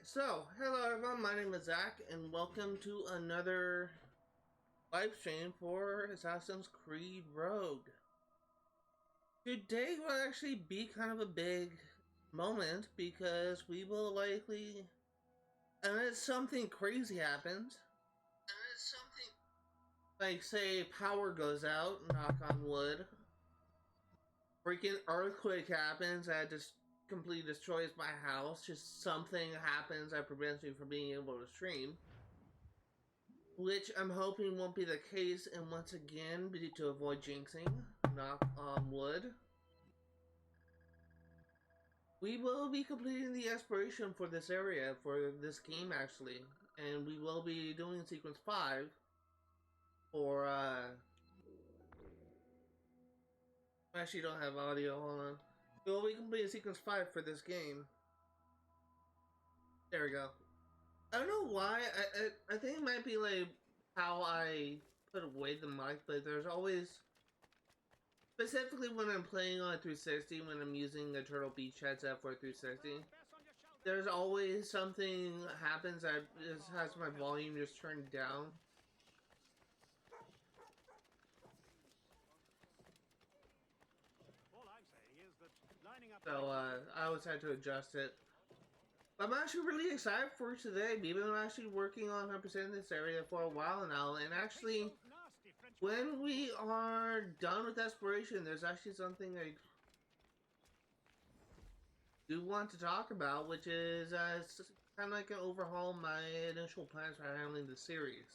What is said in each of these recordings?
So, hello everyone, my name is Zach, and welcome to another live stream for Assassin's Creed Rogue. Today will actually be kind of a big moment because we will likely, unless something crazy happens, like say power goes out, knock on wood, freaking earthquake happens that just completely destroys my house, just something happens that prevents me from being able to stream. Which I'm hoping won't be the case, and once again, to avoid jinxing, knock on wood, we will be completing the exploration for this area, for this game actually, and we will be doing sequence 5 for, I actually don't have audio, hold on. We will be completing sequence 5 for this game. There we go. I don't know why, I think it might be like how I put away the mic, but there's always, specifically when I'm playing on a 360, when I'm using a Turtle Beach headset for a 360, there's always something happens that just has my volume just turned down. So I always had to adjust it. But I'm actually really excited for today. We've been actually working on 100% this area for a while now, and actually, when we are done with exploration, there's actually something I do want to talk about, which is kind of like an overhaul my initial plans for handling the series.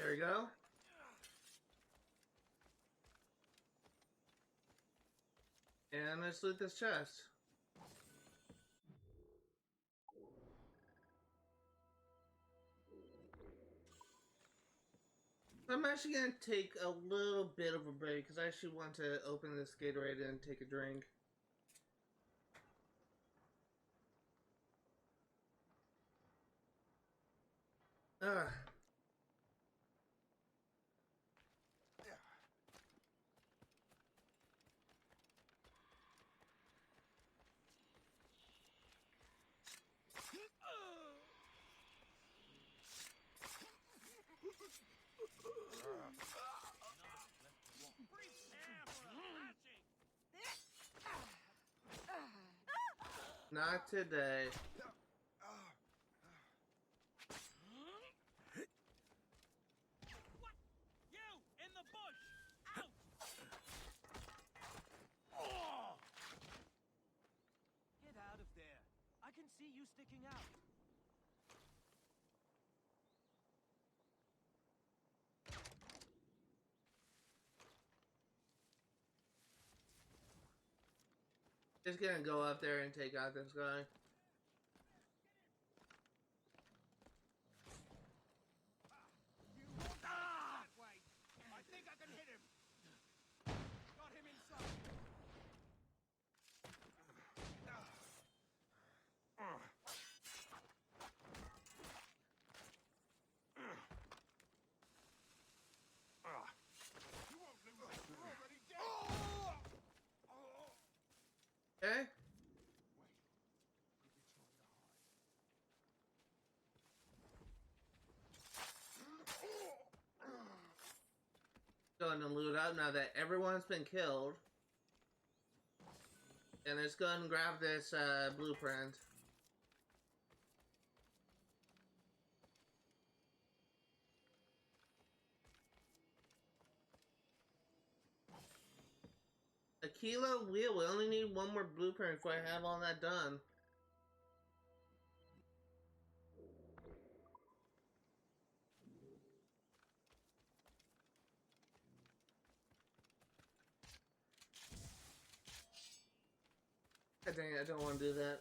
There we go. And let's loot this chest. I'm actually going to take a little bit of a break because I actually want to open this Gatorade and take a drink. Ugh. Not today. See you sticking out. Just gonna go up there and take out this guy. That way. I think I can hit him. Got him inside. Okay. Going to loot up now that everyone's been killed. And let's go ahead and grab this blueprint. Tequila wheel. We only need one more blueprint before I have all that done. God dang it, I don't want to do that.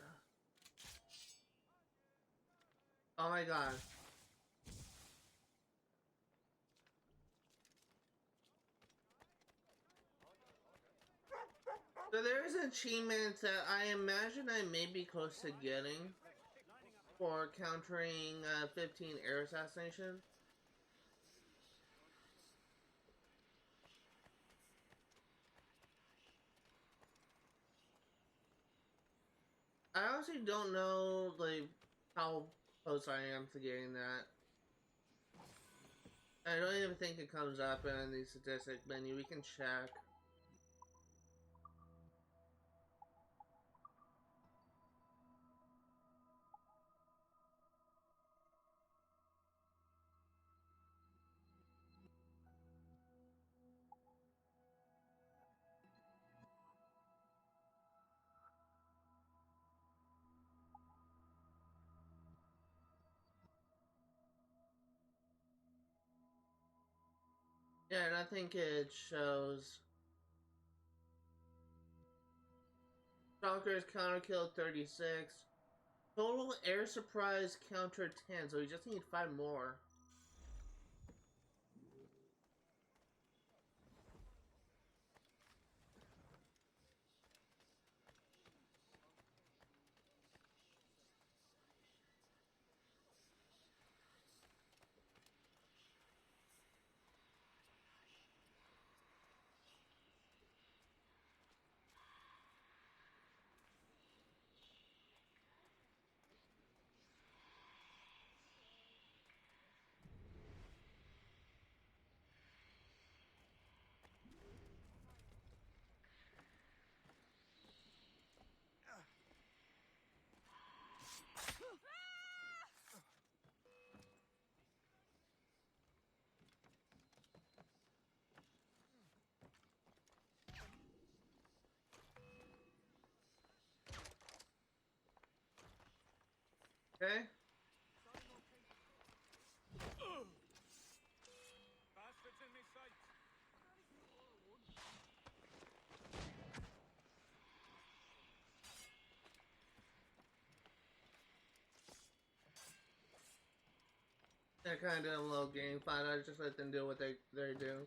Oh my god. So there is an achievement that I imagine I may be close to getting for countering 15 air assassination. I honestly don't know like how close I am to getting that. I don't even think it comes up in the statistic menu. We can check. Yeah, and I think it shows Stalker's counter kill 36. Total air surprise counter 10, so we just need 5 more. Okay? Bastards in me sight. They're kind of doing a low game fight. I just let them do what they do.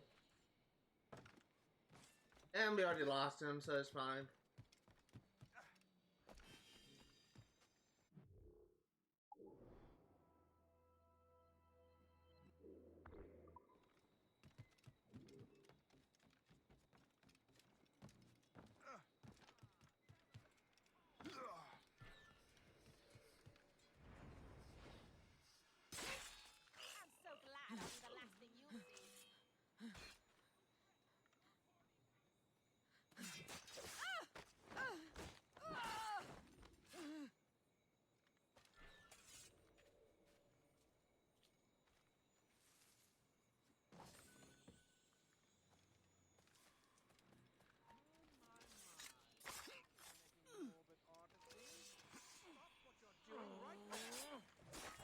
And we already lost him, so it's fine. I'm so glad I'll be the last thing you see.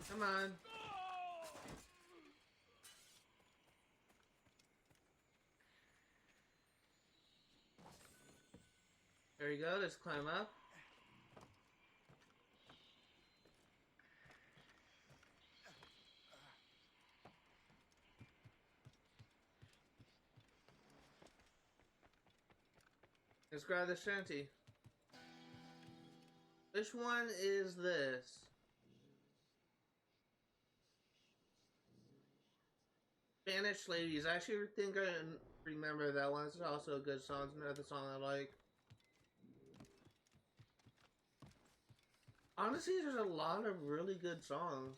Come on. There you go, let's climb up. Let's grab the Shanty. Which one is this? Spanish Ladies. I actually think I remember that one. It's also a good song. It's another song I like. Honestly, there's a lot of really good songs.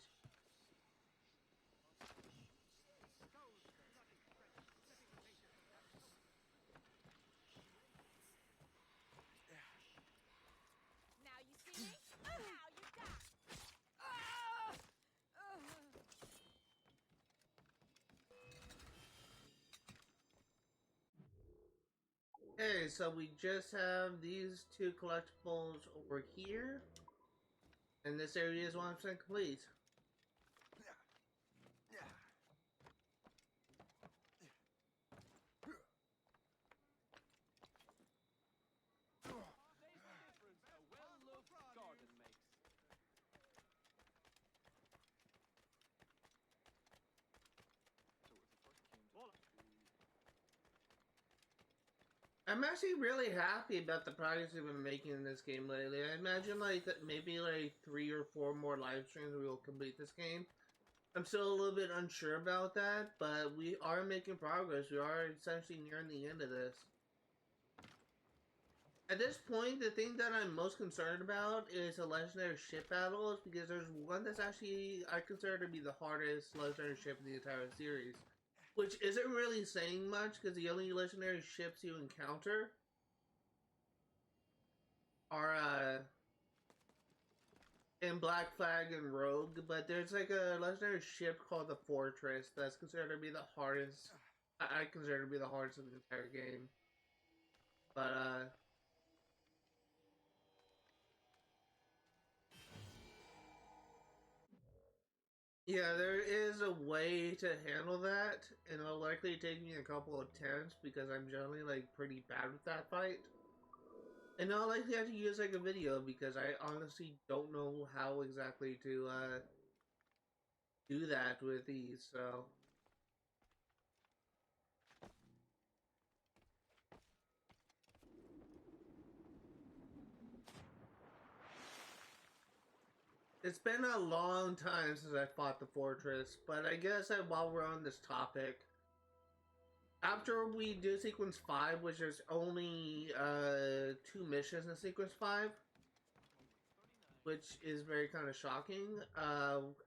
Now you see me? Now you die. Hey, so we just have these two collectibles over here. And this area is 100% complete. I'm actually really happy about the progress we've been making in this game lately. I imagine like maybe like 3 or 4 more live streams we will complete this game. I'm still a little bit unsure about that, but we are making progress. We are essentially nearing the end of this. At this point, the thing that I'm most concerned about is the legendary ship battles, because there's one that's actually I consider to be the hardest legendary ship in the entire series. Which isn't really saying much, because the only legendary ships you encounter are in Black Flag and Rogue, but there's like a legendary ship called the Fortress that's considered to be the hardest. I consider to be the hardest in the entire game. But yeah, there is a way to handle that, and it'll likely take me a couple of attempts because I'm generally like pretty bad with that fight. And I'll likely have to use like a video because I honestly don't know how exactly to do that with these, so. It's been a long time since I fought the Fortress, but I guess that while we're on this topic, after we do Sequence 5, which there's only 2 missions in Sequence 5, which is very kind of shocking,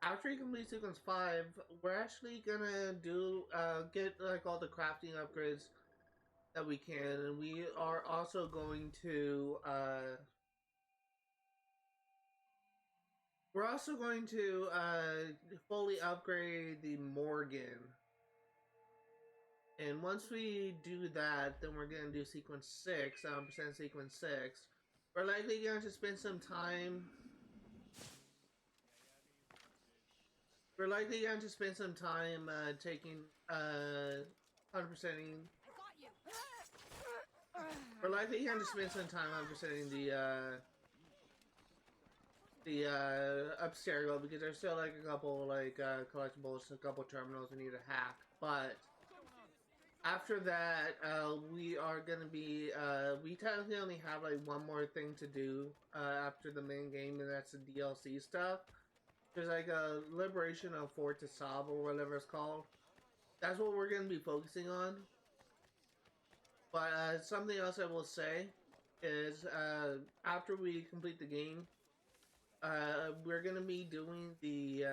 after you complete Sequence 5, we're actually gonna do, get like all the crafting upgrades that we can, and we are also going to, we're also going to fully upgrade the Morrigan. And once we do that, then we're going to do Sequence 6, 100% Sequence 6. We're likely going to spend some time... We're likely going to spend some time taking 100%ing... We're likely going to spend some time 100%ing the Abstergo, because there's still like a couple like collectibles, a couple terminals we need to hack. But after that, we are gonna be we technically only have like one more thing to do after the main game, and that's the DLC stuff. There's like a Liberation of Fort Sab or whatever it's called. That's what we're gonna be focusing on. But something else I will say is after we complete the game, we're gonna be doing the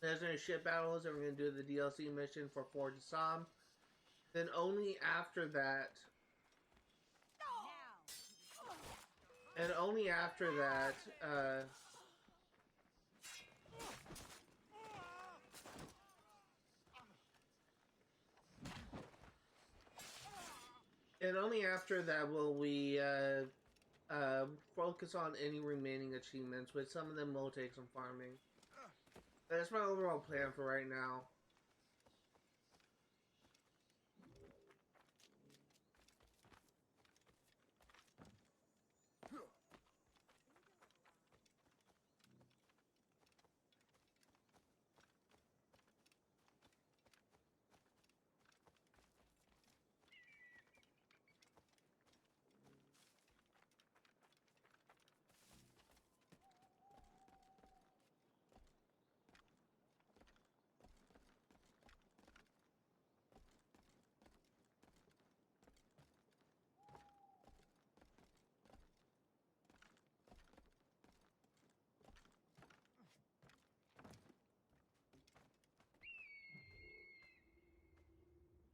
legendary ship battles, and we're gonna do the DLC mission for Fort Sab. Then only after that, and only after that, will we focus on any remaining achievements, which some of them will take some farming. That's my overall plan for right now.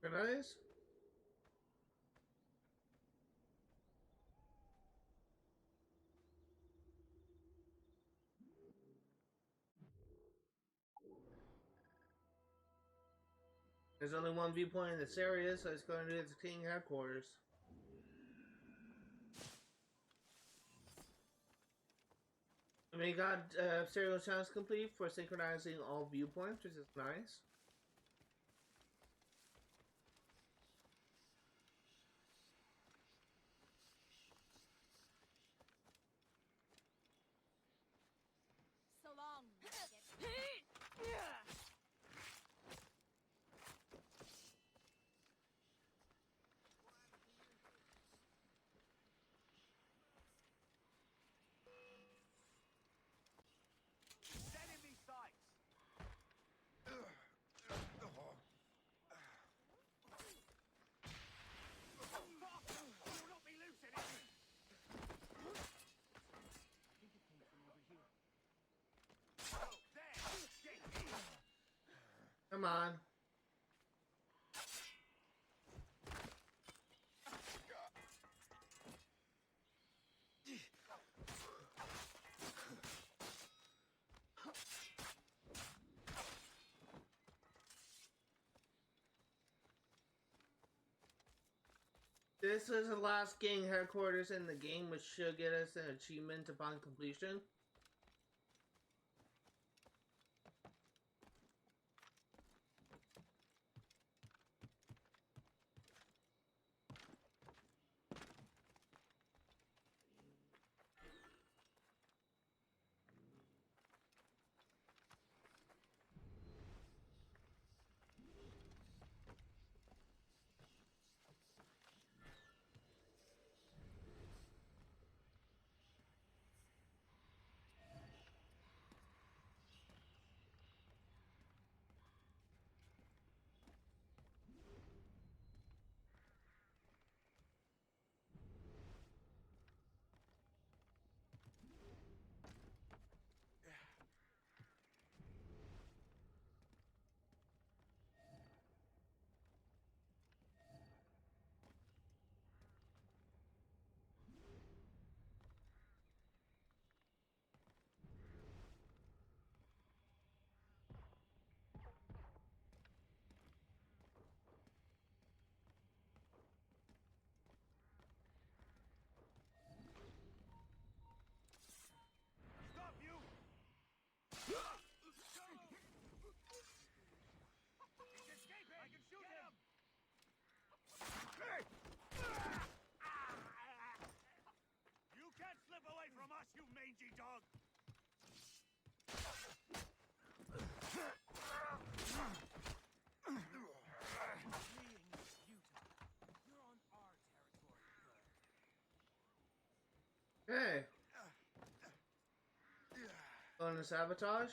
Synchronize? There's only one viewpoint in this area, so it's going to be the King headquarters. We got stereo sounds complete for synchronizing all viewpoints, which is nice. So long, Morrigan. Enemy sights. You'll not be loose anymore. I think it came from over here. Oh, there! Get here! Come on. This is the last gang headquarters in the game, which should get us an achievement upon completion. Stop you! He's escaping! I can shoot him! You can't slip away from us, you mangy dog! Fleeing is futile. You're on our territory, bud. Hey. Going to sabotage?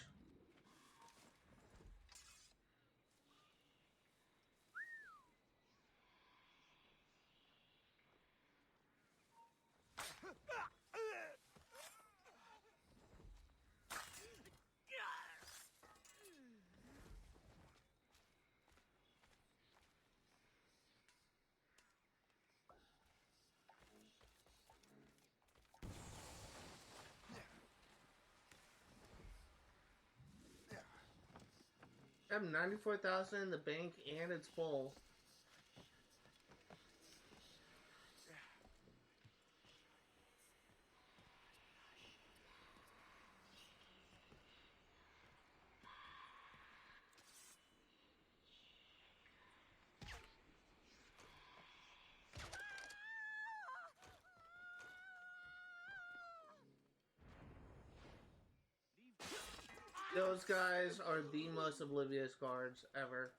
I have 94,000 in the bank and it's full. Those guys are the most oblivious guards ever.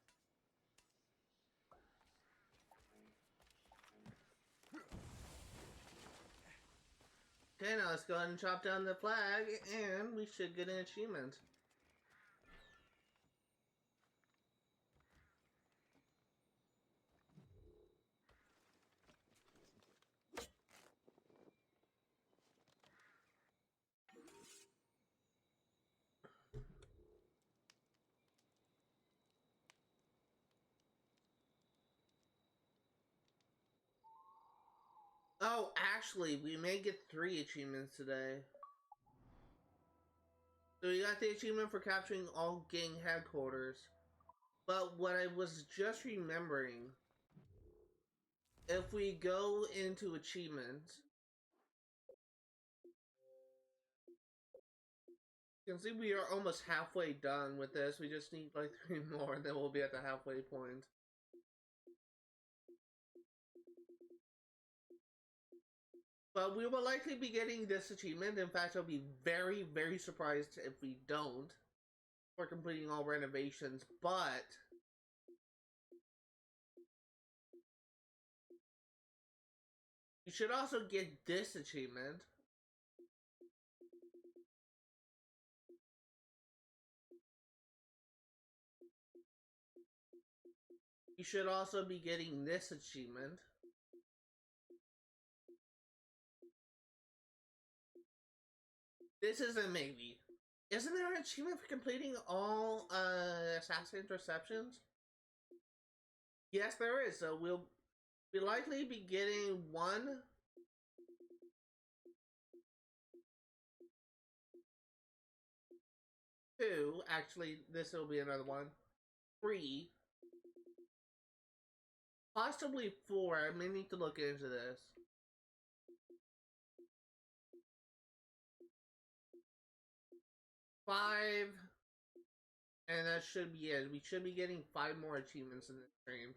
Okay, now let's go ahead and chop down the flag, and we should get an achievement. Oh, actually, we may get 3 achievements today. So we got the achievement for capturing all gang headquarters. But what I was just remembering, if we go into achievements, You can see we are almost halfway done with this. We just need like 3 more, and then we'll be at the halfway point. But we will likely be getting this achievement. In fact, I'll be very, very surprised if we don't for completing all renovations. But you should also get this achievement. You should also be getting this achievement. This is a maybe. Isn't there an achievement for completing all Assassin Interceptions? Yes, there is. So we'll likely be getting 1, 2. Actually, this will be another one. 3. Possibly 4. I may need to look into this. 5. And that should be it. We should be getting 5 more achievements in this stream.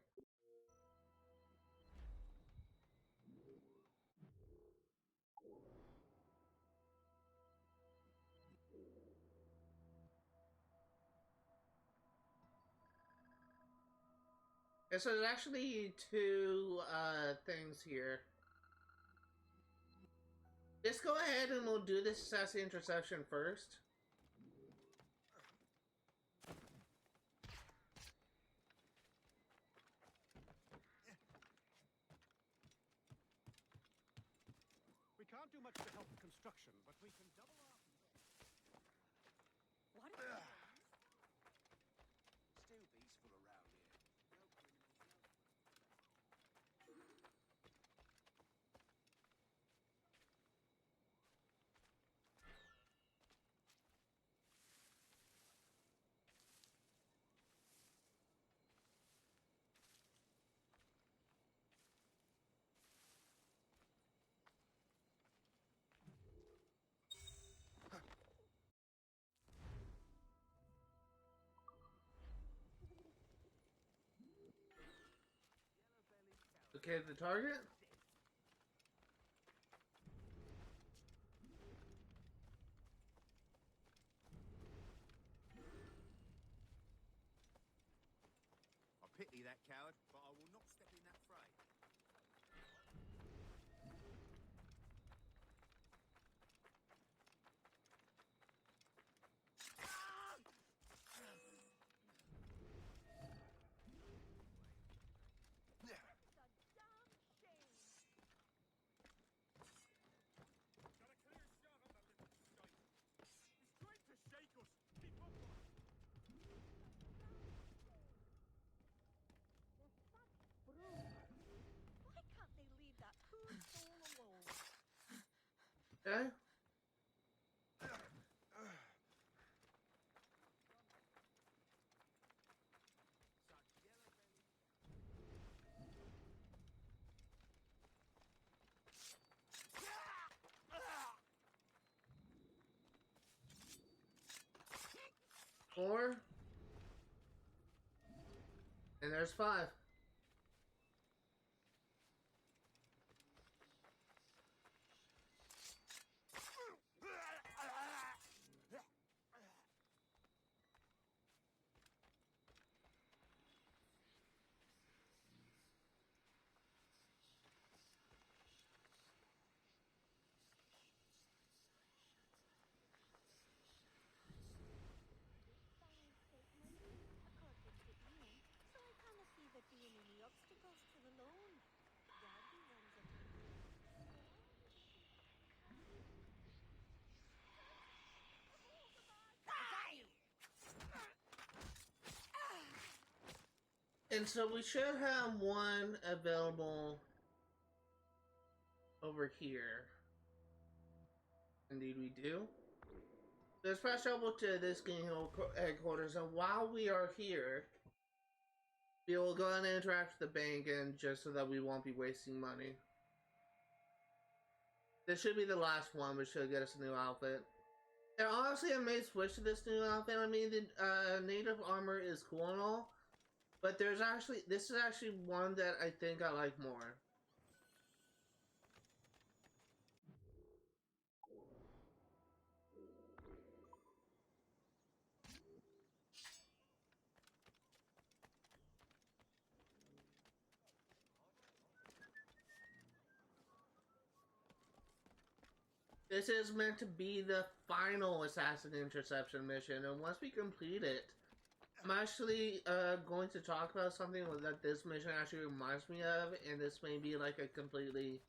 And so there's actually 2 things here. Let's go ahead and we'll do this Assassin Interception first. We can't do much to help construction, but we can double our... What is it? Still peaceful around here. Okay, the target. I pity that coward, but I will not step in that fray. Why can't they leave that poor soul alone? Okay. Four. And there's 5. According to Ian, so I kind of see there being any obstacles to the loan. There'll be ones of And so we should have 1 available over here. Indeed we do. Let's press over to this game headquarters, and while we are here, we will go and interact with the bank, and just so that we won't be wasting money. This should be the last one, which should get us a new outfit. And honestly, I may switch to this new outfit. I mean, the native armor is cool and all, but this is actually one that I think I like more. This is meant to be the final Assassin Interception mission, and once we complete it, I'm actually going to talk about something that this mission actually reminds me of, and this may be like a completely,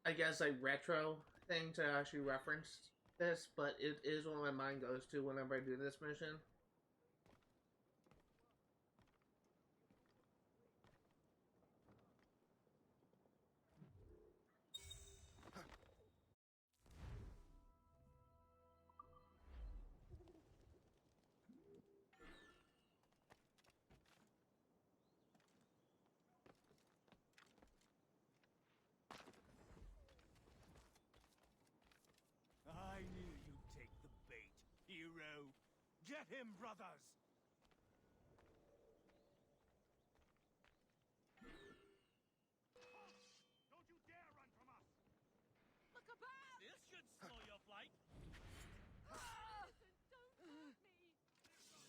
I guess, like retro thing to actually reference this, but it is what my mind goes to whenever I do this mission. I knew you'd take the bait, hero. Get him, brothers! Don't you dare run from us! Look above! This should slow your flight. Listen, don't hurt me! In my sights!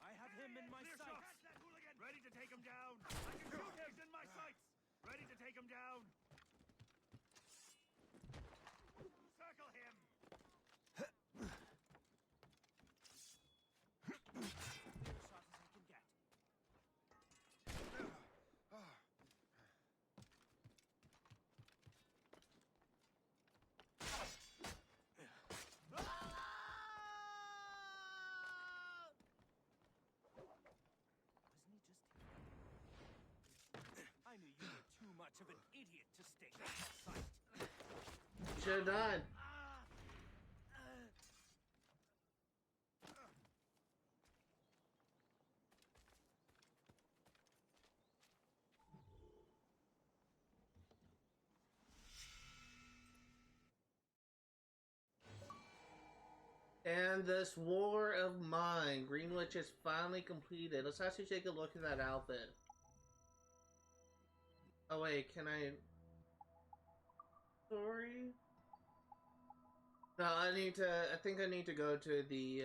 I have him in my sights. Catch that hooligan! Ready to take him down. I can shoot him. He's in my sights. Ready to take him down. Circle him. Clear shot as I can get. Wasn't he just here? I knew you were too much of an idiot to stay in sight. Should have died. And this war of mine, Greenwich is finally completed. Let's actually take a look at that outfit. Oh wait, can I... Sorry? No, I think I need to go to the,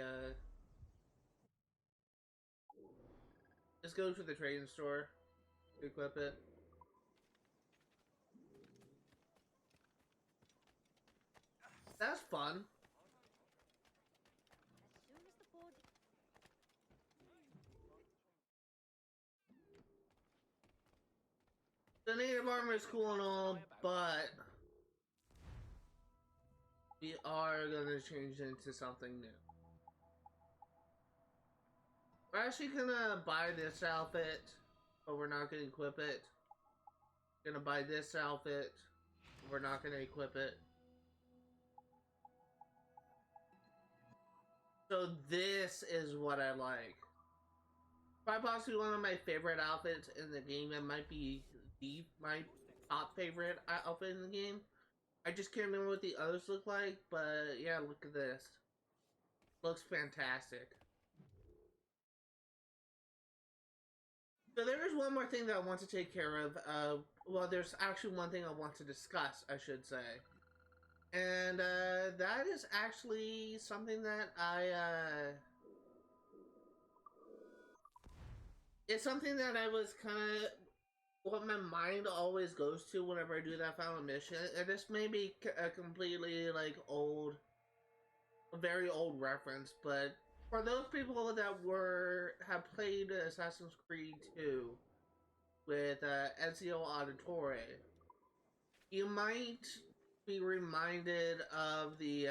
let's go to the trading store to equip it. That's fun. As soon as the board... The native armor is cool and all, but we are gonna change into something new. We're actually gonna buy this outfit, but we're not gonna equip it. Gonna buy this outfit, we're not gonna equip it. So this is what I like. Probably possibly one of my favorite outfits in the game. It might be my top favorite outfit in the game. I just can't remember what the others look like, but yeah, look at this. Looks fantastic. So there is one more thing that I want to take care of. Well, there's actually one thing I want to discuss, I should say. And that is actually something that it's something that I was kind of what my mind always goes to whenever I do that final mission. And this may be a completely like a very old reference, but for those people that have played Assassin's Creed 2 with Ezio Auditore, you might be reminded of the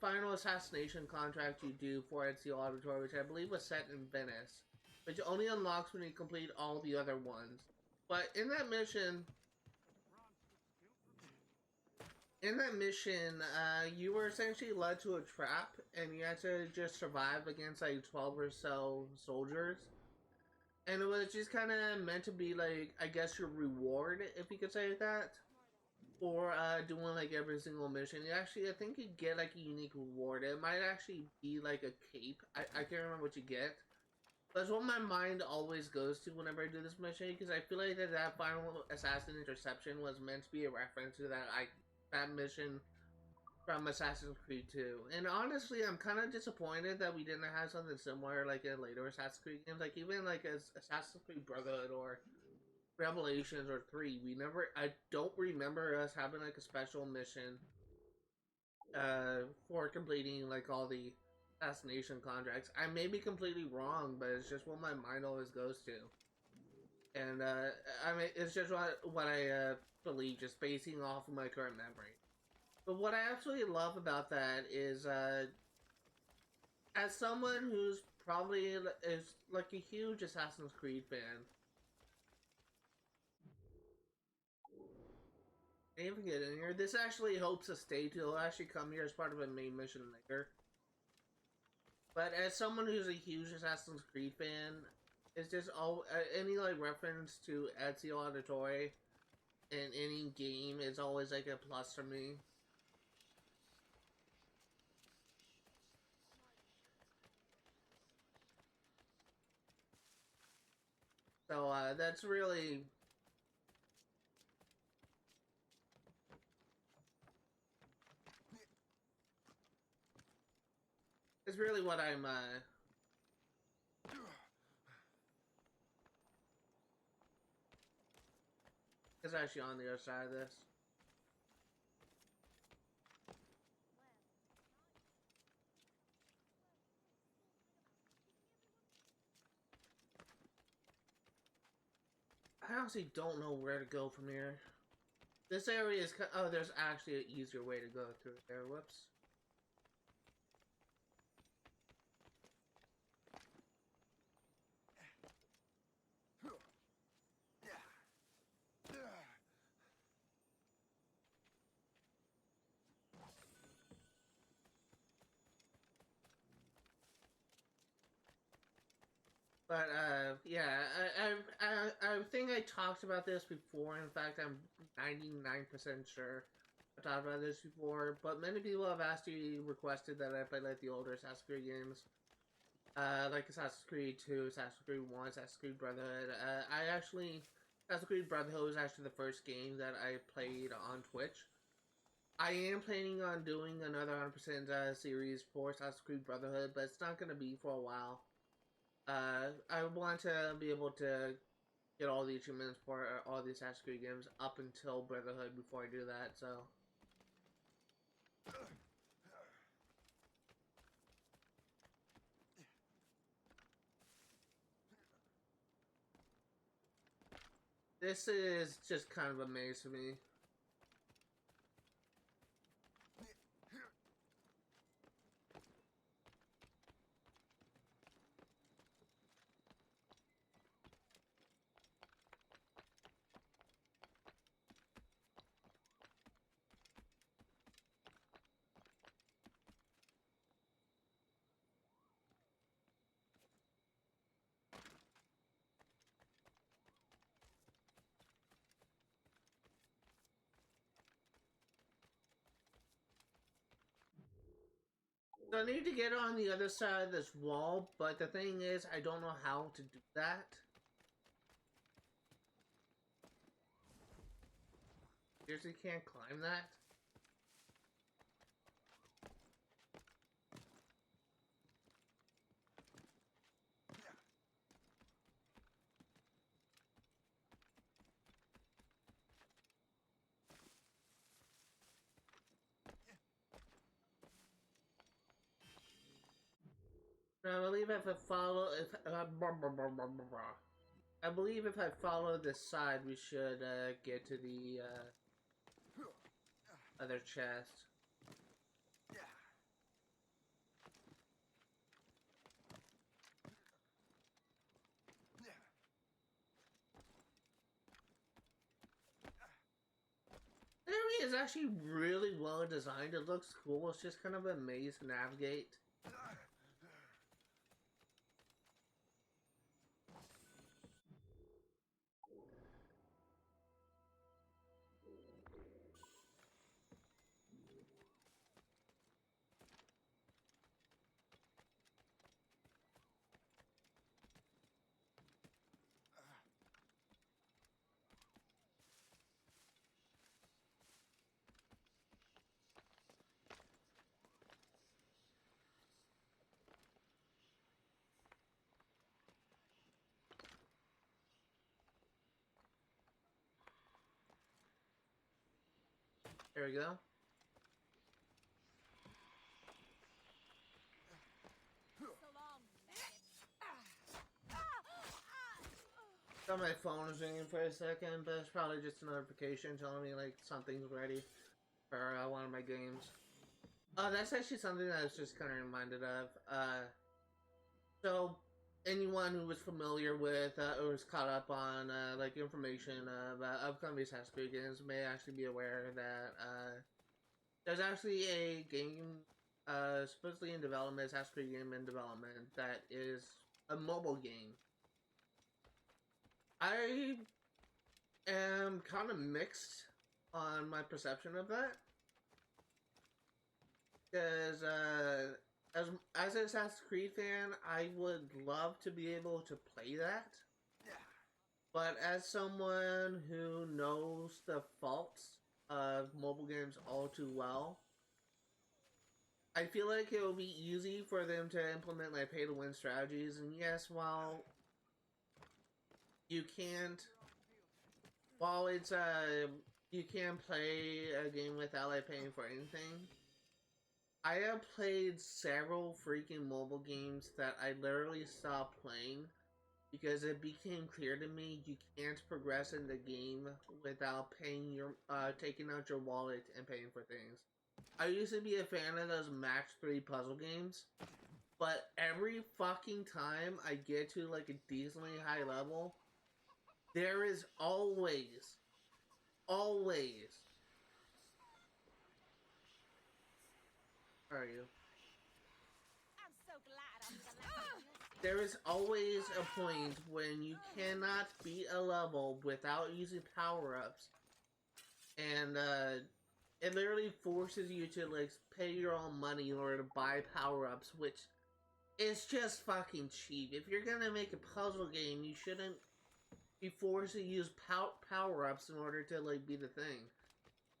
final assassination contract you do for Ezio Auditore, which I believe was set in Venice, which only unlocks when you complete all the other ones. But in that mission, you were essentially led to a trap, and you had to just survive against like 12 or so soldiers. And it was just kind of meant to be like, I guess, your reward, if you could say that. Or doing like every single mission. You actually, I think you get like a unique reward. It might actually be like a cape. I can't remember what you get. But it's what my mind always goes to whenever I do this mission, because I feel like that final Assassin Interception was meant to be a reference to that mission from Assassin's Creed 2. And honestly, I'm kind of disappointed that we didn't have something similar like in later Assassin's Creed games. Like even like as Assassin's Creed Brotherhood or Revelations or 3, I don't remember us having like a special mission for completing like all the assassination contracts. I may be completely wrong, but it's just what my mind always goes to. And I mean, it's just what I believe, just basing off of my current memory. But what I absolutely love about that is, as someone who's probably is like a huge Assassin's Creed fan, I didn't even get in here. This actually hopes to stay to. It'll actually come here as part of a main mission later. But as someone who's a huge Assassin's Creed fan, it's just all any like reference to Ezio Auditore in any game is always like a plus for me. So that's really. It's really what I'm, it's actually on the other side of this. I honestly don't know where to go from here. This area is, oh, there's actually an easier way to go through there, whoops. But, yeah, I think I talked about this before. In fact, I'm 99% sure I talked about this before. But many people have actually requested that I play, like, the older Assassin's Creed games. Like Assassin's Creed 2, Assassin's Creed 1, Assassin's Creed Brotherhood. Assassin's Creed Brotherhood was actually the first game that I played on Twitch. I am planning on doing another 100% series for Assassin's Creed Brotherhood, but it's not going to be for a while. I want to be able to get all the achievements for all the Assassin's Creed games up until Brotherhood before I do that, so. This is just kind of a maze for me. So I need to get on the other side of this wall, but the thing is, I don't know how to do that. Seriously, can't climb that? I believe if I follow, I believe if I follow this side, we should get to the other chest. The area is actually really well designed. It looks cool. It's just kind of a maze to navigate. There we go. Thought my phone was ringing for a second, but it's probably just a notification telling me like something's ready for one of my games. That's actually something that I was just kind of reminded of. So anyone who was familiar with or was caught up on like information about upcoming Assassin's Creed games may actually be aware that there's actually a game supposedly in development, Assassin's Creed game in development that is a mobile game. I am kind of mixed on my perception of that, because as an Assassin's Creed fan, I would love to be able to play that, but as someone who knows the faults of mobile games all too well, I feel like it will be easy for them to implement like pay-to-win strategies, and yes, while you can't, while it's you can play a game without like paying for anything, I have played several freaking mobile games that I literally stopped playing because it became clear to me you can't progress in the game without paying your taking out your wallet and paying for things. I used to be a fan of those match 3 puzzle games, but every fucking time I get to like a decently high level, there is always where are you? I'm so glad I'm gonna There is always a point when you cannot beat a level without using power-ups, and it literally forces you to like pay your own money in order to buy power-ups, which is just fucking cheap. If you're gonna make a puzzle game, you shouldn't be forced to use power-ups in order to like be the thing.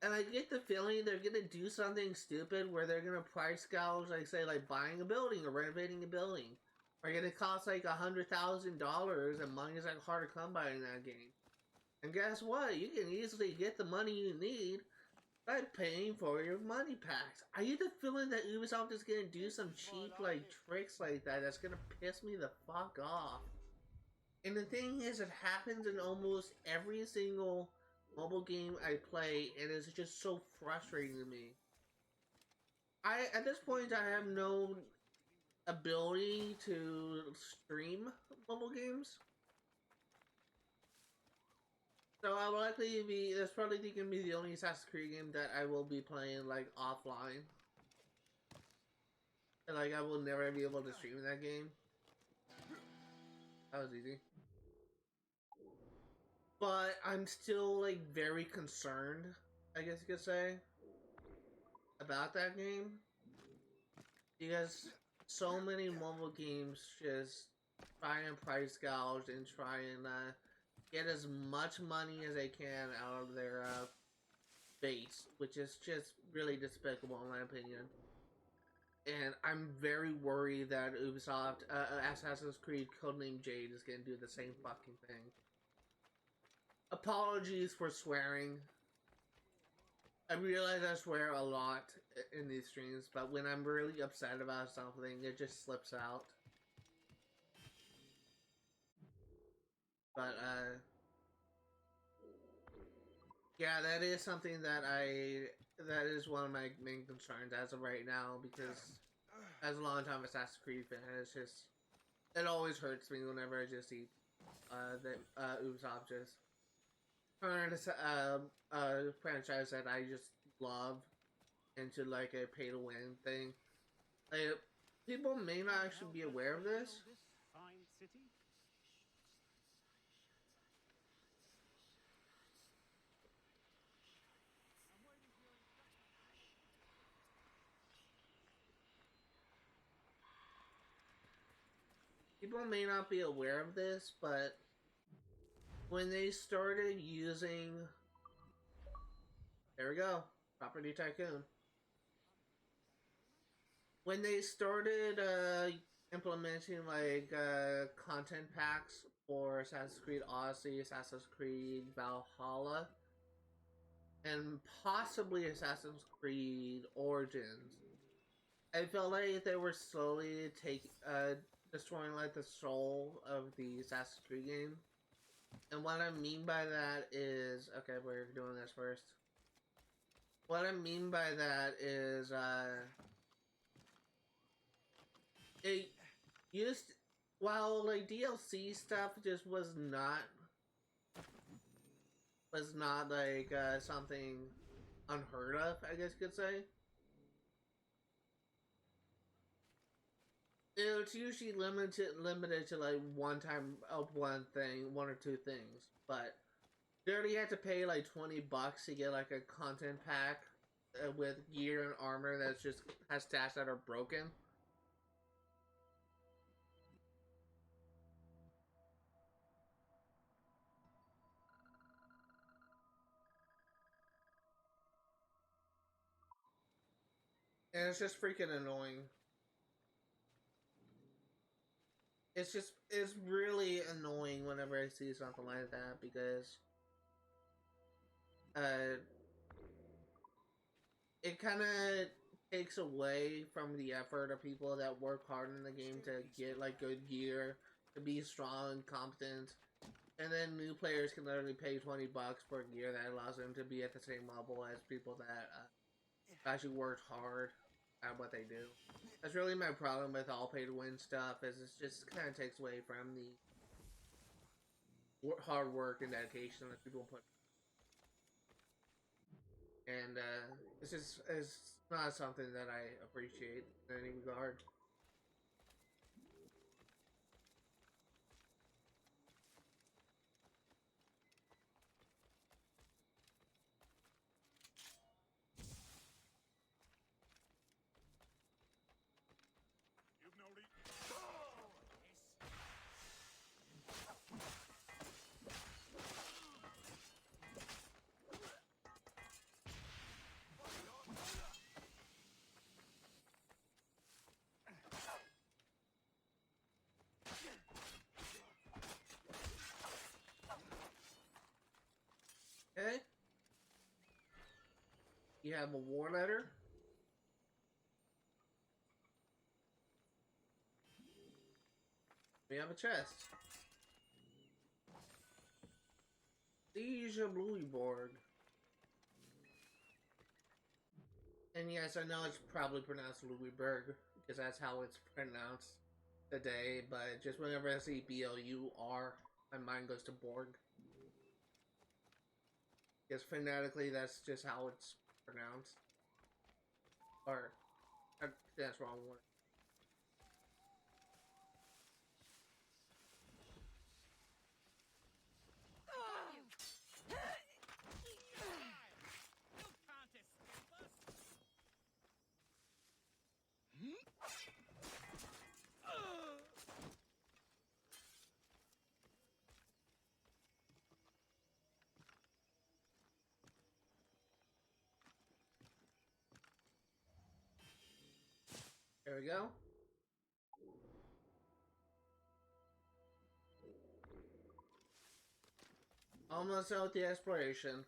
And I get the feeling they're gonna do something stupid where they're gonna price gouge, like say like buying a building or renovating a building, are gonna cost like $100,000, and money is like hard to come by in that game. And guess what? You can easily get the money you need by paying for your money packs. I get the feeling that Ubisoft is gonna do some cheap like tricks like that that's gonna piss me the fuck off. And the thing is, it happens in almost every single mobile game I play, and it's just so frustrating to me. At this point, I have no ability to stream mobile games, so I will likely be, that's probably going to be the only Assassin's Creed game that I will be playing like offline. And like I will never be able to stream that game. That was easy. But I'm still like very concerned, I guess you could say, about that game, because so many mobile games just try and price gouge and try and get as much money as they can out of their base, which is just really despicable in my opinion. And I'm very worried that Ubisoft, Assassin's Creed Codename Jade is going to do the same fucking thing. Apologies for swearing. I realize I swear a lot in these streams, but when I'm really upset about something, it just slips out. But, yeah, that is something that I that is one of my main concerns as of right now, because as a long time Assassin's Creed fan, it's just, it always hurts me whenever I just see the Ubisoft just turn a franchise that I just love into like a pay to win thing. Like, people may not actually be aware of this. Fine city? People may not be aware of this, but when they started using, there we go, Property Tycoon. When they started implementing like content packs for Assassin's Creed Odyssey, Assassin's Creed Valhalla, and possibly Assassin's Creed Origins, I felt like they were slowly destroying like the soul of the Assassin's Creed game. And what I mean by that is, okay, we're doing this first. What I mean by that is, it used, while like DLC stuff just was not like something unheard of, I guess you could say. It's usually limited to like one or two things, but you already had to pay like $20 to get like a content pack with gear and armor that's just has stats that are broken. And it's just freaking annoying. It's really annoying whenever I see something like that, because it kind of takes away from the effort of people that work hard in the game to get like good gear, to be strong and competent, and then new players can literally pay $20 for gear that allows them to be at the same level as people that actually worked hard at what they do. That's really my problem with all pay-to-win stuff, is it just kind of takes away from the hard work and dedication that people put. And it's not something that I appreciate in any regard. Okay. You have a war letter. We have a chest. Siege of Louisbourg. And yes, I know it's probably pronounced Louisbourg, because that's how it's pronounced today, but just whenever I see B-L-U-R, my mind goes to Borg. Because phonetically, that's just how it's pronounced. Or, that's wrong one. There we go. Almost out with the exploration.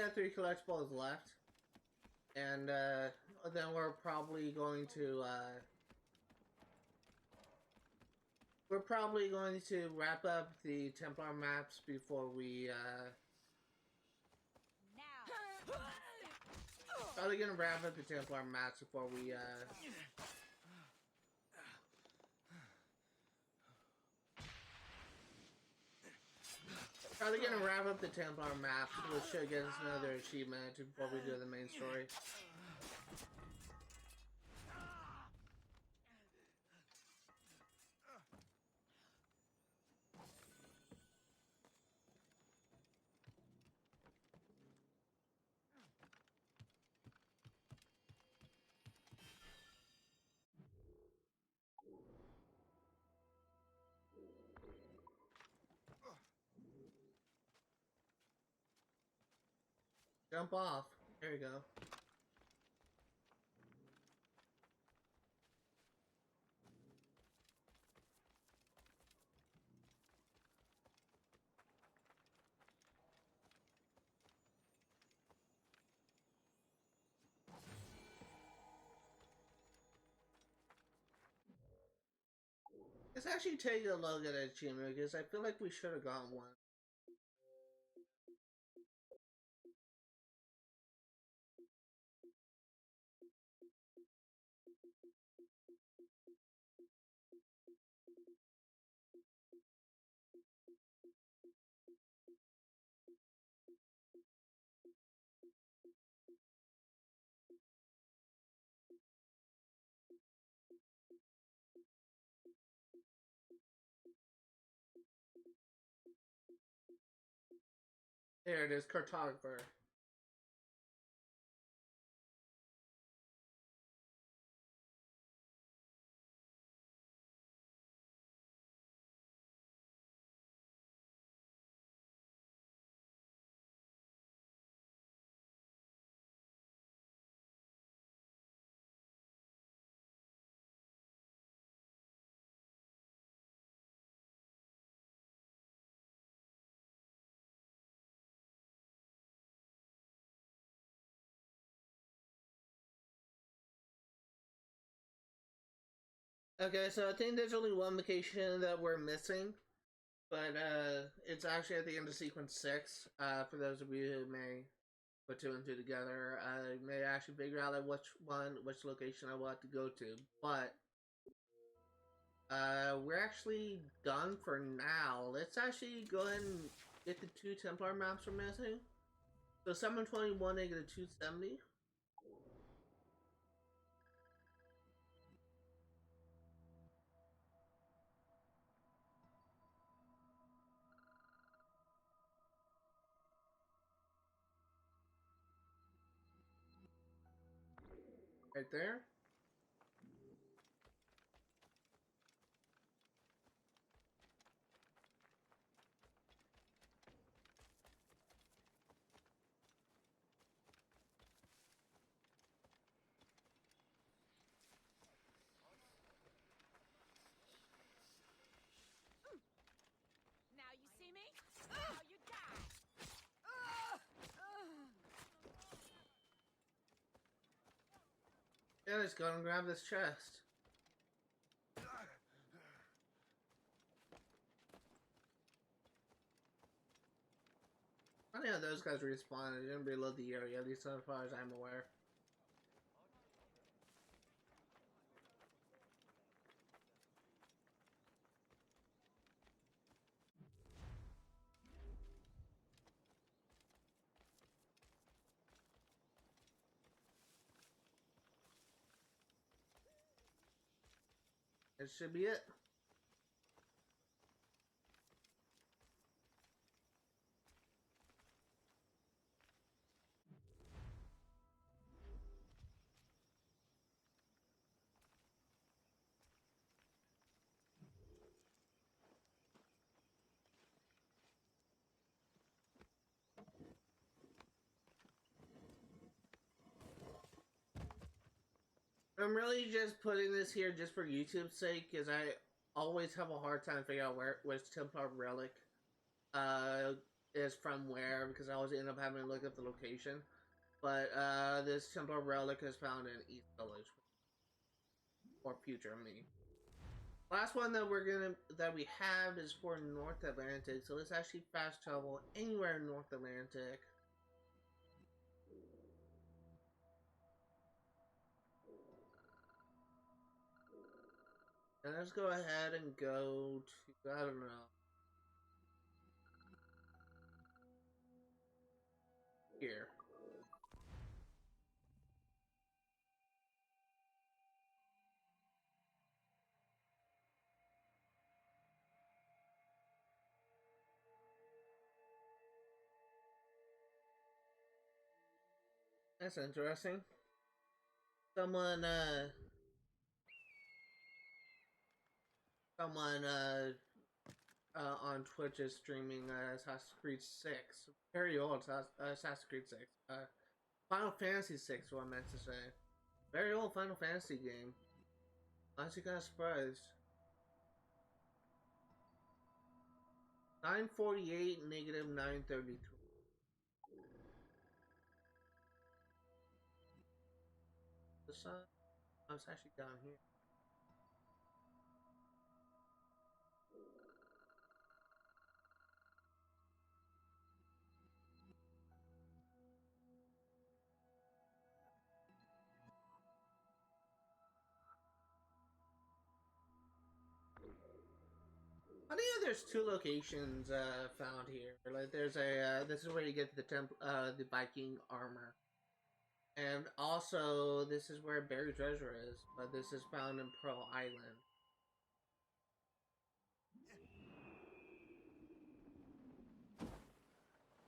have 3 collectibles left. And then we're probably going to wrap up the Templar maps before we Now. probably gonna wrap up the Templar maps before we probably gonna wrap up the Templar maps, which should get us another achievement before we do the main story. Jump off. There you go. Let's actually take a look at that achievement because I feel like we should have gotten one. There it is, cartographer. Okay, so I think there's only one location that we're missing, but it's actually at the end of sequence 6. For those of you who may put 2 and 2 together, I may actually figure out like which location I want to go to. But we're actually done for now. Let's actually go ahead and get the 2 Templar maps we're missing. So 721 negative 270. Right there. Now you see me? Now you die. Yeah, let's go and grab this chest. Funny how those guys respawned. They didn't reload the area, at least as far as I'm aware. It should be it. I'm really just putting this here just for YouTube's sake, because I always have a hard time figuring out which Templar relic is from where, because I always end up having to look up the location. But this Templar relic is found in East Village, or future me. Last one that we have is for North Atlantic, so let's actually fast travel anywhere in North Atlantic. And let's go ahead and go to, I don't know, here. That's interesting. Someone on Twitch is streaming Assassin's Creed 6. Very old Assassin's Creed 6. Final Fantasy 6, what I meant to say. Very old Final Fantasy game. Honestly, kind of surprised. 948, negative 932. The sun? I was actually down here. I think there's two locations found here. Like there's a this is where you get the the Viking armor, and also this is where buried treasure is. But this is found in Pearl Island.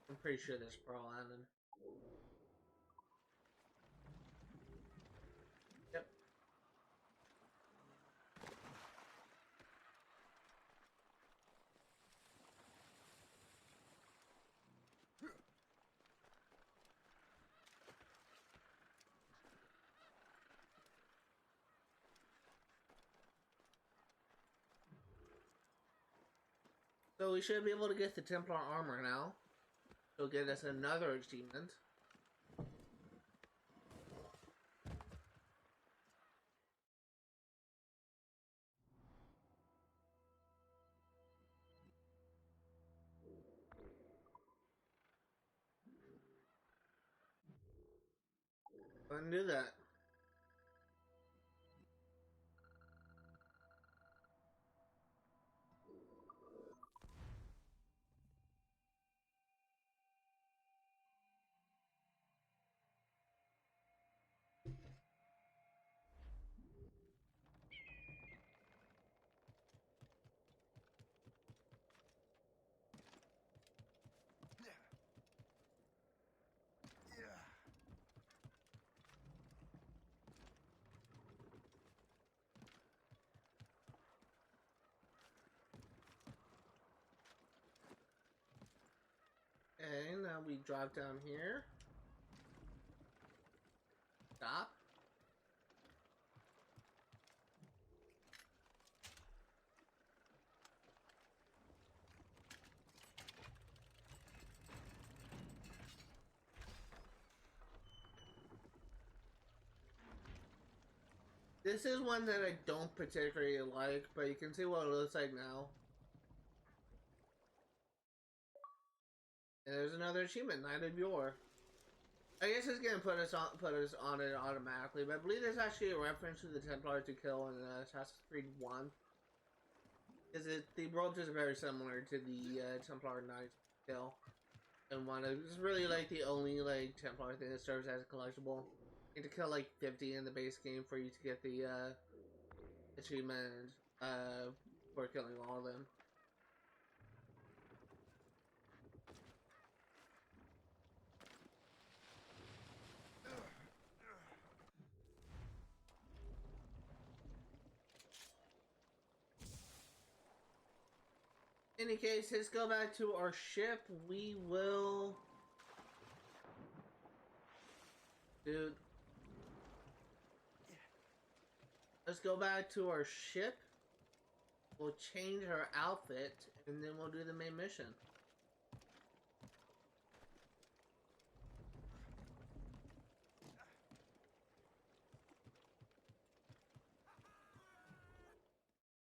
I'm pretty sure this is Pearl Island. Yep. So we should be able to get the Templar armor now. It'll get us another achievement. Go ahead and do that. Okay, now we drop down here. Stop. This is one that I don't particularly like, but you can see what it looks like now. And there's another achievement, Knight of Yore. I guess it's gonna put us on it automatically, but I believe there's actually a reference to the Templar to kill in Assassin's Creed 1. Because the robes is very similar to the Templar Knights kill. And one of it's really like the only like Templar thing that serves as a collectible. You need to kill like 50 in the base game for you to get the achievement for killing all of them. In any case, let's go back to our ship. We will... Dude. Let's go back to our ship. We'll change our outfit, and then we'll do the main mission.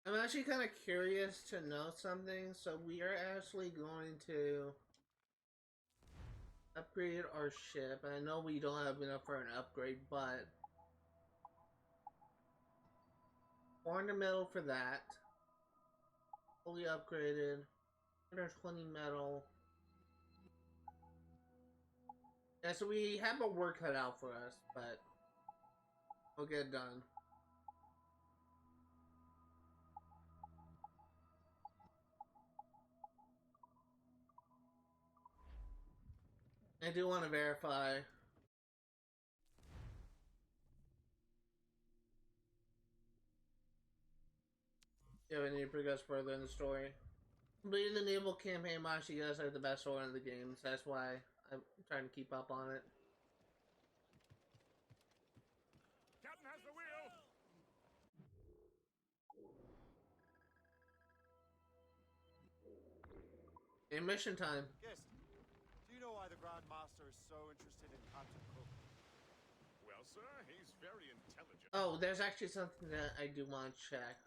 I'm actually kind of curious to know something, so we are actually going to upgrade our ship. I know we don't have enough for an upgrade, but ornamental for that. Fully upgraded. 120 metal. Yeah, so we have a work cut out for us, but we'll get it done. I do want to verify. Yeah, we need to progress further in the story. Completing the naval campaign actually you guys are the best one in the games. That's why I'm trying to keep up on it. Captain has the wheel! In mission time. Guest, do you know why the Grand Master is so interested in Captain Cook? Well, sir, he's very intelligent. Oh, there's actually something that I do want to check.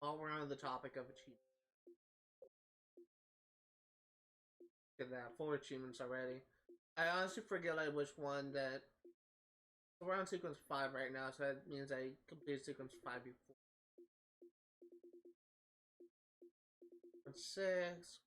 While we're on the topic of achievements. Get that, 4 achievements already. I honestly forget like which one that. We're on sequence 5 right now, so that means I completed sequence 5 before. 6.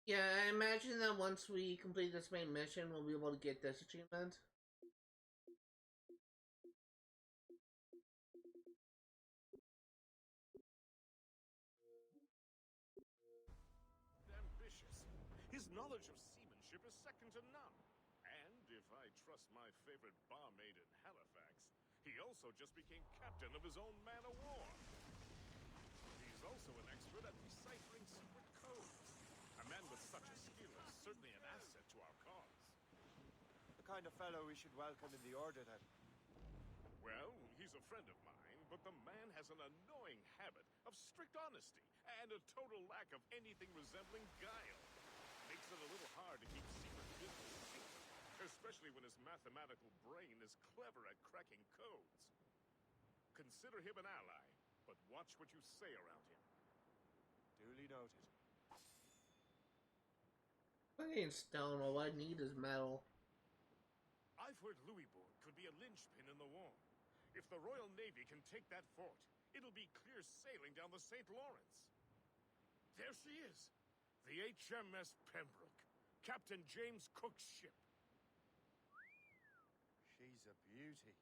Yeah, I imagine that once we complete this main mission, we'll be able to get this achievement. Ambitious. His knowledge of seamanship is second to none. And if I trust my favorite barmaid in Halifax, he also just became captain of his own man-of-war. He's also an expert at deciphering secret codes. A man with such a skill is certainly an asset to our cause. The kind of fellow we should welcome in the Order, then. Well, he's a friend of mine, but the man has an annoying habit of strict honesty and a total lack of anything resembling guile. Makes it a little hard to keep secret business secret, especially when his mathematical brain is clever at cracking codes. Consider him an ally, but watch what you say around him. Duly noted. I ain't stone, all I need is metal. I've heard Louisbourg could be a linchpin in the war. If the Royal Navy can take that fort, it'll be clear sailing down the St. Lawrence. There she is, the HMS Pembroke, Captain James Cook's ship. She's a beauty.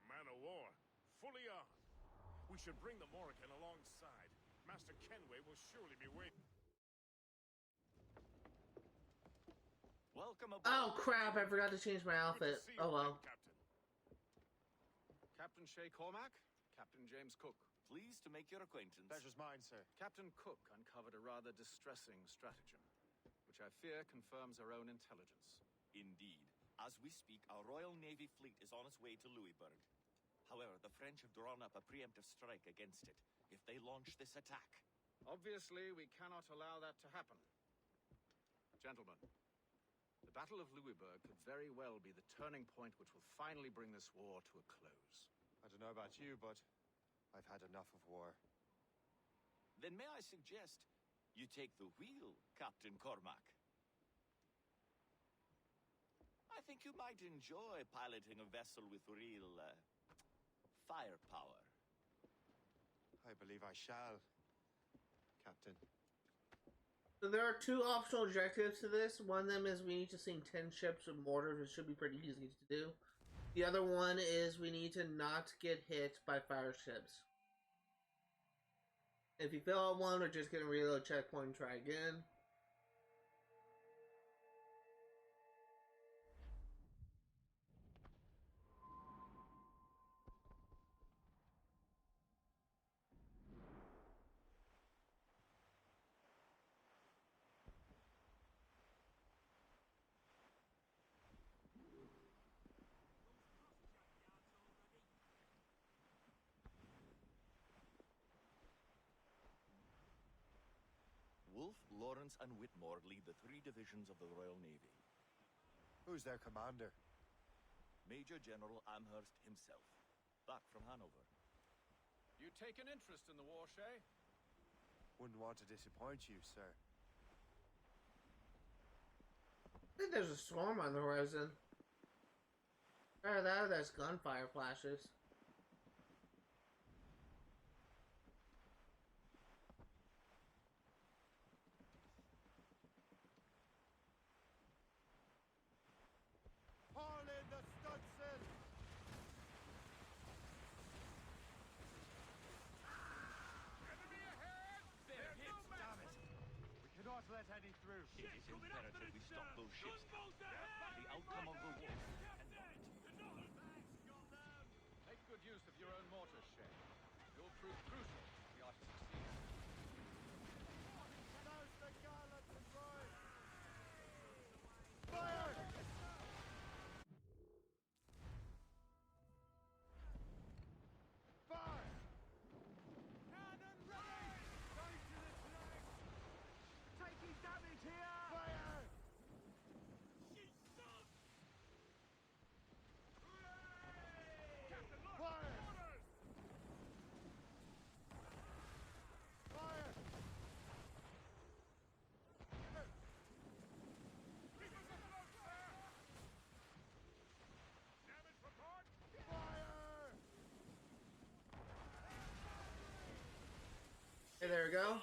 Man of war, fully armed. We should bring the Morrigan alongside. Master Kenway will surely be waiting. Welcome aboard. Oh crap, I forgot to change my outfit. Good to see you Oh well. again, Captain. Captain Shay Cormac, Captain James Cook. Pleased to make your acquaintance. Pleasure's mine, sir. Captain Cook uncovered a rather distressing stratagem, which I fear confirms our own intelligence. Indeed. As we speak, our Royal Navy fleet is on its way to Louisbourg. However, the French have drawn up a preemptive strike against it if they launch this attack. Obviously, we cannot allow that to happen. Gentlemen, the Battle of Louisbourg could very well be the turning point which will finally bring this war to a close. I don't know about you, but I've had enough of war. Then may I suggest you take the wheel, Captain Cormac? I think you might enjoy piloting a vessel with real, firepower. I believe I shall, Captain. So there are 2 optional objectives to this. One of them is we need to sink 10 ships with mortars, which should be pretty easy to do. The other one is we need to not get hit by fire ships. If you fail at one, we're just gonna reload checkpoint and try again. Wolfe, Lawrence, and Whitmore lead the 3 divisions of the Royal Navy. Who's their commander? Major General Amherst himself, back from Hanover. You take an interest in the war, Shay? Wouldn't want to disappoint you, sir. I think there's a storm on the horizon. Either there's gunfire flashes. Haul in the stunsail! Enemy ahead! They're hit, damn it! We cannot let any through. It is imperative we stop those ships. The outcome of the war depends on it. Make good use of your own mortars, Shay. You'll prove crucial if we are to succeed. Douse the gallants and royals! Fire! Fire! Cannon ready! Going to the flank! Taking damage here! Fire! She's sunk! Captain, look! Fire! Orders! Fire! Keep us afloat, sir! Damage report! Fire! Hey, there we go.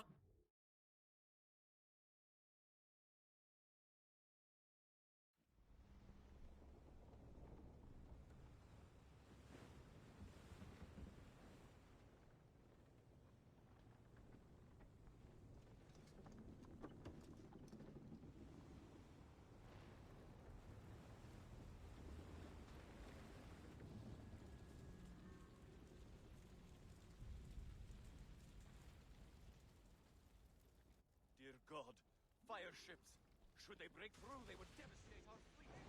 Dear God, fire ships! Should they break through, they would devastate our fleet.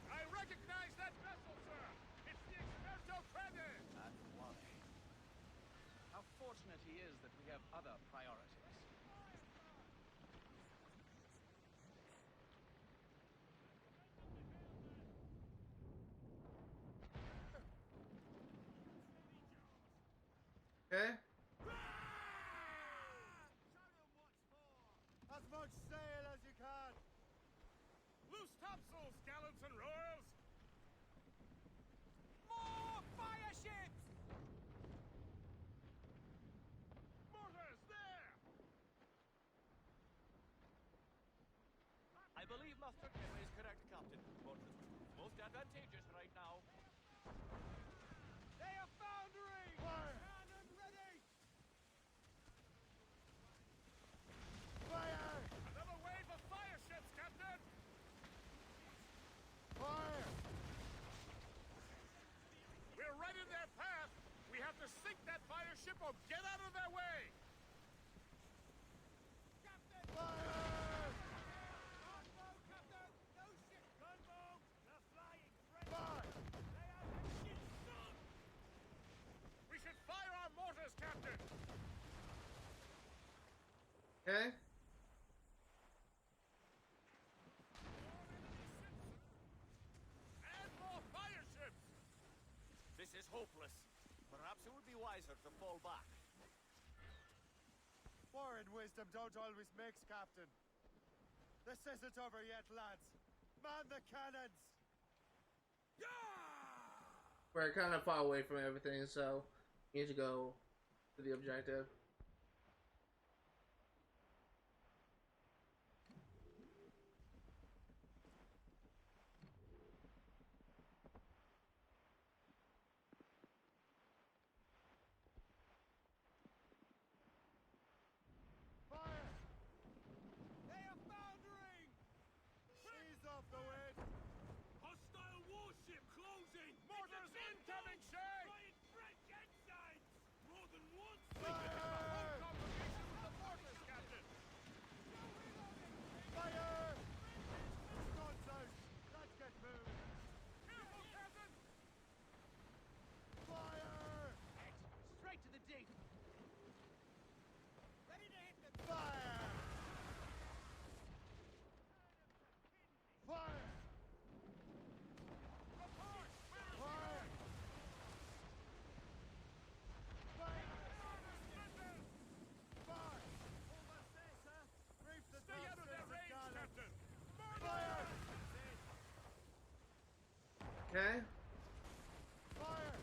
I recognize that vessel, sir! It's the Experto Crede! And why? How fortunate he is that we have other priorities. Okay. As much sail as you can! Loose topsails, gallants and royals! More fire ships! Mortars, there! I believe Master Kenway is correct, Captain. Mortars most advantageous right now. They are foundering! Fire! Cannon ready! Fire! Another wave of fire ships, Captain! Fire! We're right in their path! We have to sink that fire ship or get out of their way! Captain! Fire! Gunboat, Captain! No ship! Gunboat! They're flying! Fire! They are ships sunk! We should fire our mortars, Captain! Okay. And more fire ships! This is hopeless. Perhaps it would be wiser to fall back. War and wisdom don't always mix, Captain. This isn't over yet, lads. Man the cannons! We're kind of far away from everything, so we need to go to the objective. Fire! They are foundering! Ease off the wind! Hostile warship closing! Mortars incoming, Shay! Flying French ensigns! More than once! Fire! Complication with the mortars, Captain! Fire! Nonsense! Let's get moving! Careful, Captain! Fire! Straight to the dig. Ready to hit the Okay. Fire!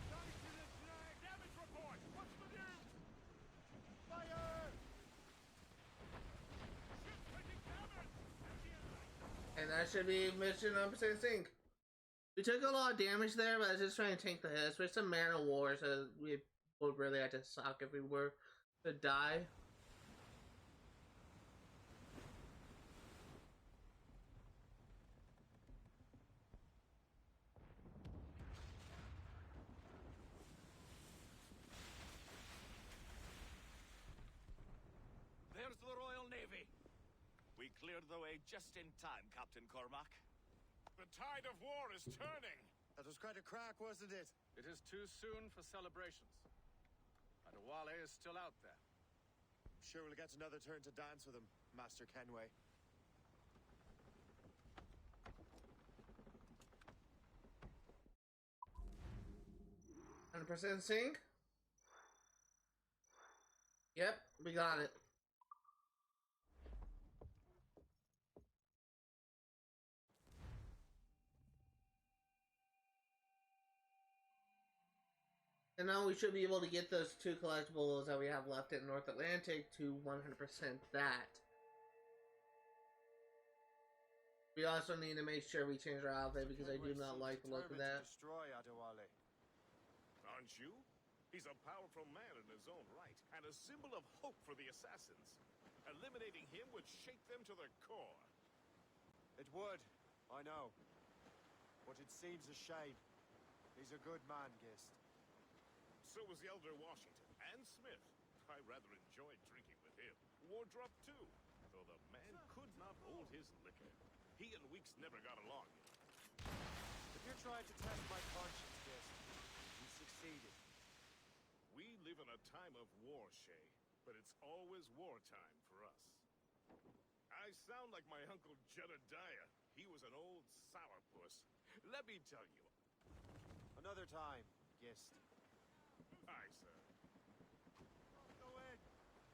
Johnny to the snag! Damage report! What's the news? Fire! Ship's taking damage! And that should be mission 100% sync. We took a lot of damage there, but I was just trying to tank the hits. We're some man of war, so we would really have to suck if we were to die. There's the Royal Navy. We cleared the way just in time, Captain Cormac. The tide of war is turning! That was quite a crack, wasn't it? It is too soon for celebrations. Adewale is still out there. I'm sure we'll get another turn to dance with him, Master Kenway. 100% sync. Yep, we got it. And now we should be able to get those 2 collectibles that we have left in North Atlantic to 100% that. We also need to make sure we change our outfit because I do not like the look of that. Destroy Adewale. Aren't you? He's a powerful man in his own right, and a symbol of hope for the Assassins. Eliminating him would shake them to their core. It would, I know. But it seems a shame. He's a good man, Gist. So was the Elder Washington, and Smith. I rather enjoyed drinking with him. Wardrop, too, though the man could not hold his liquor. He and Weeks never got along. If you're trying to test my conscience, Gist, you succeeded. We live in a time of war, Shay, but it's always wartime for us. I sound like my Uncle Jedediah. He was an old sourpuss. Let me tell you. Another time, Gist. Aye, sir. Go in.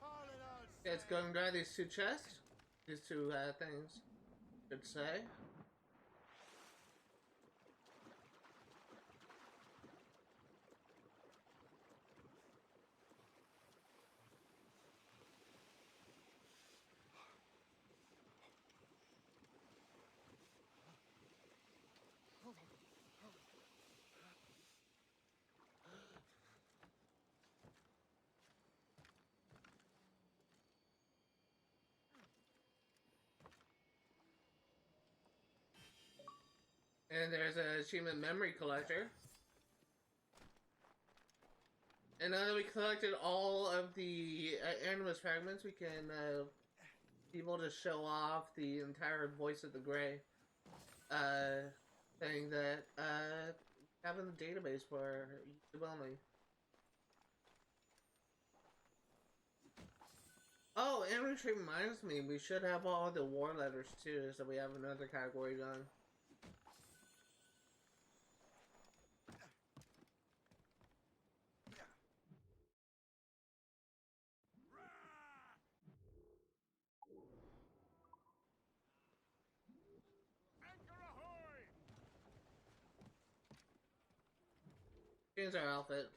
All in all, Let's go and grab these 2 chests. These 2 things, should say. And there's a achievement memory collector. And now that we collected all of the Animus fragments, we can be able to show off the entire Voice of the Grey thing that have in the database for YouTube only. Oh, and which reminds me, we should have all the war letters too, so we have another category done. Anchor ahoy! Change our outfit.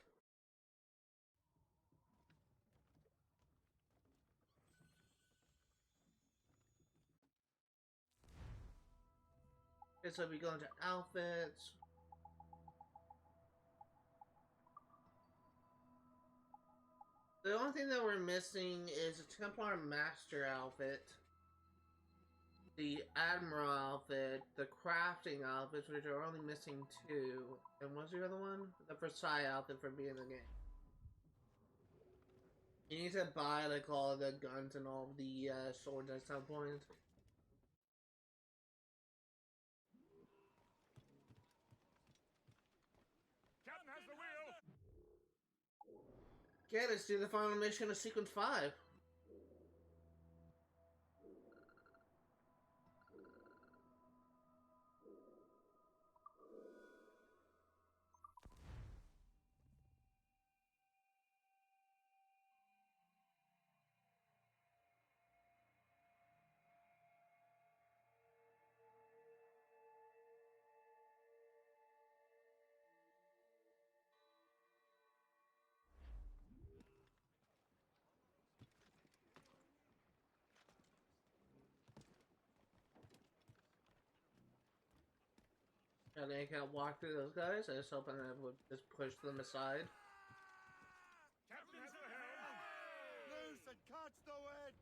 Okay, so we go into outfits. The only thing that we're missing is a Templar Master outfit, the Admiral outfit, the crafting outfits, which are only missing 2. And what's the other one? The Versailles outfit for being in the game. You need to buy like all the guns and all the swords at some point. Captain has the wheel! Okay, let's do the final mission of Sequence 5. And I can't walk through those guys. I was hoping I would just push them aside. Captain at the helm! Loose and catch the wind!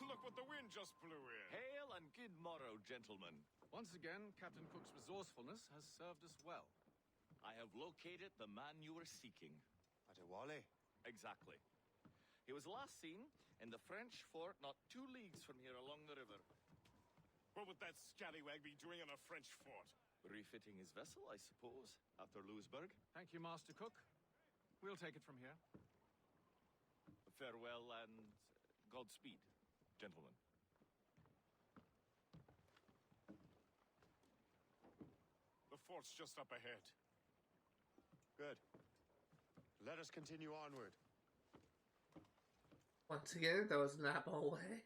Look what the wind just blew in. Hail and good morrow, gentlemen. Once again, Captain Cook's resourcefulness has served us well. I have located the man you were seeking. Adewale? Exactly. He was last seen in the French fort not 2 leagues from here along the river. What would that scallywag be doing in a French fort? Refitting his vessel, I suppose, after Louisburg. Thank you, Master Cook. We'll take it from here. Farewell and Godspeed, gentlemen. The fort's just up ahead. Good. Let us continue onward. Once again, there was an apple away.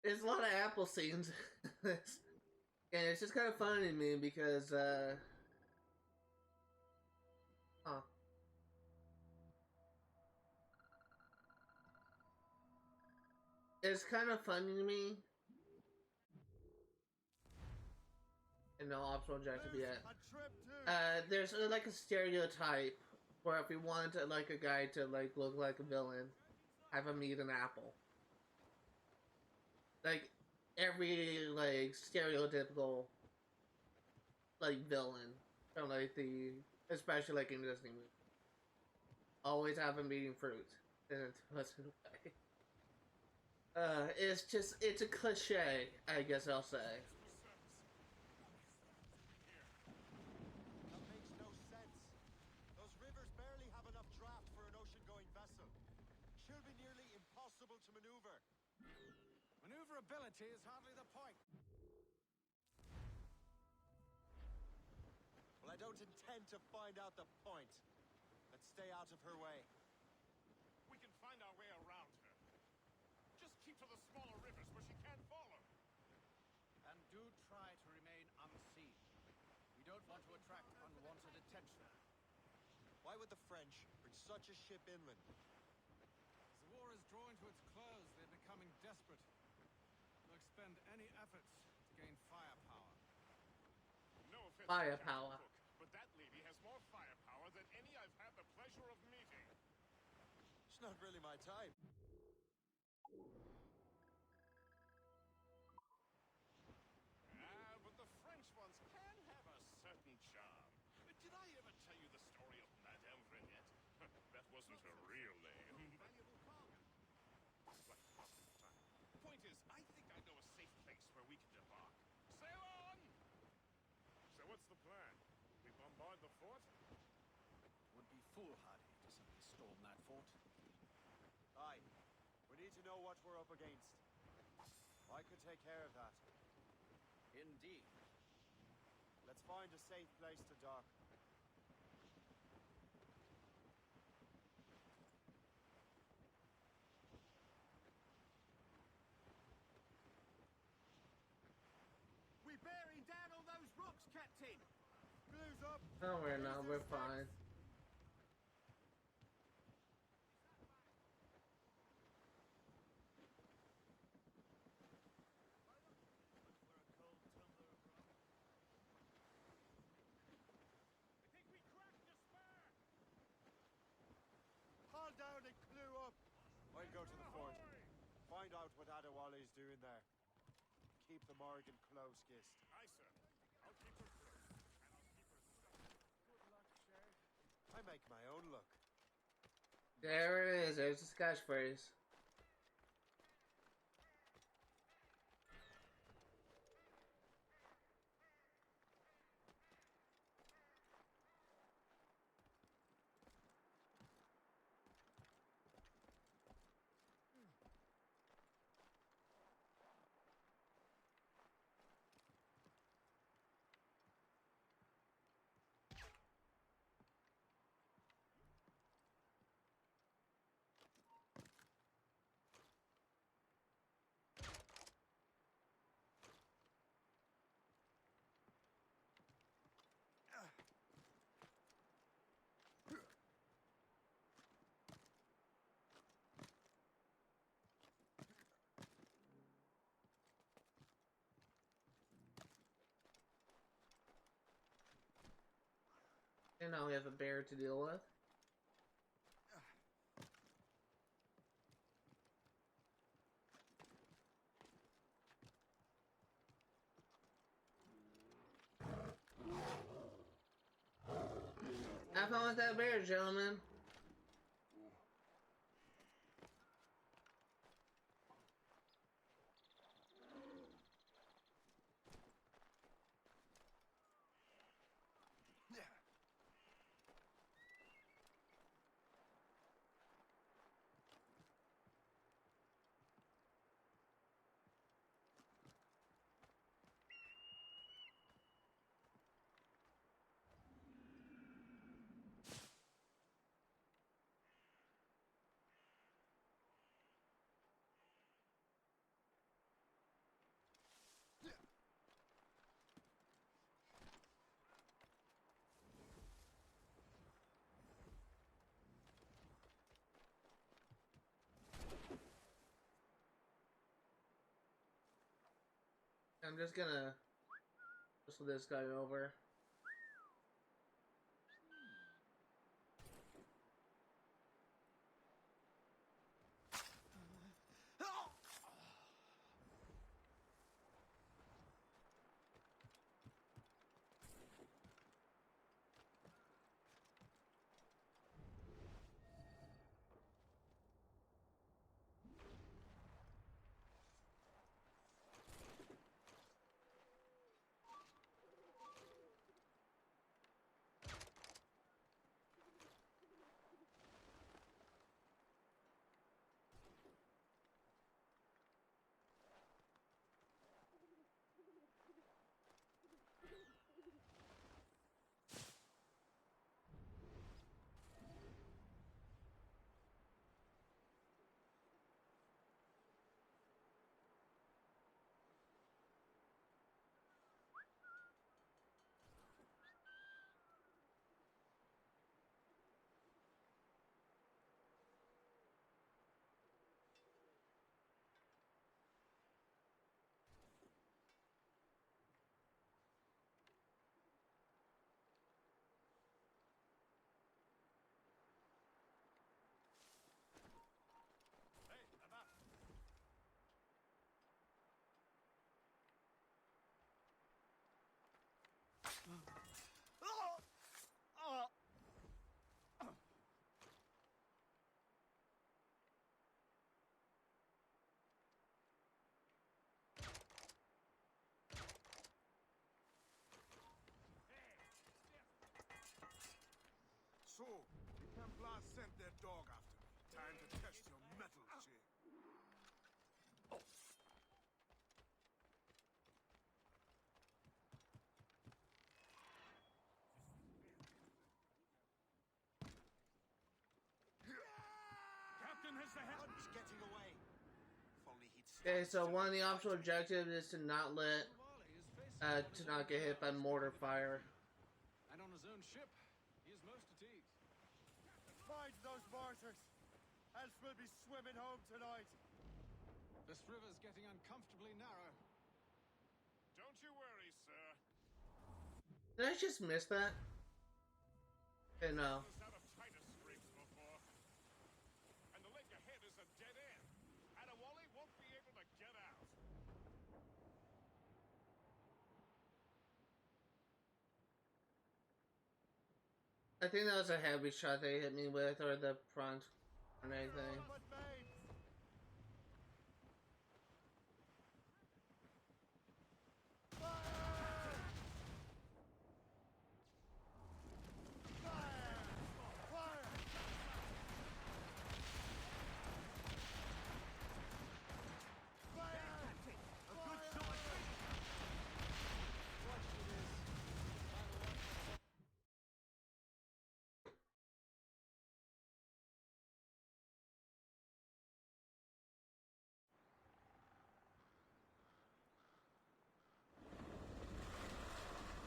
There's a lot of apple scenes in this. And it's just kind of funny to me because, it's kind of funny to me. And no optional objective yet. A trip to... There's like a stereotype where if we want like a guy to like look like a villain, have him eat an apple. Like every like stereotypical like villain from like the, especially like in Disney movies, always have him eating fruit in a twisted way. It's just, it's a cliche, I guess I'll say. That makes no sense. Those rivers barely have enough draft for an ocean-going vessel. Should be nearly impossible to maneuver. Maneuverability is hardly the point. Well, I don't intend to find out the point. Let's stay out of her way. We can find our way around her. Just keep to the smaller rivers where she can't follow. And do try to remain unseen. We don't want to attract unwanted attention. Why would the French bring such a ship inland? As the war is drawing to its close, they're becoming desperate. They'll expend any efforts to gain firepower. No offense, Firepower. Captain Cook, but that lady has more firepower than any I've had the pleasure of meeting. It's not really my type. But the French ones can have a certain charm. Did I ever tell you the story of Madame Renette? That wasn't her real name. Valuable cargo. Point is, I think I know a safe place where we can debark. Sail on! So what's the plan? We bombard the fort? Would be foolhardy to simply storm that fort. Aye. We need to know what we're up against. I could take care of that. Indeed. Let's find a safe place to dock. We're bearing down on those rocks, Captain! Blues up! Don't worry now, we're fine. I think we cracked the spur! Haul down and clue up! I'll go to the fort. Find out what Adewale's doing there. Keep the Morrigan close-kissed. Aye, sir. I'll keep her close. And I'll keep her stuck. Good luck, Sheriff. I make my own luck. There it is, there's the catchphrase. And now we have a bear to deal with. Have fun with that bear, gentlemen. I'm just gonna whistle this guy over. Hey, I'm up. So, the Templars sent their dog after me. Time to test your mettle, Jay. Captain has the head. He's getting away. If only he'd Okay, so one of the optional objectives is to not let, to not get hit by mortar fire. And on his own ship, he is most at ease. Find those martyrs, else we'll be swimming home tonight. This river's getting uncomfortably narrow. Don't you worry, sir. Did I just miss that? Okay, no. Was out of Titus scrapes before. And the lake ahead is a dead end. Adewale won't be able to get out. I think that was a heavy shot they hit me with, or the front, or anything. But mates,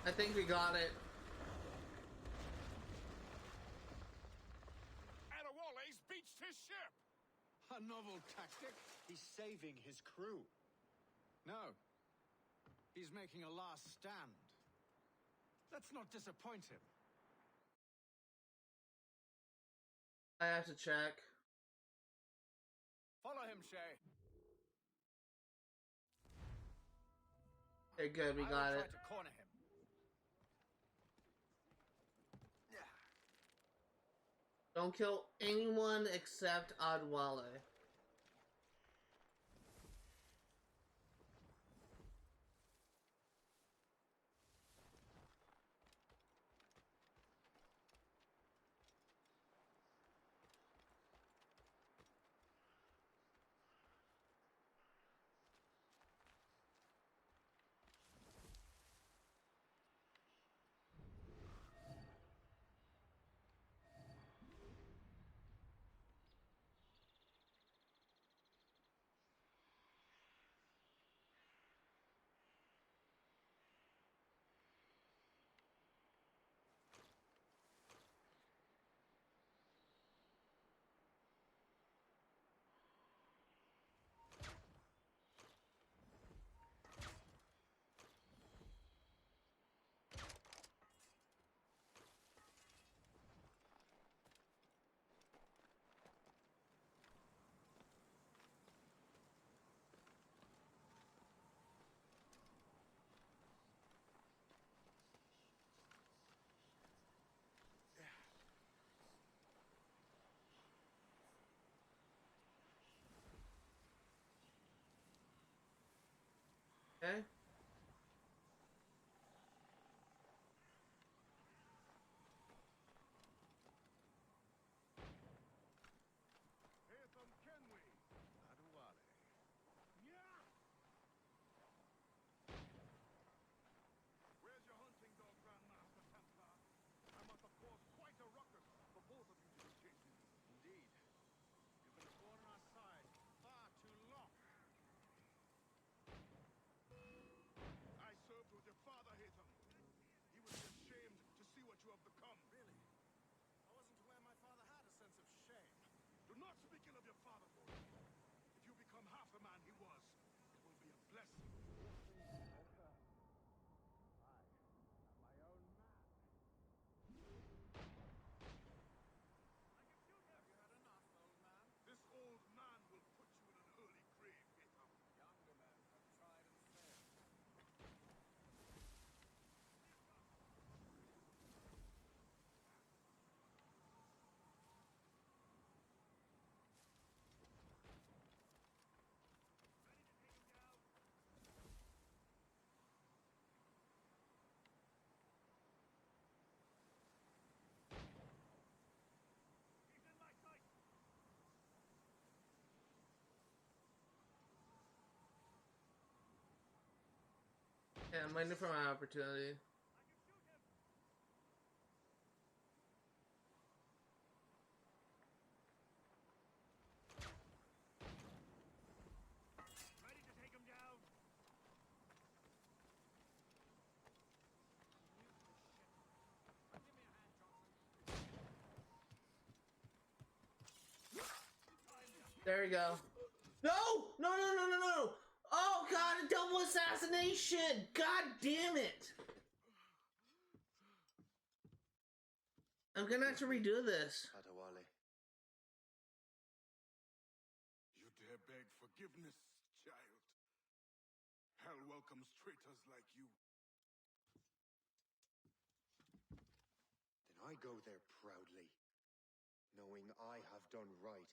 I think we got it. Adewale's beached his ship. A novel tactic. He's saving his crew. No. He's making a last stand. Let's not disappoint him. I have to check. Follow him, Shay. Okay, good, we I will got try it. to corner him. Don't kill anyone except Adwale. Okay. Hatham Kenway. Stardew Valley. Yeah! Where's your hunting dog, Grandmaster Templar? I must have caused quite a ruckus for both of you to be chasing me. Indeed. You've been a thorn on our side far too long. I served with your father, Hatham. He would be ashamed to see what you have become. Really? I wasn't aware my father had a sense of shame. Do not speak ill of your father, boy. If you become half the man he was, it will be a blessing. Have you had enough, old man? This old man will put you in an early grave, Hatham. Younger men have tried and failed. He's in my sight. Yeah, I'm waiting for my opportunity. Ready to take him down? There we go. No! No, no, no, no, no! Oh god, a double assassination! God damn it! I'm gonna have to redo this. Adewale. You dare beg forgiveness, child? Hell welcomes traitors like you. Then I go there proudly, knowing I have done right.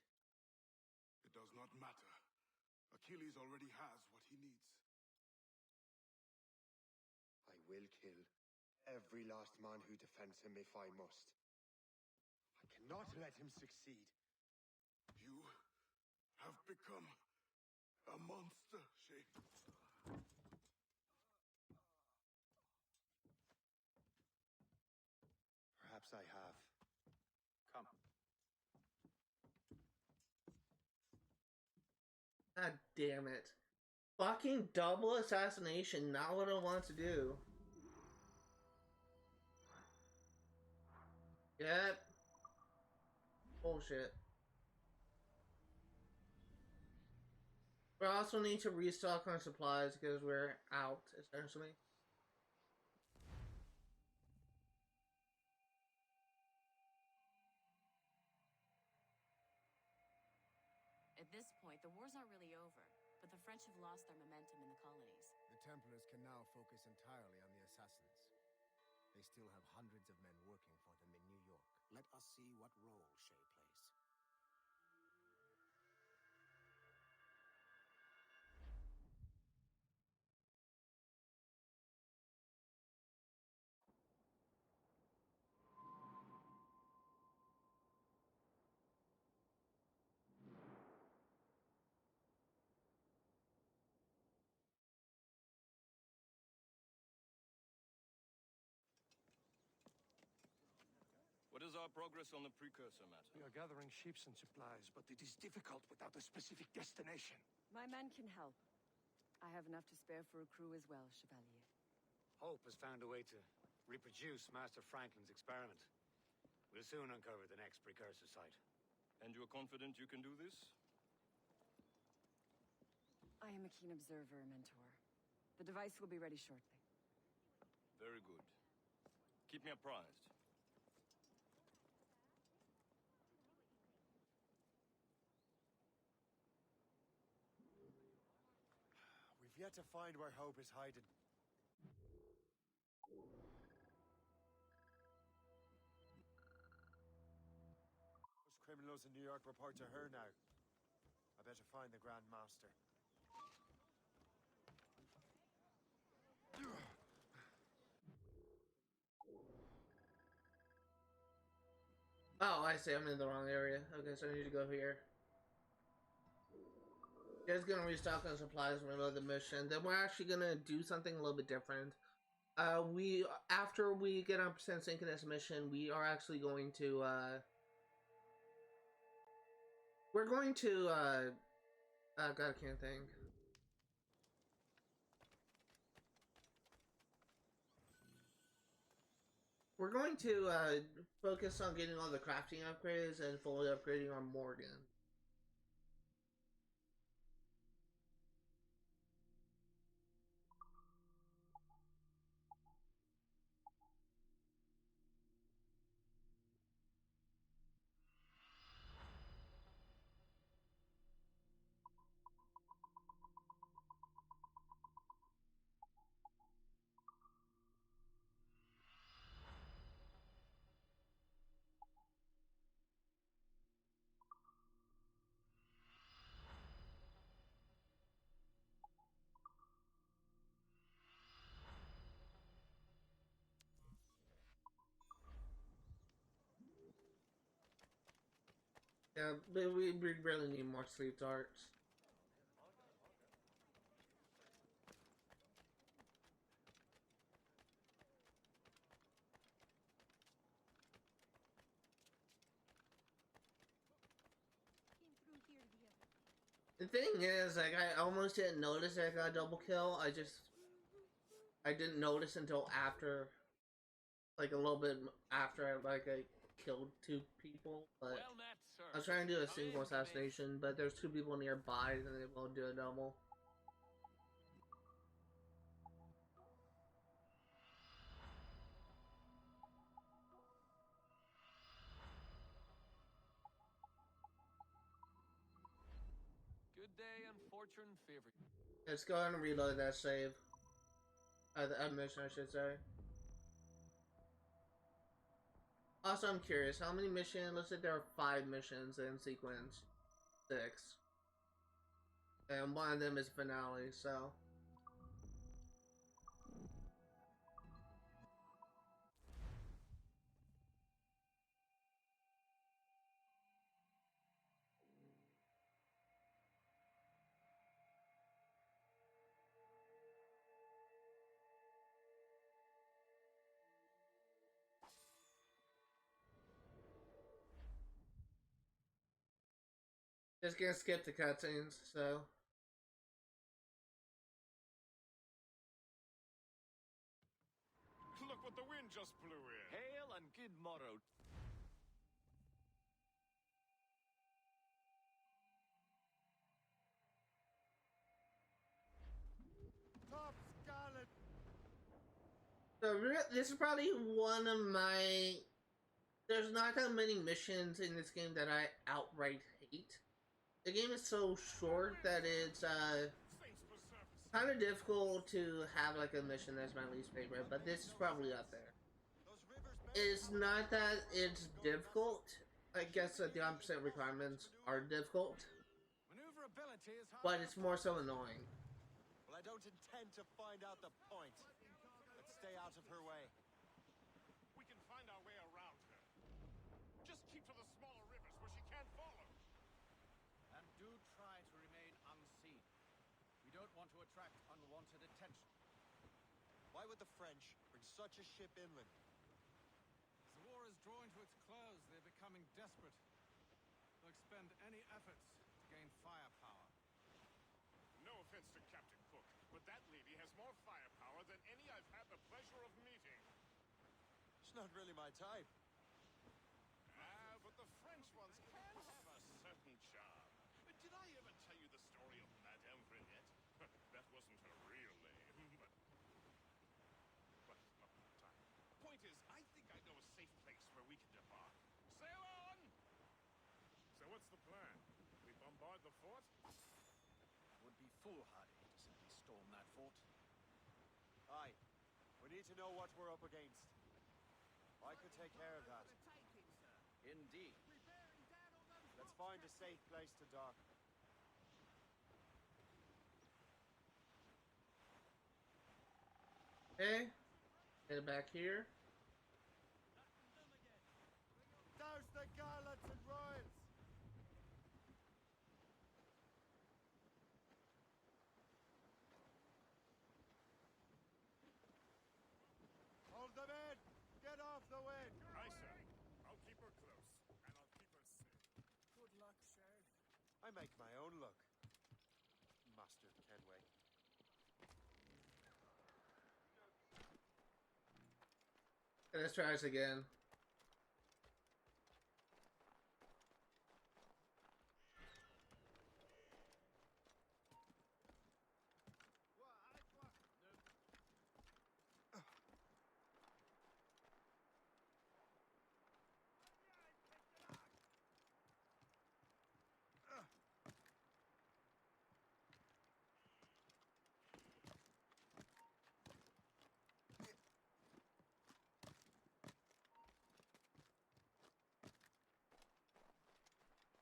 It does not matter. Achilles already has what he needs. I will kill every last man who defends him if I must. I cannot let him succeed. You have become a monster, Shay. Perhaps I have. Come. God damn it. Fucking double assassination, not what I want to do. Yep. Bullshit. We also need to restock our supplies because we're out, essentially. the war's not really over, but the French have lost their momentum in the colonies. The Templars can now focus entirely on the Assassins. They still have hundreds of men working for them in New York. Let us see what role Shay plays. What is our progress on the precursor matter? We are gathering ships and supplies, but it is difficult without a specific destination. My men can help. I have enough to spare for a crew as well, Chevalier. Hope has found a way to reproduce Master Franklin's experiment. We'll soon uncover the next precursor site. And you're confident you can do this? I am a keen observer, Mentor. The device will be ready shortly. Very good. Keep me apprised. We've yet to find where Hope is hiding. Most criminals in New York report to her now. I better find the Grand Master. Oh, I see. I'm in the wrong area. Okay, so I need to go here. You guys gonna restock on supplies in the middle of the mission. Then we're actually gonna do something a little bit different. After we get 100% sync in this mission, we are actually going to God, I can't think. We're going to focus on getting all the crafting upgrades and fully upgrading our Morrigan. Yeah, but we really need more sleep darts. The thing is, like, I almost didn't notice that I got a double kill. I didn't notice until after, like, a little bit after I killed 2 people, but Well met, sir. I was trying to do a single assassination, but there's 2 people nearby, and they won't do a double. Good day and fortune favor you. Let's go ahead and reload that save. The mission, I should say. Also, I'm curious, how many missions? Looks like there are 5 missions in sequence. 6. And one of them is finale, so. Just gonna skip the cutscenes, so. Look what the wind just blew in. Hail and good morrow. Top Scarlet! So this is probably one of my. There's not that many missions in this game that I outright hate. the game is so short that it's kind of difficult to have like a mission that's my least favorite, but this is probably up there. It's not that it's difficult. I guess that the 100% requirements are difficult, Maneuverability is hard, but it's more so annoying. Well, I don't intend to find out the point. Let's stay out of her way. We can find our way around her. Just keep to the smaller rivers where she can't follow. And do try to remain unseen. We don't want to attract unwanted attention. Why would the French bring such a ship inland? As the war is drawing to its close, they're becoming desperate. They'll expend any efforts to gain firepower. No offense to Captain Cook, but that lady has more firepower than any I've had the pleasure of meeting. She's not really my type. Ah, but the French ones can have a certain charm. Did I ever tell you the story of Madame Renette? That wasn't her real name, but not the time. Point is, I think I know a safe place where we can debark. Sail on! So what's the plan? We bombard the fort? Would be foolhardy to simply storm that fort. Aye. We need to know what we're up against. I could take care of that. Indeed. Let's find a safe place to dock. Okay, head back here. Douse the gallants and royals! Hold them in! Get off the wind! Aye, sir. I'll keep her close, and I'll keep her safe. Good luck, Sheriff. I make my own luck. Master Kenway. Let's try this again.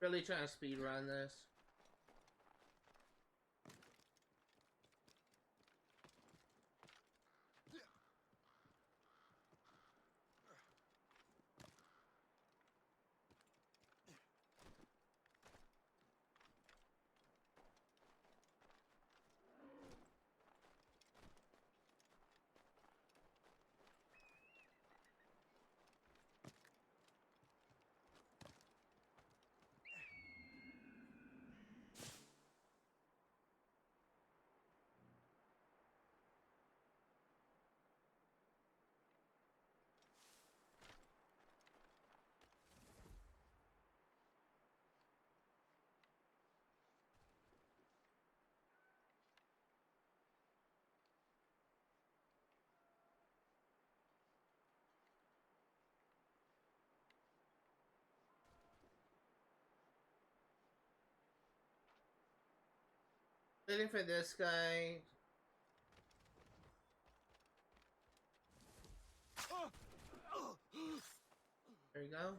Really trying to speed run this. Waiting for this guy. There you go.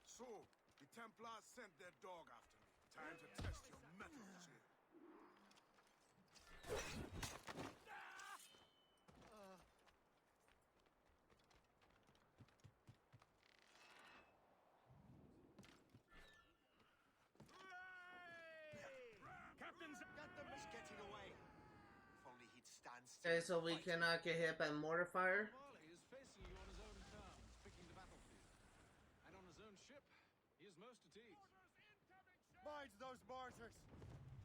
So, the Templars sent their dog after me. Time to test your mettle, Jim. Okay, so we cannot get hit by mortar fire. Wally is facing you on his own terms, picking the battlefield. And on his own ship, he is most at ease. Mind those mortars,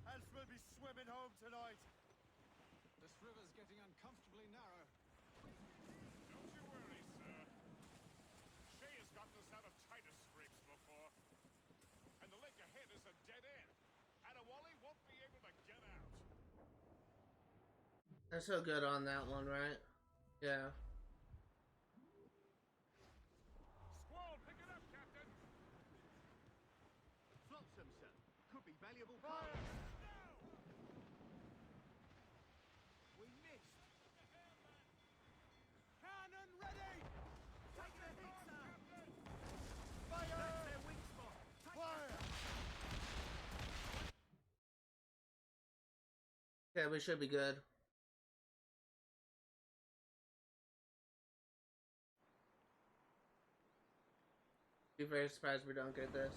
else we'll be swimming home tonight. This river's getting uncomfortably narrow. Don't you worry, sir. Shay has gotten us out of tighter scrapes before. And the lake ahead is a dead end. Wally won't be able to get out. They're so good on that one, right? Yeah. Squall, pick it up, Captain. Flotsam, sir. Could be valuable fire. We missed. Cannon ready. Take the hit, sir. Fire. That's their weak spot. Fire. Okay, we should be good. Be very surprised we don't get this.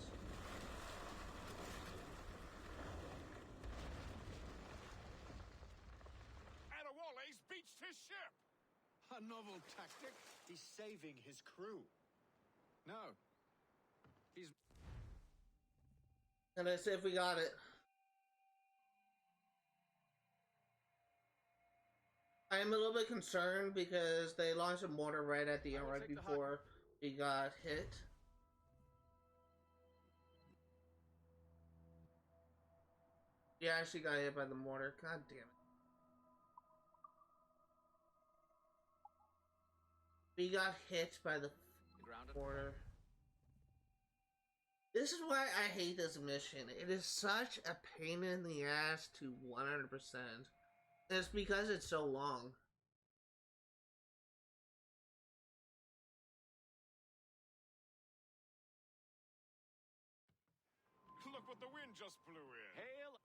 Adewale's beached his ship. A novel tactic? He's saving his crew. No. He's... And let's see if we got it. I am a little bit concerned because they launched a mortar right at the end, right before we got hit. Yeah, I actually got hit by the mortar. God damn it. We got hit by the mortar. This is why I hate this mission. It is such a pain in the ass to 100%. It's because it's so long. Look what the wind just blew in. Hail!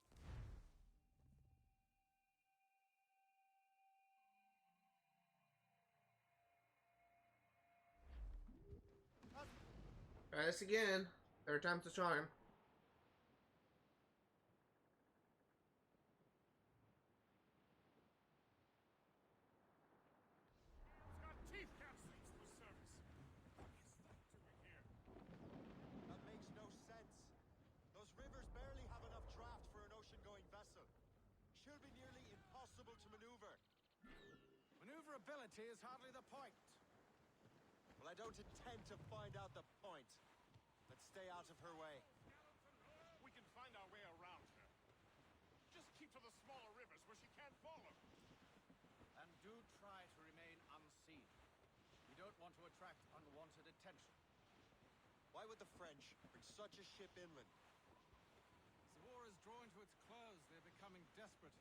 Try this again. Third time's the charm. That makes no sense. Those rivers barely have enough draft for an ocean-going vessel. Should be nearly impossible to maneuver. Maneuverability is hardly the point. Well, I don't intend to find out the point. Let's stay out of her way. We can find our way around her. Just keep to the smaller rivers where she can't follow. And do try to remain unseen. We don't want to attract unwanted attention. Why would the French bring such a ship inland? As the war is drawing to its close, they're becoming desperate.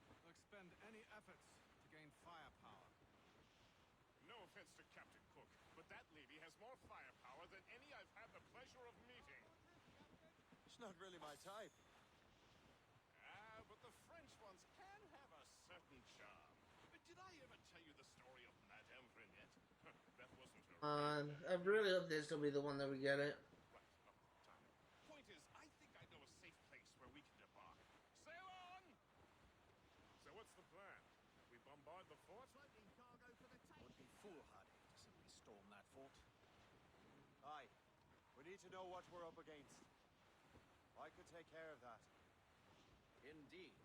They'll expend any efforts to gain firepower. No offense to Captain Cook, but that lady has more firepower than any I've had the pleasure of meeting. She's not really my type. But the French ones can have a certain charm. Did I ever tell you the story of Madame Renette? That wasn't her. I really hope this will be the one that we get it. Right. Time. Point is, I think I know a safe place where we can debark. Sail on! So what's the plan? We bombard the fort? Cargo for the tank. Would be foolhardy to simply storm that fort. Aye. We need to know what we're up against. I could take care of that. Indeed.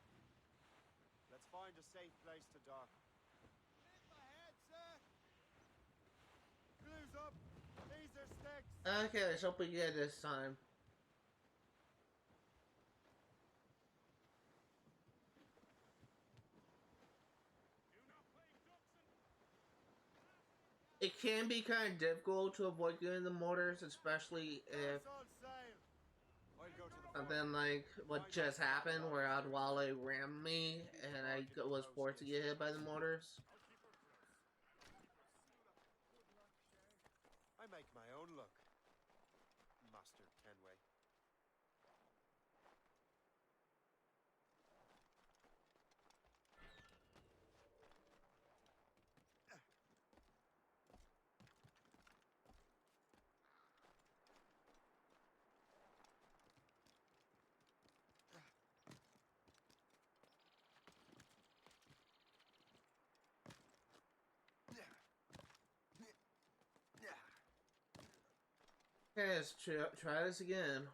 Let's find a safe place to dock. Hit my head, sir. Glue's up. These are sticks. Okay, let's hope we get it this time. It can be kind of difficult to avoid getting the mortars, especially if On sail. I'll go to the something like what just happened where Adewale rammed me and I was forced to get hit by the mortars. I make my own luck, Master Kenway. Okay, let's try this again.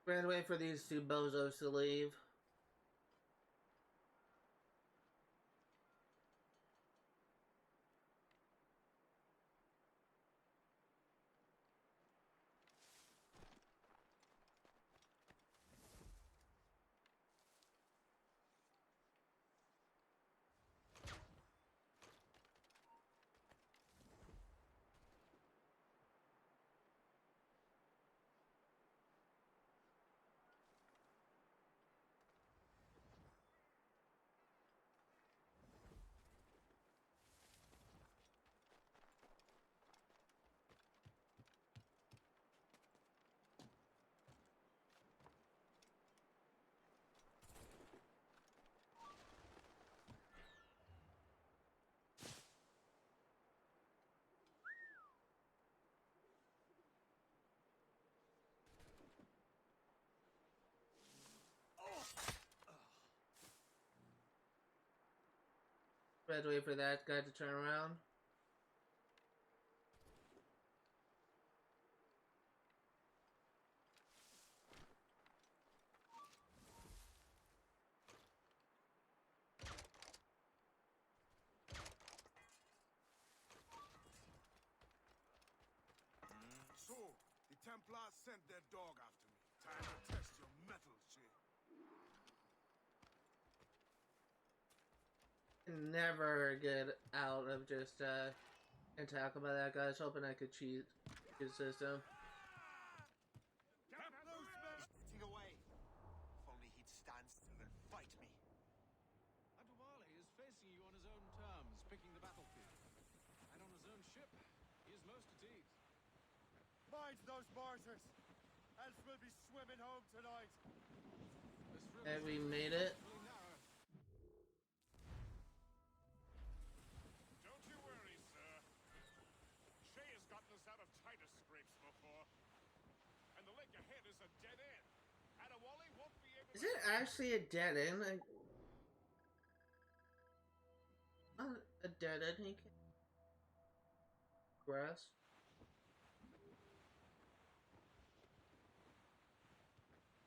We're gonna wait for these two bozos to leave. We have to wait for that guy to turn around. So, the Templars sent their dog after me. Time to test your mettle, Shay. Never get out of just and talk about that guy. I was hoping I could cheat his system. Get loose, men! Getting away. If only he'd stand still and fight me. Valley is facing you on his own terms, picking the battlefield. And on his own ship, he is most at ease. Mind those martyrs, else we'll be swimming home tonight. And we made it. Don't you worry, sir. Shay has gotten us out of tighter scrapes before. And the lake ahead is a dead end. Wally won't be able to... Is it actually a dead end? Not a dead end. He can grass.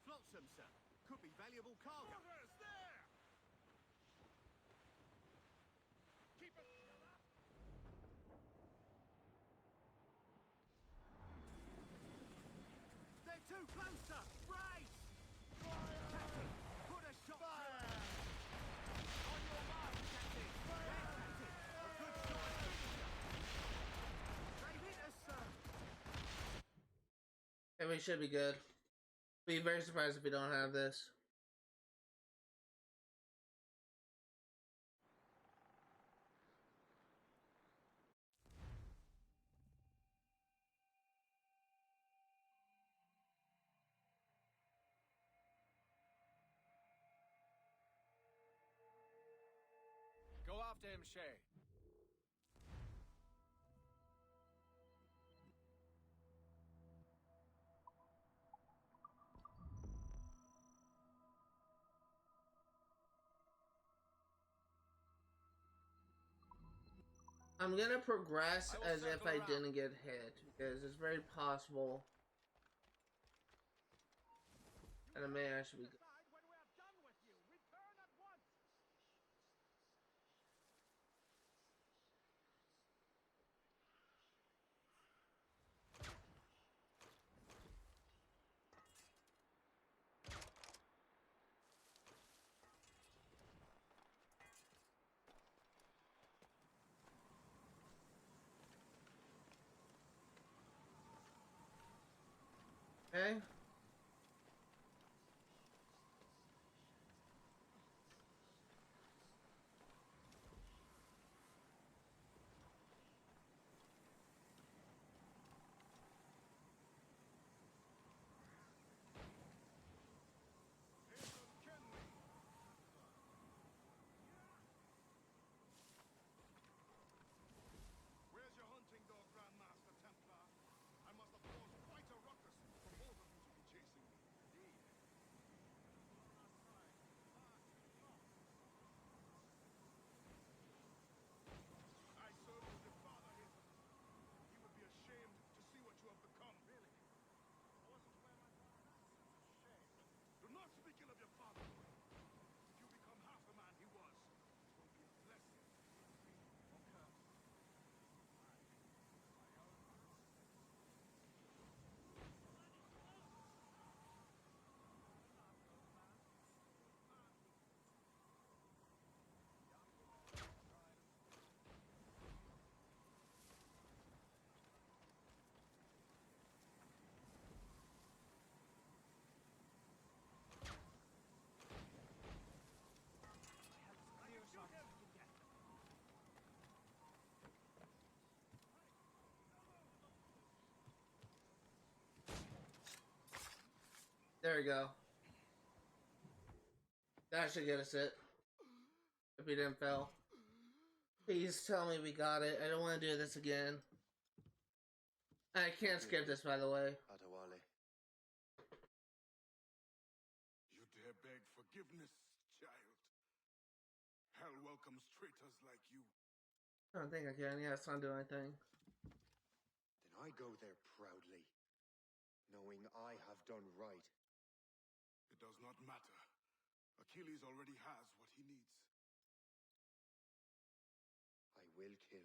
Flotsam, sir. Could be valuable cargo. Orders there! Keep it... They're too close, sir! Brace! Captain, put a shot through it. On your mark, Captain. There, Captain. A good shot finisher. They've hit us, sir. And we should be good. Be very surprised if we don't have this. Go after him, Shay. I'm gonna progress as if I didn't get hit, because it's very possible that I may actually be good. When we are done with you, return at once. Okay. There we go. That should get us it. If we didn't fail. Please tell me we got it. I don't want to do this again. I can't skip this, by the way. Adewale. You dare beg forgiveness, child? Hell welcomes traitors like you. I don't think I can. Yeah, it's not doing anything. Then I go there proudly, knowing I have done right. It does not matter. Achilles already has what he needs. I will kill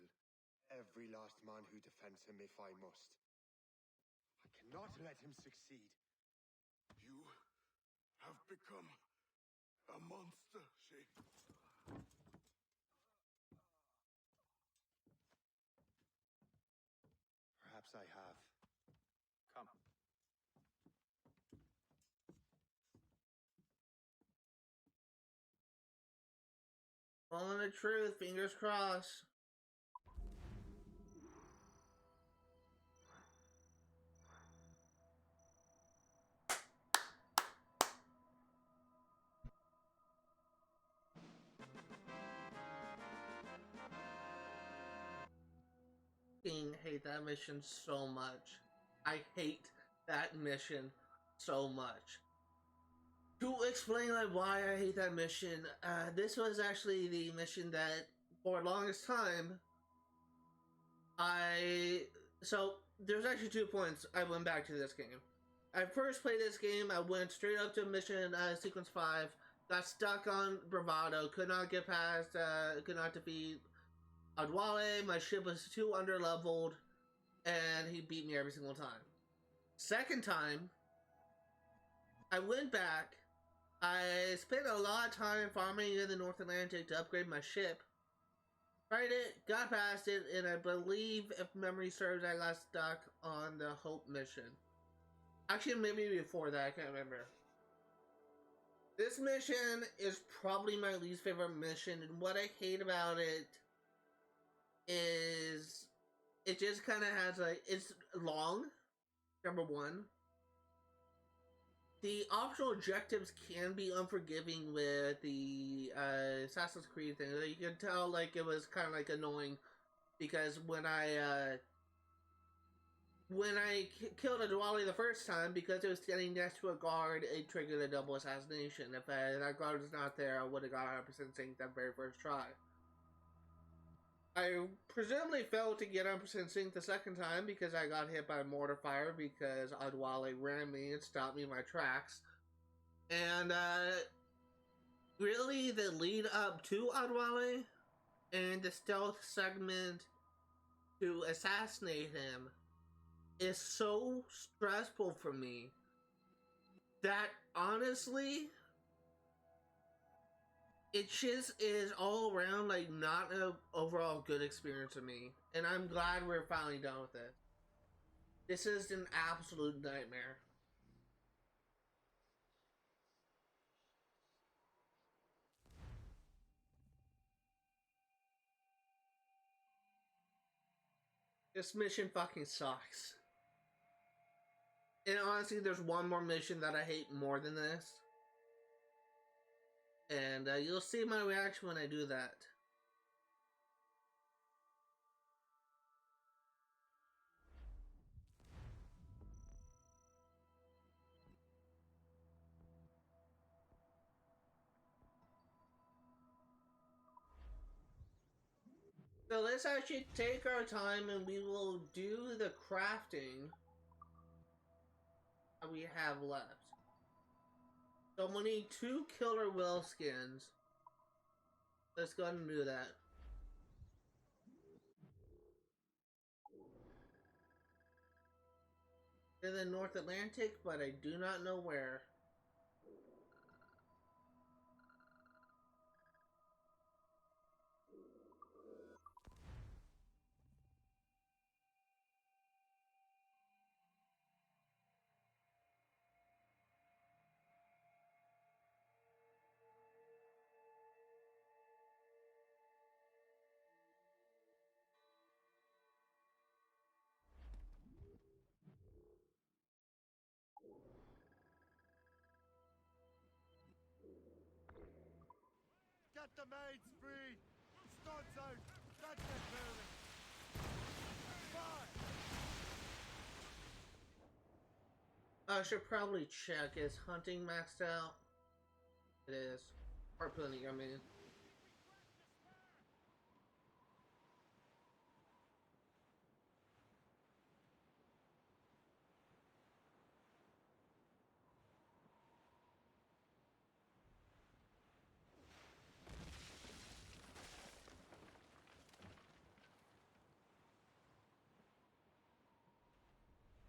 every last man who defends him if I must. I cannot let him succeed. You have become a monster, Shay. Perhaps I have. Come. Following the truth, fingers crossed. Hate that mission so much. I hate that mission so much. To explain like why I hate that mission, this was actually the mission that for the longest time so there's actually 2 points I went back to this game. I first played this game, I went straight up to mission sequence 5, got stuck on Bravado, could not get past, could not defeat Adewale, my ship was too underleveled, and he beat me every single time. Second time, I went back, I spent a lot of time farming in the North Atlantic to upgrade my ship, tried it, got past it, and I believe, if memory serves, I got stuck on the Hope mission. Actually, maybe before that, I can't remember. This mission is probably my least favorite mission, and what I hate about it is it just kind of has like, it's long, number one. The optional objectives can be unforgiving with the Assassin's Creed thing. You can tell like it was kind of like annoying because when I killed Adewale the first time, because it was standing next to a guard, it triggered a double assassination. If that guard was not there, I would have got 100% sync that very first try. I presumably failed to get 100% sync the second time because I got hit by mortar fire because Adewale ran me and stopped me in my tracks. And really the lead up to Adewale and the stealth segment to assassinate him is so stressful for me that honestly it just is all around like not an overall good experience for me, and I'm glad we're finally done with it. This is an absolute nightmare. This mission fucking sucks. And honestly, there's one more mission that I hate more than this. And you'll see my reaction when I do that. So let's actually take our time and we will do the crafting that we have left. So we need 2 killer whale skins. Let's go ahead and do that. In the North Atlantic, but I do not know where. Got the mains free! Studs out! Let's get moving! Fire! I should probably check. Is hunting maxed out? It is. Harpooning, I mean.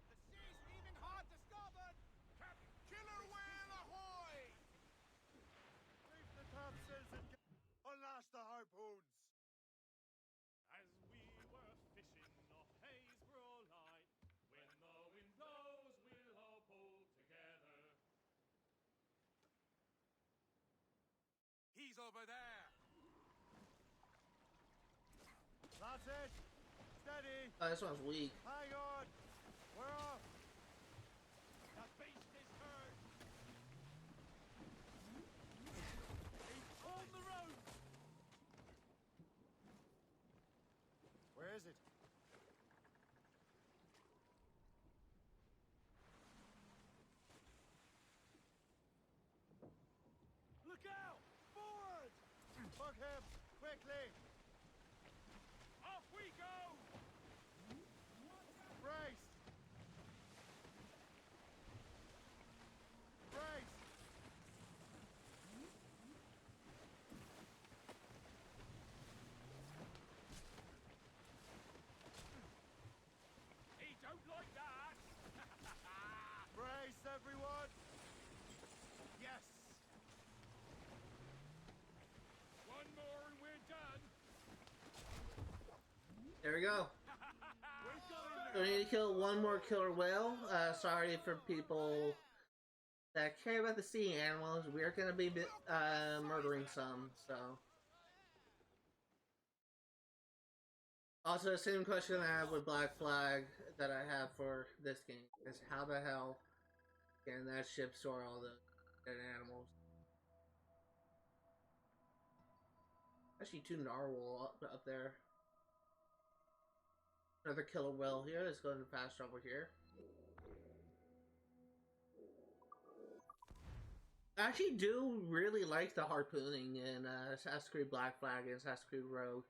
The sea's heaving hard to starboard! Captain, killer whale ahoy! Reef the topsails and unlash the harpoons! As we were fishing off Haysborough Light, when the wind blows, we'll all pull together. He's over there! That's it! Steady! Oh, this one's weak. Hang on! We're off! The beast is hurt! He's on the road! Where is it? Look out! Forward! Fuck him! Quickly! Off we go! Brace! Brace! He don't like that! Brace, everyone! Yes! One more and we're done! There we go. We're going So we need to kill one more killer whale. Sorry for people that care about the sea animals. We're gonna be murdering some, so. Also, the same question I have with Black Flag that I have for this game is how the hell can that ship store all the dead animals? Actually, two narwhal up there. Another killer whale here. Let's go into fast travel here. I actually do really like the harpooning in Assassin's Creed Black Flag and Assassin's Creed Rogue.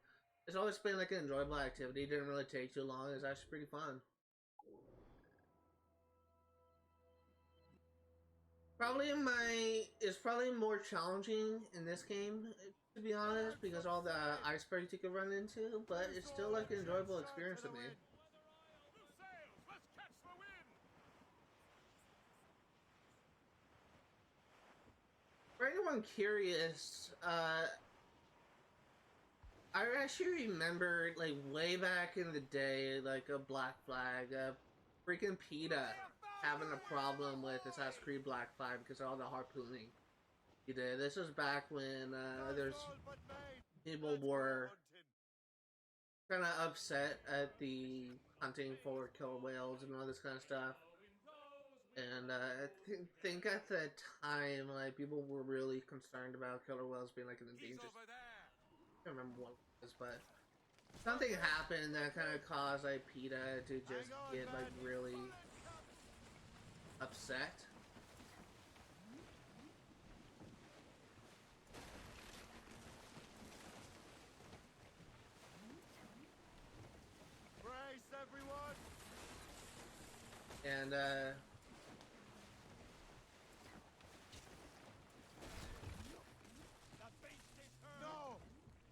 It's always been like an enjoyable activity. It didn't really take too long. It's actually pretty fun. It's probably more challenging in this game, to be honest, because all the icebergs you can run into, but it's still like an enjoyable experience for me. Full sails! Let's catch the wind! For anyone curious, I actually remember, like, way back in the day, like, a Black Flag, freaking PETA having a problem with Assassin's Creed Black Flag because of all the harpooning he did. This was back when, there's people were kind of upset at the hunting for killer whales and all this kind of stuff. And I think at the time, like, people were really concerned about killer whales being like an endangered. I don't remember what it was, but something happened that kind of caused like PETA to just get like really upset. Brace, everyone! And No!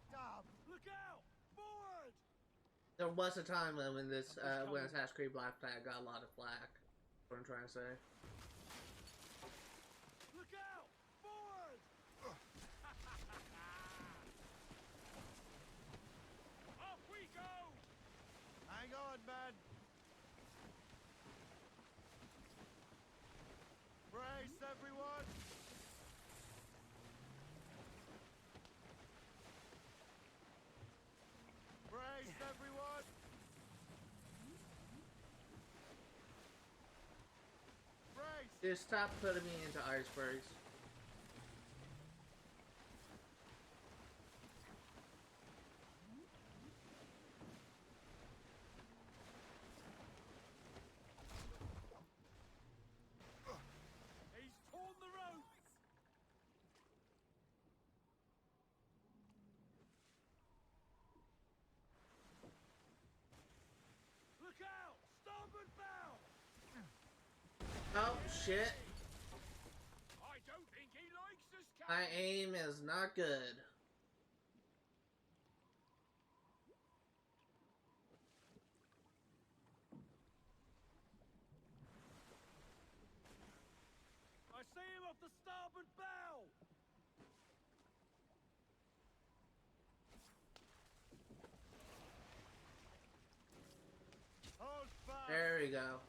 Stop! Look out! Forward! there was a time when this when Assassin's Creed Black Flag got a lot of flack. That's what I'm trying to say. Look out! Forward! Off we go! Hang on, man! Brace, everyone! Brace, everyone! Brace! Just stop putting me into icebergs. Oh shit. I don't think he likes us, My Captain. aim is not good. I see him off the starboard bow. Hold fast. There we go.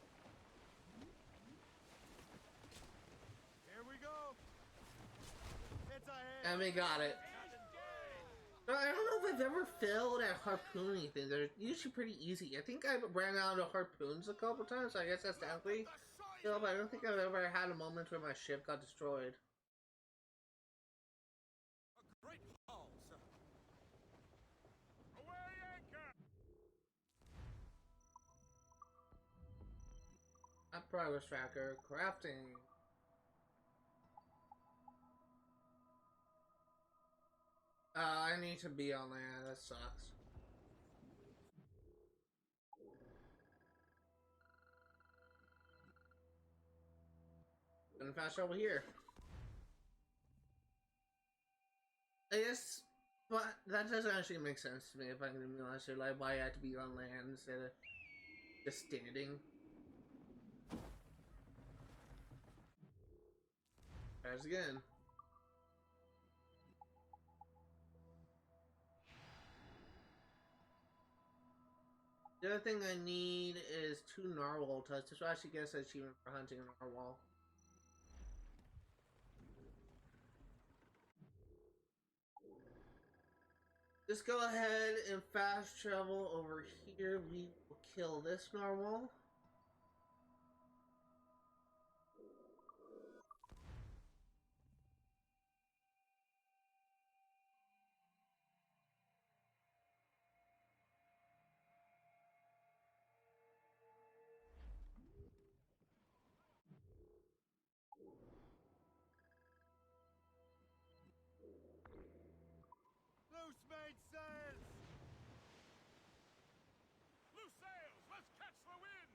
Here we go. It's a hit. And we got it. No, I don't know if I've ever failed at harpooning things. They're usually pretty easy. I think I ran out of harpoons a couple times, so I guess that's technically fail, but I don't think I've ever had a moment where my ship got destroyed. A great haul, sir. Away anchor. Not progress tracker, crafting. I need to be on land, that sucks. Gonna fast travel here. I guess, but that doesn't actually make sense to me if I can realize it, like why I had to be on land instead of just standing. Tries again. The other thing I need is 2 narwhal tusks. This will actually get us an achievement for hunting a narwhal. Just go ahead and fast travel over here. We will kill this narwhal. Loose mainsails. Loose sails! Let's catch the wind!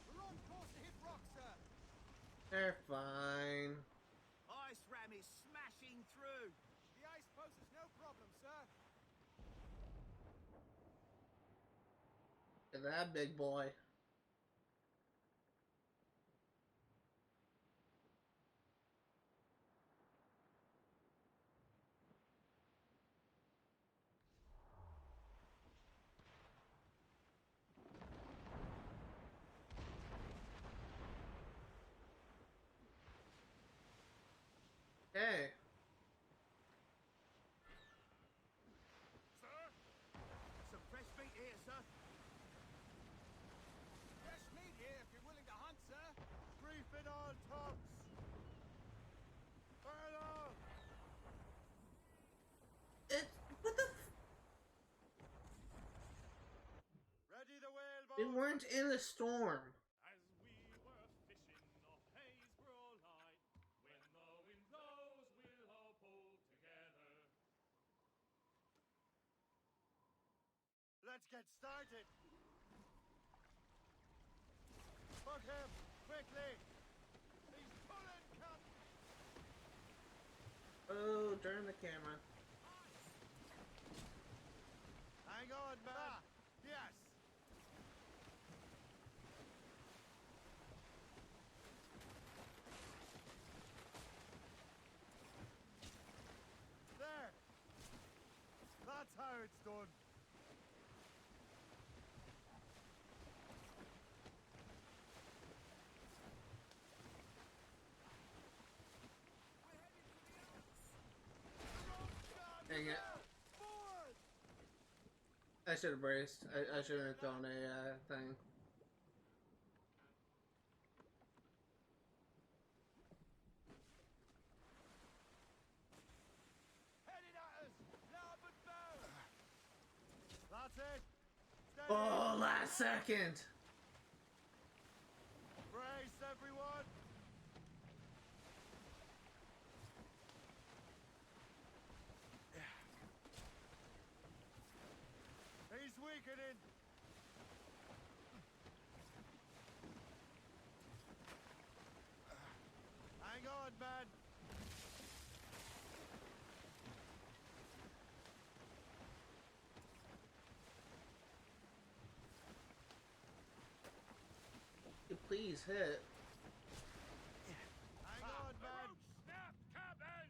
We're on course to hit rock, sir. They're fine. Ice ram is smashing through. The ice poses no problem, sir. Look at that big boy. Hey. Sir? Some fresh meat here, sir. Fresh meat here if you're willing to hunt, sir. Brief it all, tops. Furlough. What the Ready the whaleboat. We weren't in the storm. As we were fishing off Haysborough Light, when the wind blows, we'll all pull together. Let's get started. Hook him, quickly. He's pulling, Captain. Oh, turn the camera. Hang on, man. Yes. There. That's how it's done. Dang it. Forward. I should have braced. I shouldn't have thrown a thing. Heading at us. Larboard bow. That's it. Steady. Oh, last second. Brace, everyone. weakening. Hang on, man. Please hit. Hang on, man. Snap, cabin!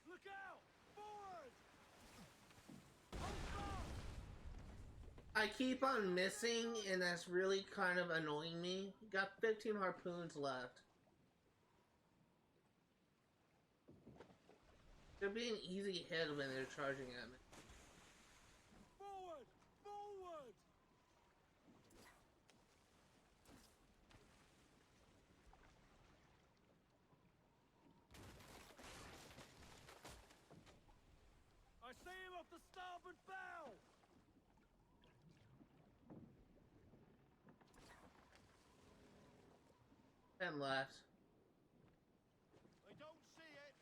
Look out! Forward! I keep on missing, and that's really kind of annoying me. Got 15 harpoons left. They're being easy hit when they're charging at me. Forward! Forward! I see him off the starboard bow! 10 left. I don't see it!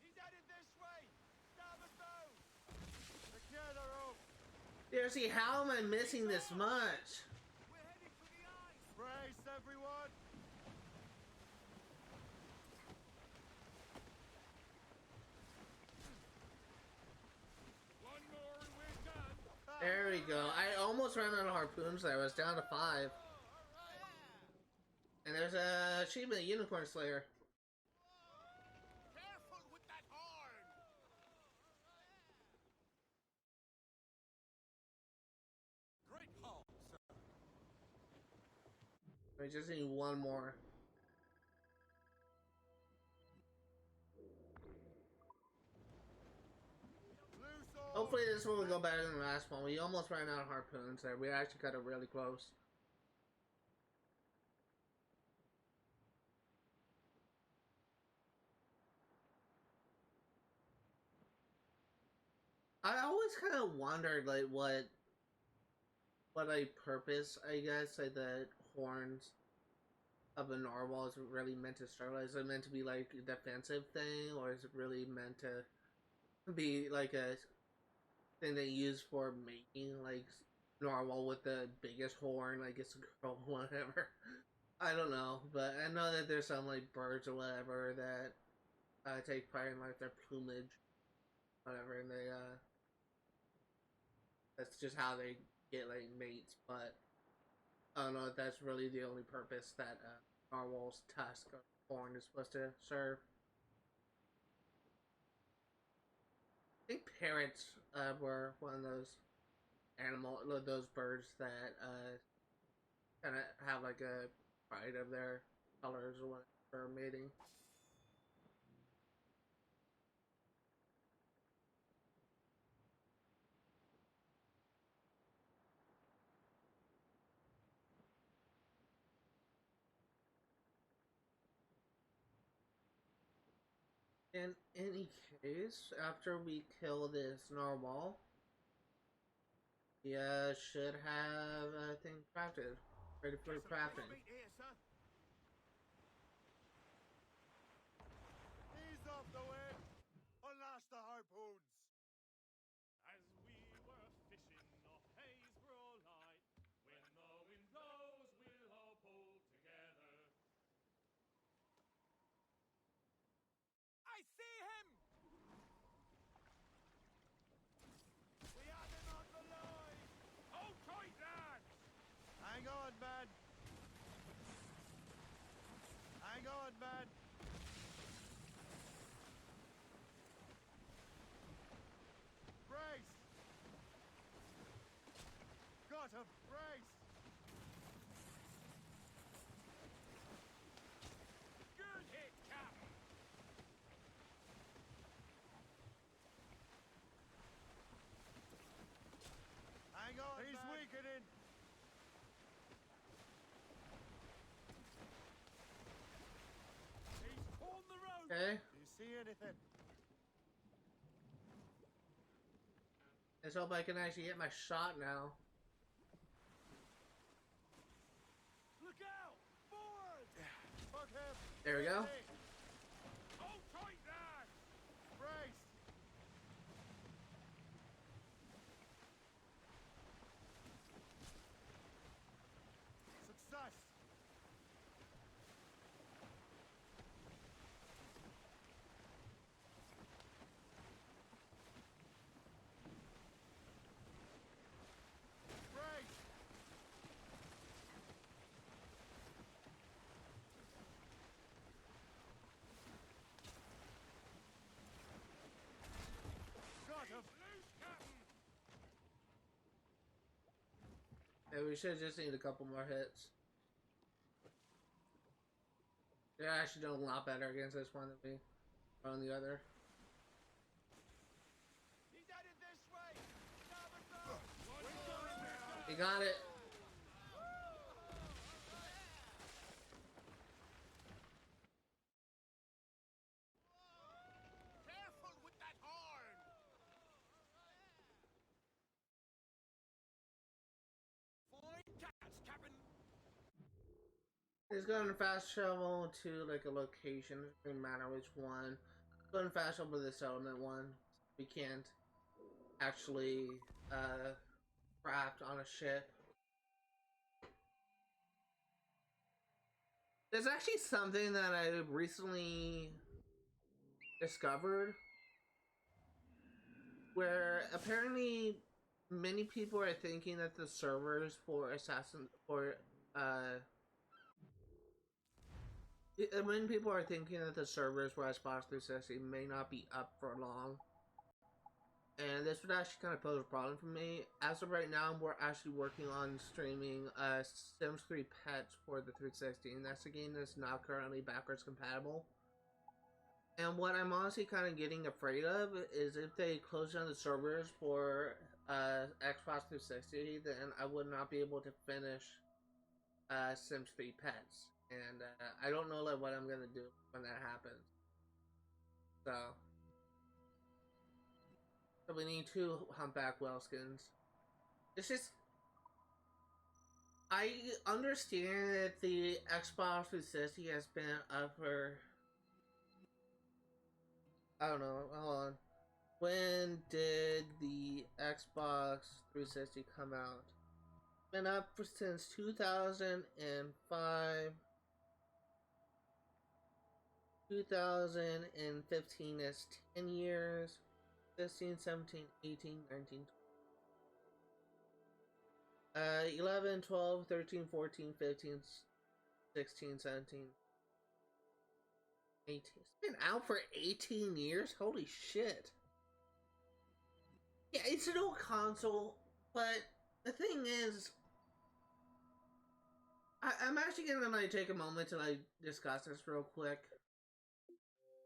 He's headed this way! Starboard bow! Secure the rope! Seriously, how am I missing this much? We're heading for the ice! Brace, everyone! One more and we're done. There we go. I almost ran out of harpoons there. I was down to 5. And there's a achievement, Unicorn Slayer. Careful with that horn! Great haul, sir. I just need one more. Hopefully this one will go better than the last one. We almost ran out of harpoons there. We actually got it really close. I always kind of wondered, like, what a purpose, I guess, like, the horns of a narwhal is really meant to serve. Is it meant to be, like, a defensive thing, or is it really meant to be, like, a thing they use for making, like, narwhal with the biggest horn, like, it's a girl, whatever. I don't know, but I know that there's some, like, birds or whatever that take pride in, like, their plumage, whatever, and they, that's just how they get, like, mates, but I don't know if that's really the only purpose that narwhal's tusk or horn is supposed to serve. I think parrots were one of those those birds that kind of have like a pride of their colors or whatever for mating. In any case, after we kill this narwhal, we should have a thing crafted, ready for crafting. Ease off the way. Unlash the harpoons. As we were fishing off Haysborough Light, when the wind blows, we'll all pull together. I see him! We have him on the line! Hold tight, lads! Hang on, man! Hang on, man! Brace! Got him! Brace! Good hit, Cap! Hang on, he's weakening! see anything. Let's hope I can actually get my shot now. Look out! Forward! Fuck him! There we go. Hold tight there! Brace! Success! Brace! Got him! Loose, Captain! Yeah, we should just need a couple more hits. They're actually doing a lot better against this one than we are on the other. He's headed this way! Starboard bow! We got it. Careful with that horn! Fine cats, Captain! It's going to fast travel to like a location. It doesn't matter which one. Going to fast travel to the settlement one. We can't actually craft on a ship. There's actually something that I recently discovered where apparently many people are thinking that the servers for many people are thinking that the servers for Xbox 360 may not be up for long. And this would actually kind of pose a problem for me. As of right now, we're actually working on streaming Sims 3 Pets for the 360, and that's a game that's not currently backwards compatible. And what I'm honestly kind of getting afraid of is if they close down the servers for Xbox 360, then I would not be able to finish Sims 3 Pets. And I don't know like what I'm gonna do when that happens. So we need 2 humpback whaleskins. It's just, I understand that the Xbox 360 has been up for, I don't know, hold on. When did the Xbox 360 come out? Been up for since 2005. 2015 is 10 years. 16, 17, 18, 19, 11, 12, 13, 14, 15, 16, 17, 18. It's been out for 18 years? Holy shit. Yeah, it's an old console, but the thing is, I'm actually gonna like take a moment to like discuss this real quick.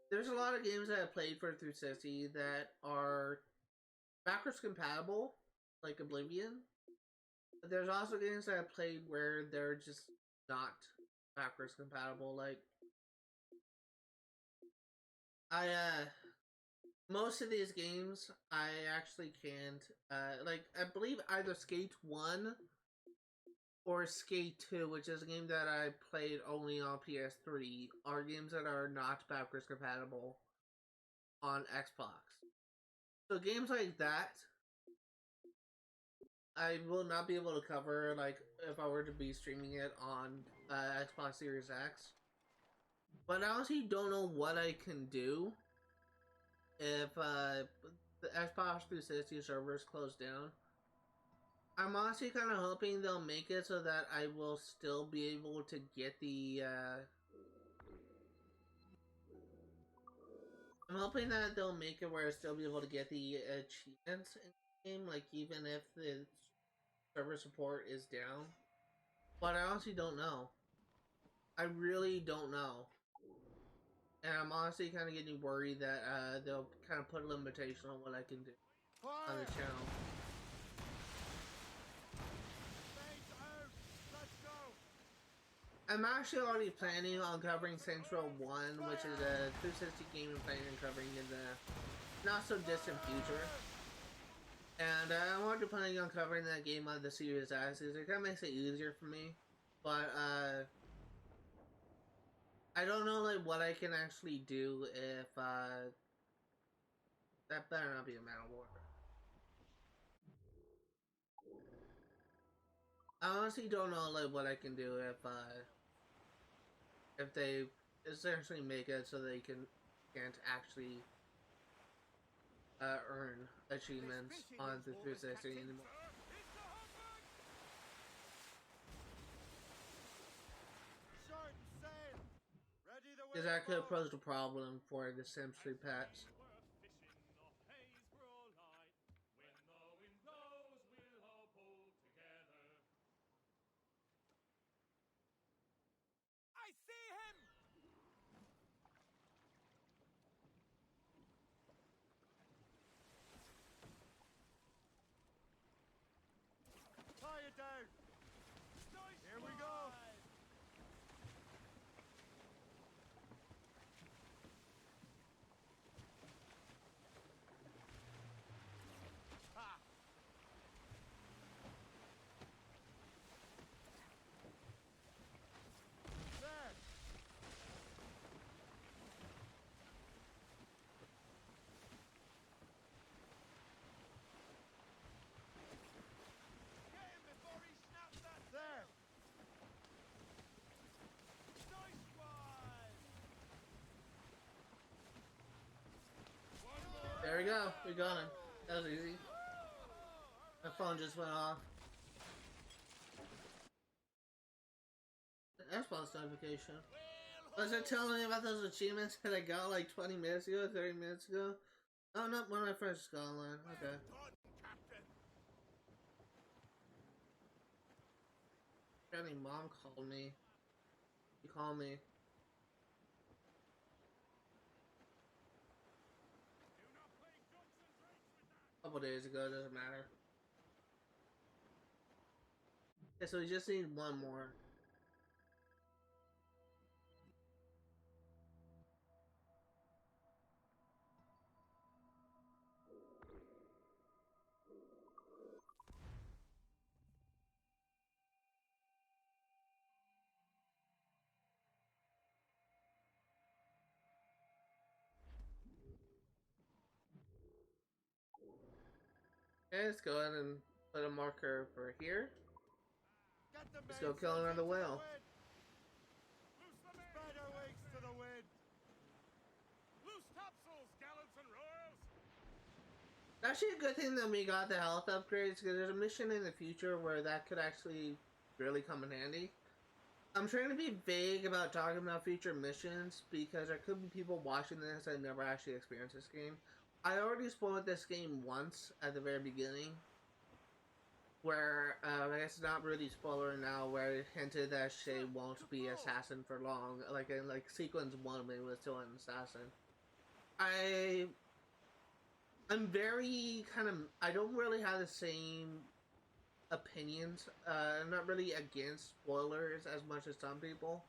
There's a lot of games that I played for 360 that are backwards compatible, like Oblivion. But there's also games that I played where they're just not backwards compatible. Like, most of these games I actually can't. Like, I believe either Skate 1 or Skate 2, which is a game that I played only on PS3, are games that are not backwards compatible on Xbox. So games like that, I will not be able to cover, like, if I were to be streaming it on Xbox Series X. But I honestly don't know what I can do if the Xbox 360 servers close down. I'm honestly kind of hoping they'll make it so that I will still be able to get the, I'm hoping that they'll make it where I'll still be able to get the achievements in the game, like, even if the server support is down. But I honestly don't know. I really don't know. And I'm honestly kind of getting worried that, they'll kind of put a limitation on what I can do on the channel. I'm actually already planning on covering Central 1, which is a 360 game I'm planning on covering in the not so distant future. And I'm already planning on covering that game on the Series S. It kind of makes it easier for me. But, I don't know, like, what I can actually do if, that better not be a Man of War. I honestly don't know, like, what I can do if they essentially make it so they can't actually earn achievements on the 360 anymore. Because that could pose a problem for the Sims 3 pets. I see him! Tie it down! Here we go! Ha! There! Get him before he snaps that! There! Nice one! There we go. We got him. That was easy. My phone just went off. The Xbox notification. Was it telling me about those achievements that I got like 20 minutes ago, 30 minutes ago? Oh no, one of my friends just got online. Okay. Shanty mom called me. She called me. A couple days ago, doesn't matter. Okay, so we just need one more. Okay, let's go ahead and put a marker for here. Let's go kill another whale. Spread our wings to the wind. Loose topsails, gallants and royals! Actually, a good thing that we got the health upgrades, because there's a mission in the future where that could actually really come in handy. I'm trying to be vague about talking about future missions because there could be people watching this that never actually experienced this game. I already spoiled this game once at the very beginning, where I guess it's not really spoiler now, where it hinted that Shay won't be assassin for long. Like in sequence 1 when he was still an assassin. I'm very I don't really have the same opinions. I'm not really against spoilers as much as some people.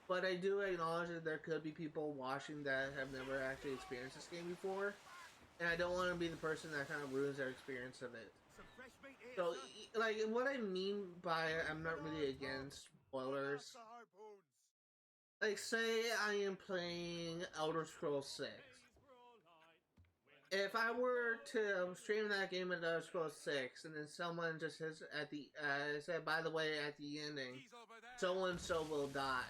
But I do acknowledge that there could be people watching that have never actually experienced this game before. And I don't want to be the person that kind of ruins their experience of it. So, like, what I mean by I'm not really against spoilers. Like, say I am playing Elder Scrolls 6. If I were to stream that game in Elder Scrolls 6, and then someone just says at the, said, by the way, at the ending, so-and-so will die.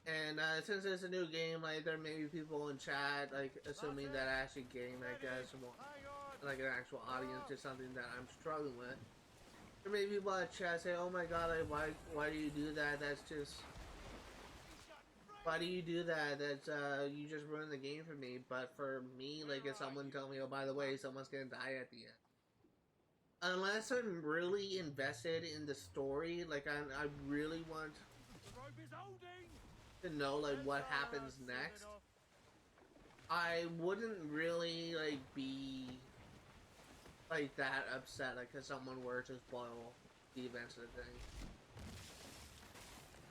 And since it's a new game, like there may be people in chat, like assuming that I actually game, like like an actual audience to something that I'm struggling with. There may be people in chat say, "Oh my God, like, why do you do that? That's just why do you do that? That's you just ruined the game for me." But for me, like if someone tell me, "Oh, by the way, someone's gonna die at the end," unless I'm really invested in the story, like I really want to know like what happens next, I wouldn't really like be like that upset like if someone were to spoil the events of the thing.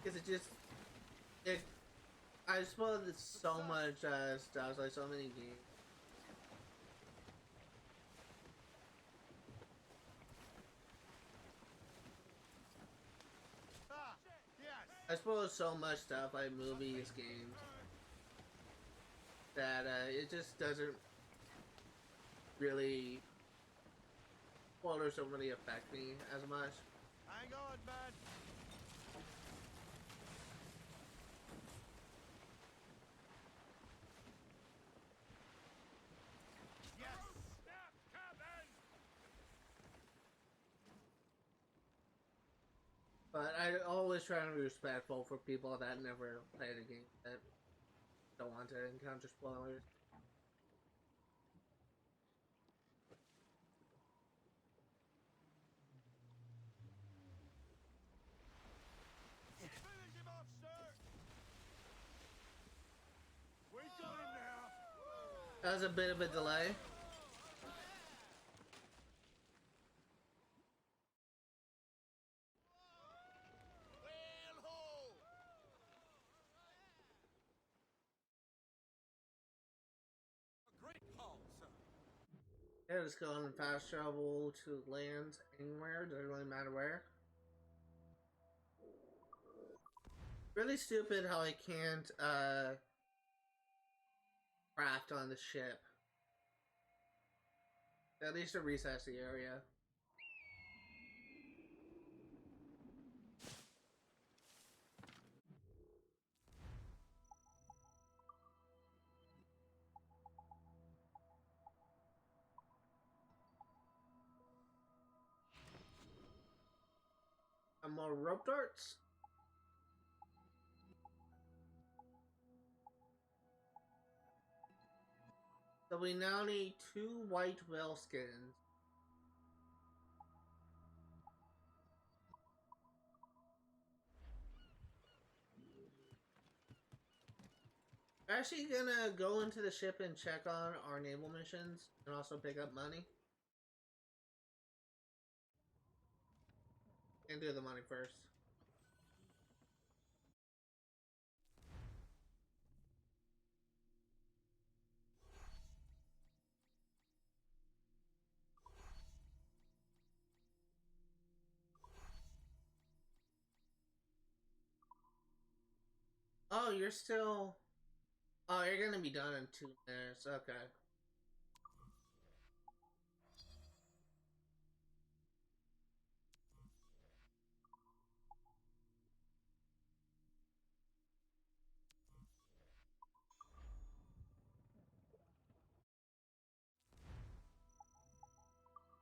Because I suppose it's so much stuff, like so many games. I suppose so much stuff like movies, games, that it just doesn't really, well, there's so many affect me as much. Hang on, man. Yes. Snap, Captain! But I always try to be respectful for people that never played a game that don't want to encounter spoilers. Finish him off, sir. We got him now. That was a bit of a delay. Well, ho! A great haul, sir. Yeah, just go on fast travel to lands anywhere, doesn't really matter where. Really stupid how I can't craft on the ship. At least to recess the area. And more rope darts. So we now need 2 white whale skins. Actually gonna go into the ship and check on our naval missions and also pick up money. And do the money first. Oh, you're still... Oh, you're gonna be done in 2 minutes. Okay.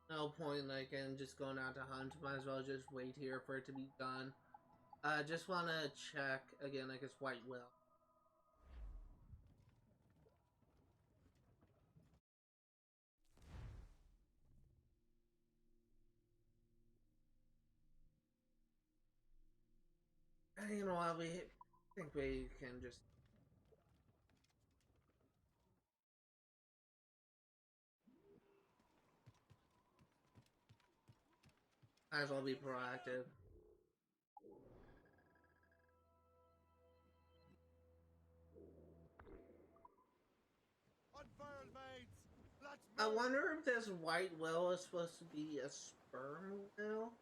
No point, like, in just going out to hunt. Might as well just wait here for it to be done. Just wanna check, again, like, it's white whale. You know what, I think we can just... Might as well be proactive. Unfurled, mates. Let's I move. wonder if this white whale is supposed to be a sperm whale?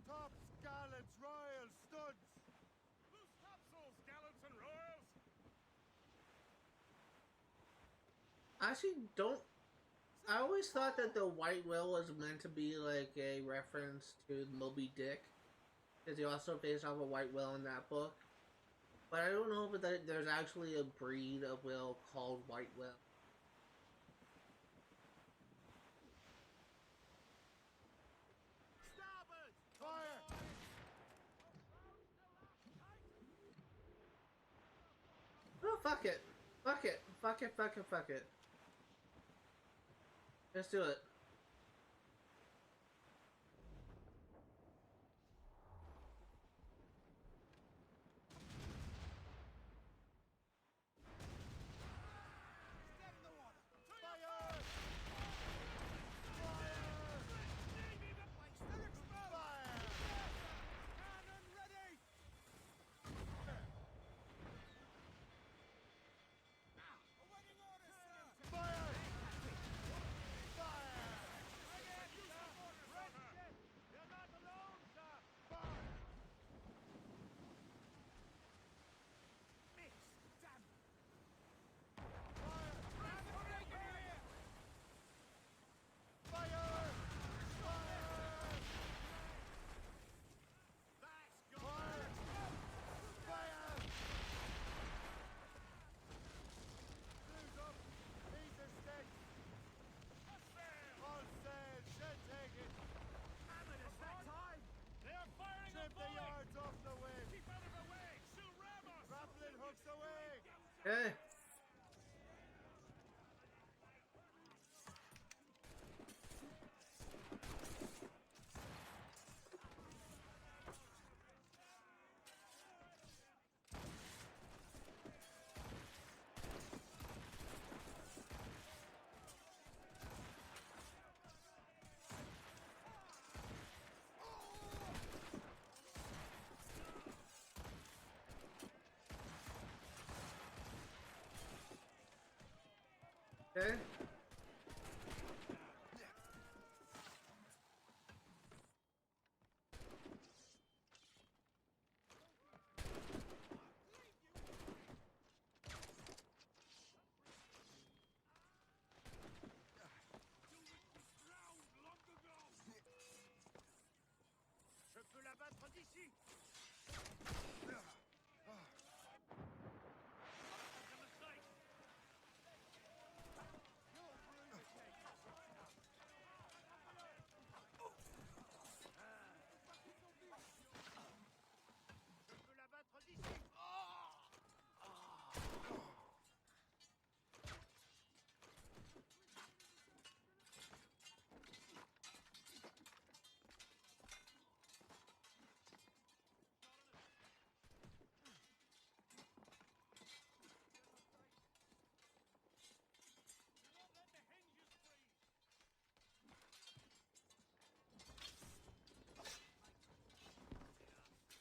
Tops, gallants, royals, studs. Loose topsails, gallants and royals! I actually don't... I always thought that the white whale was meant to be like a reference to Moby Dick. Because he also based off a white whale in that book. But I don't know if there's actually a breed of whale called white whale. Starboard! Fire! Oh, fuck it. Fuck it. Fuck it, fuck it, fuck it. Let's do it. Dead in the water! Fire! Fire! Fire! Cannon ready! Okay. Okay. Je peux l'abattre d'ici. Je peux l'abattre d'ici.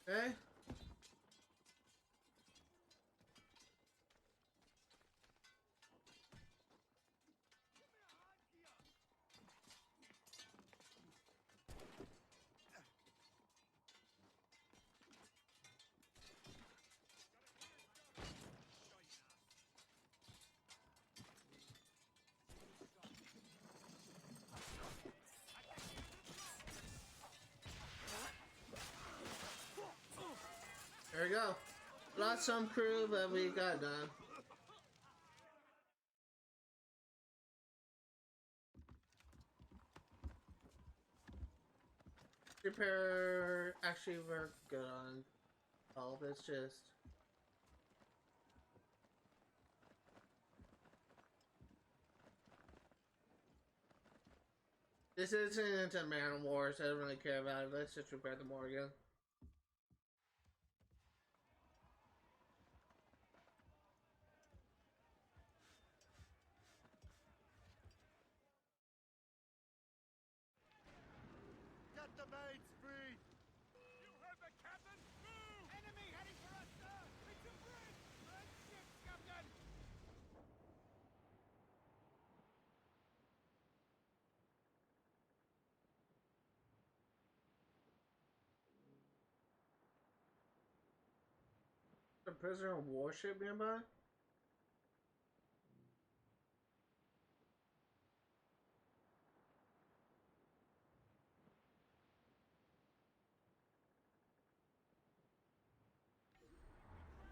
Okay. There we go. Lost some crew, but we got done. Repair actually work good on all of it's just this isn't a Man of War, so I don't really care about it. Let's just repair the Morrigan. Get the mates free. You heard the captain? Move! Enemy heading for us, sir! It's a bridge! Red ship, Captain! A prisoner of warship nearby?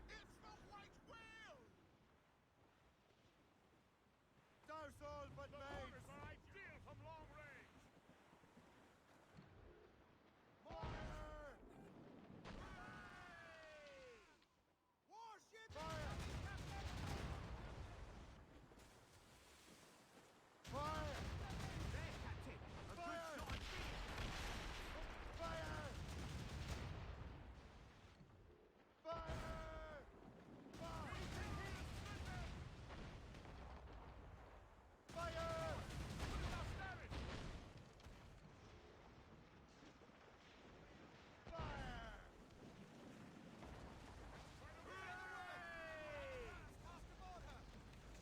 It's the White Whale! Douse all but mates! The are ideal from long range! Fire! Warship! Fire! Fire! There, Captain! A good shot! Fire! Fire!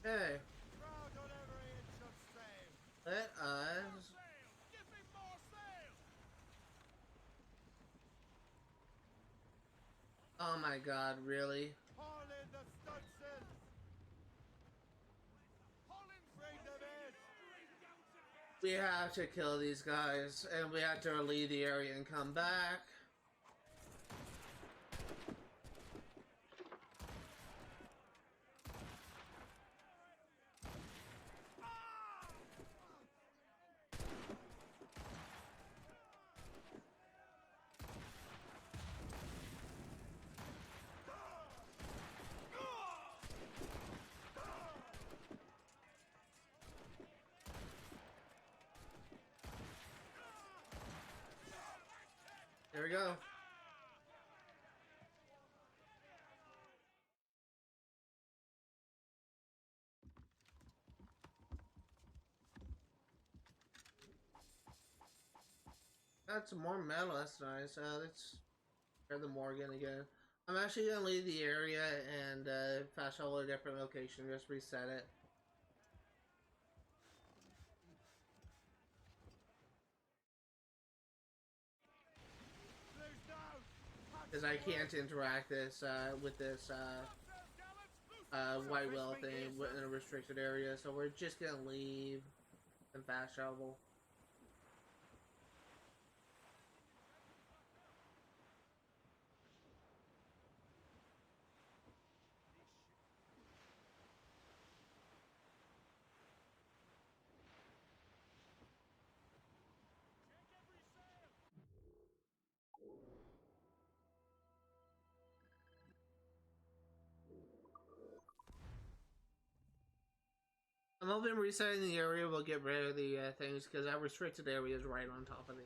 Hey, Crowd on every inch of sail. let us. Give me more sail. Oh my god, really? Haul in the stunsails. Haul in, bring them in. We have to kill these guys, and we have to leave the area and come back. go. Got some more metal, that's nice. Let's try the Morrigan again. I'm actually gonna leave the area and fast travel to a different location, just reset it. Because I can't interact this with this white whale thing in a restricted area, so we're just gonna leave and fast travel. I'm hoping resetting the area will get rid of the things, because that restricted area is right on top of me.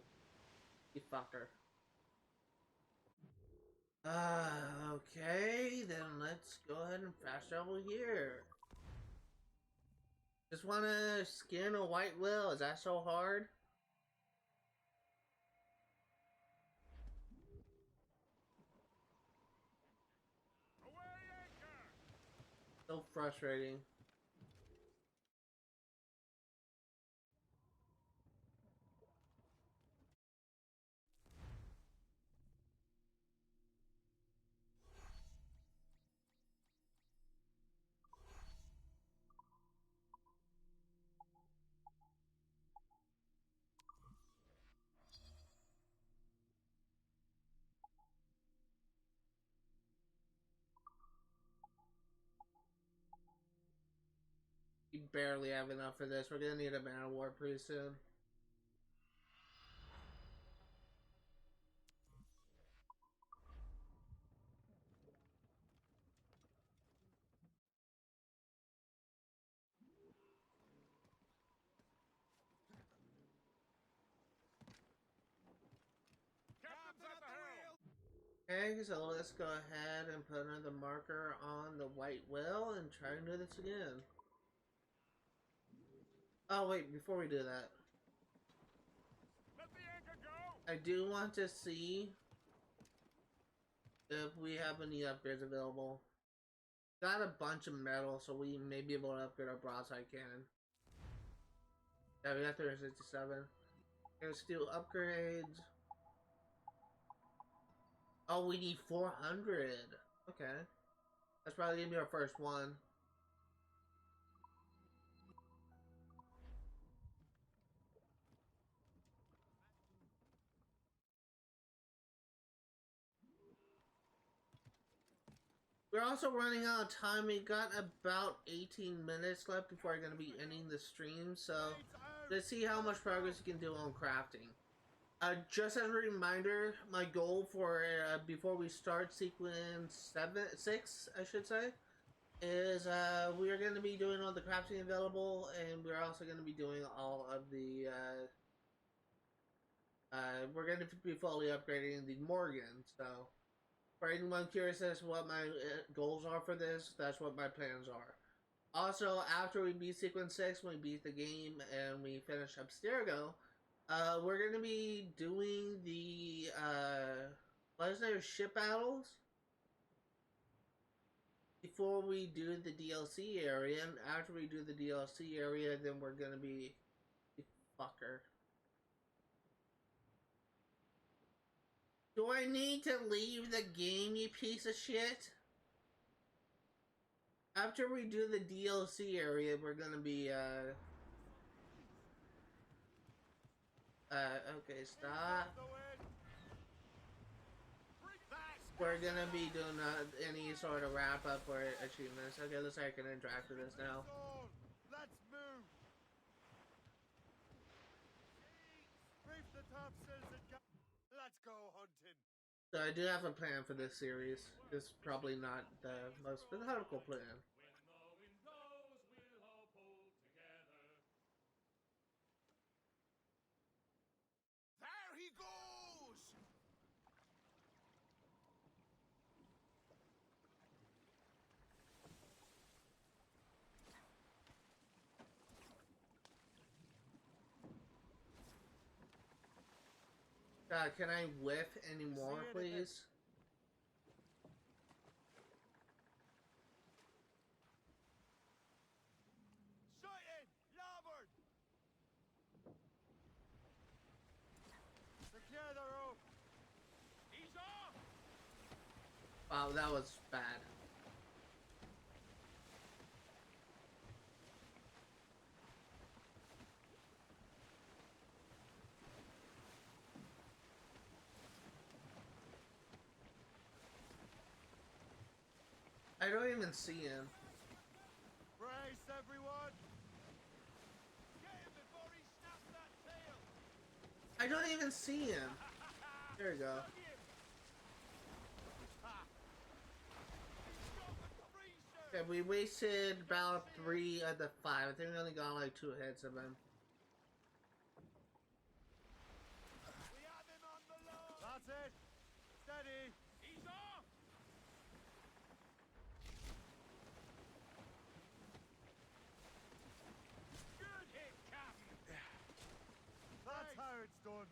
You fucker. Okay, then let's go ahead and fast travel here. Just wanna skin a white whale, is that so hard? So frustrating. We barely have enough for this. We're gonna need a man of war pretty soon. Okay, so let's go ahead and put another marker on the white whale and try and do this again. Oh wait, before we do that, I do want to see if we have any upgrades available. Got a bunch of metal, so we may be able to upgrade our broadside cannon. Yeah, we got 367. Let's do upgrades. Oh, we need 400. Okay. That's probably gonna be our first one. We're also running out of time. We got about 18 minutes left before I'm going to be ending the stream, so let's see how much progress we can do on crafting. Just as a reminder, my goal for before we start sequence 6, I should say, is we are going to be doing all the crafting available, and we're also going to be doing all of the we're going to be fully upgrading the Morrigan, so for anyone curious as to what my goals are for this, that's what my plans are. Also, after we beat Sequence 6, when we beat the game and we finish Abstergo, we're going to be doing the legendary ship battles before we do the DLC area. And after we do the DLC area, then we're going to be... Fucker. Do I need to leave the game, you piece of shit? After we do the DLC area, we're gonna be, okay, stop. We're gonna be doing, any sort of wrap-up or achievements. Okay, looks like I can interact with this now. Let's move. Brief the top citizen. Let's go hunting. So I do have a plan for this series. It's probably not the most methodical plan. There he goes! Can I whiff any more, please? Sighted! Larboard! Secure the rope! He's off! Wow, that was bad. I don't even see him. Brace, everyone! Get him before he snaps that tail! I don't even see him. There we go. Stop him! Ha! He's got the freezer! Okay, we wasted about 3 of the 5. I think we only got like 2 hits of him. We have him on the low! That's it! Steady! He's off! Good hit, Captain! That's how it's done!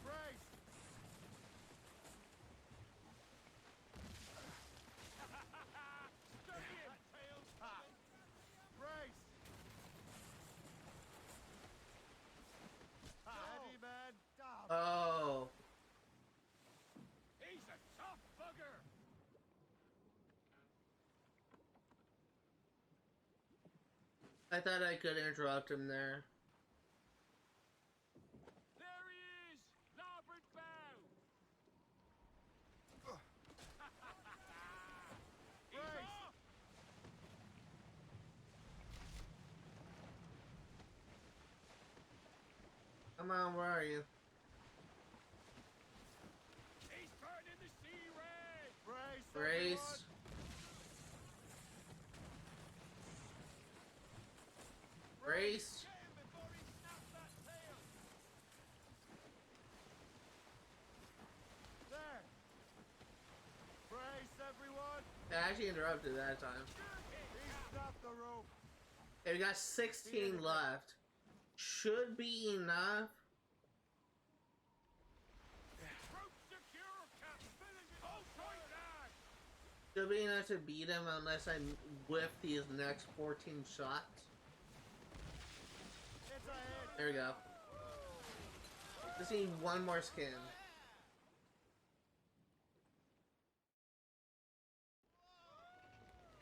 Brace! Stuck him! Tails coming! Brace! Steady, man! Down! Oh. He's a tough bugger! I thought I could interrupt him there. There he is! Larboard bow! He's Brace! off! Come on, where are you? He's turning the sea red! Brace! Brace. Brace. Get him before he snaps that tail! There! Brace, everyone! I actually interrupted that time. He snapped the rope! Okay, we got 16 left. Should be enough. Rope secure, Captain! Finish it! Hold tight, lad! Should be enough to beat him unless I whiff these next 14 shots. It's a hit! There we go. Just need one more skin.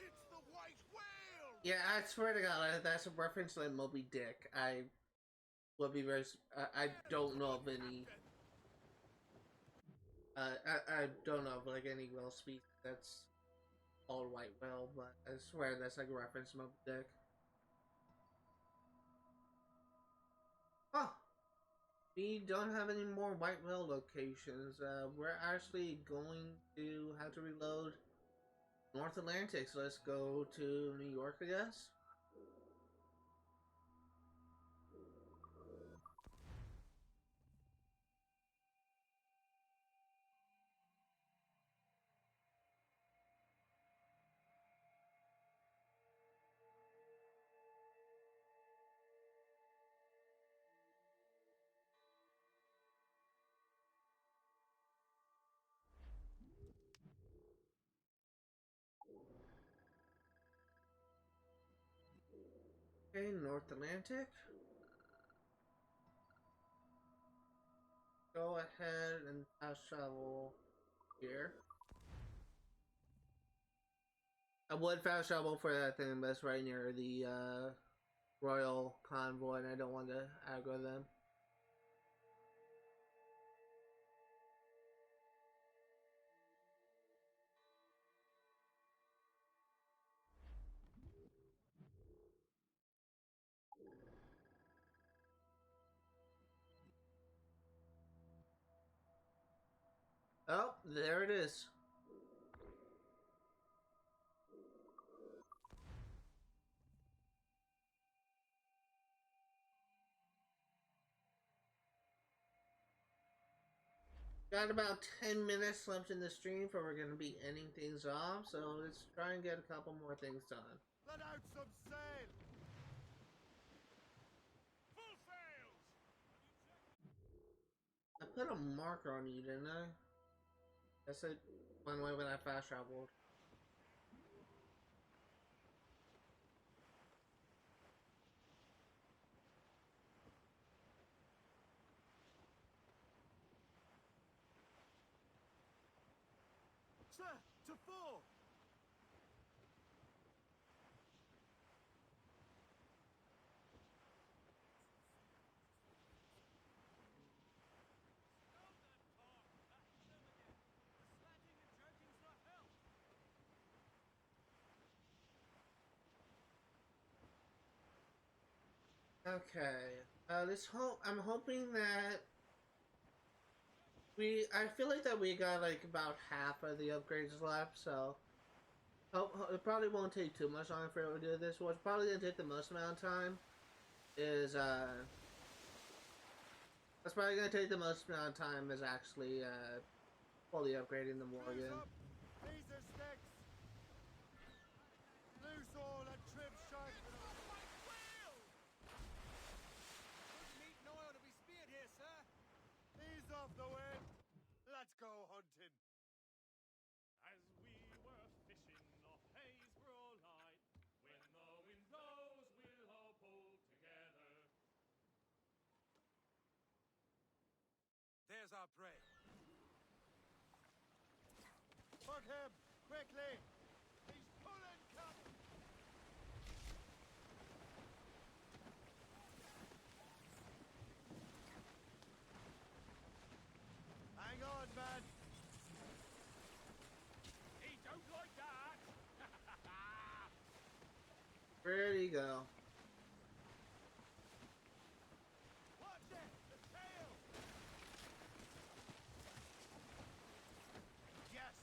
It's the white whale! Yeah, I swear to God, that's a reference to Moby Dick. I will be very. I don't know of any. I don't know of like any whale species that's called white whale, but I swear that's like a reference to Moby Dick. Oh, we don't have any more white whale locations. We're actually going to have to reload North Atlantic, so let's go to New York, I guess. Okay, North Atlantic. Go ahead and fast travel here. I would fast travel for that thing, but it's right near the Royal Convoy, and I don't want to aggro them. Oh, there it is. Got about 10 minutes left in the stream before we're going to be ending things off, so let's try and get a couple more things done. Let out some sail! Full put a marker on you, didn't I? Guess it went away when I fast traveled. Sir, to 4! Okay. I'm hoping that I feel like that we got like about half of the upgrades left, so it probably won't take too much longer for it to do this. What's probably gonna take the most amount of time is that's probably gonna take the most amount of time is actually fully upgrading the Morrigan. These are sticks! Loose all and trim sharp! Meat and oil to be speared here, sir. Ease off the wind! Let's go hunting! As we were fishing off Haysborough Light, when the wind blows, we'll all pull together. There's our prey. Hook him! Quickly! He's pulling cattle! Hang on, man! He don't like that! Where'd he go? Watch it! The tail! Yes!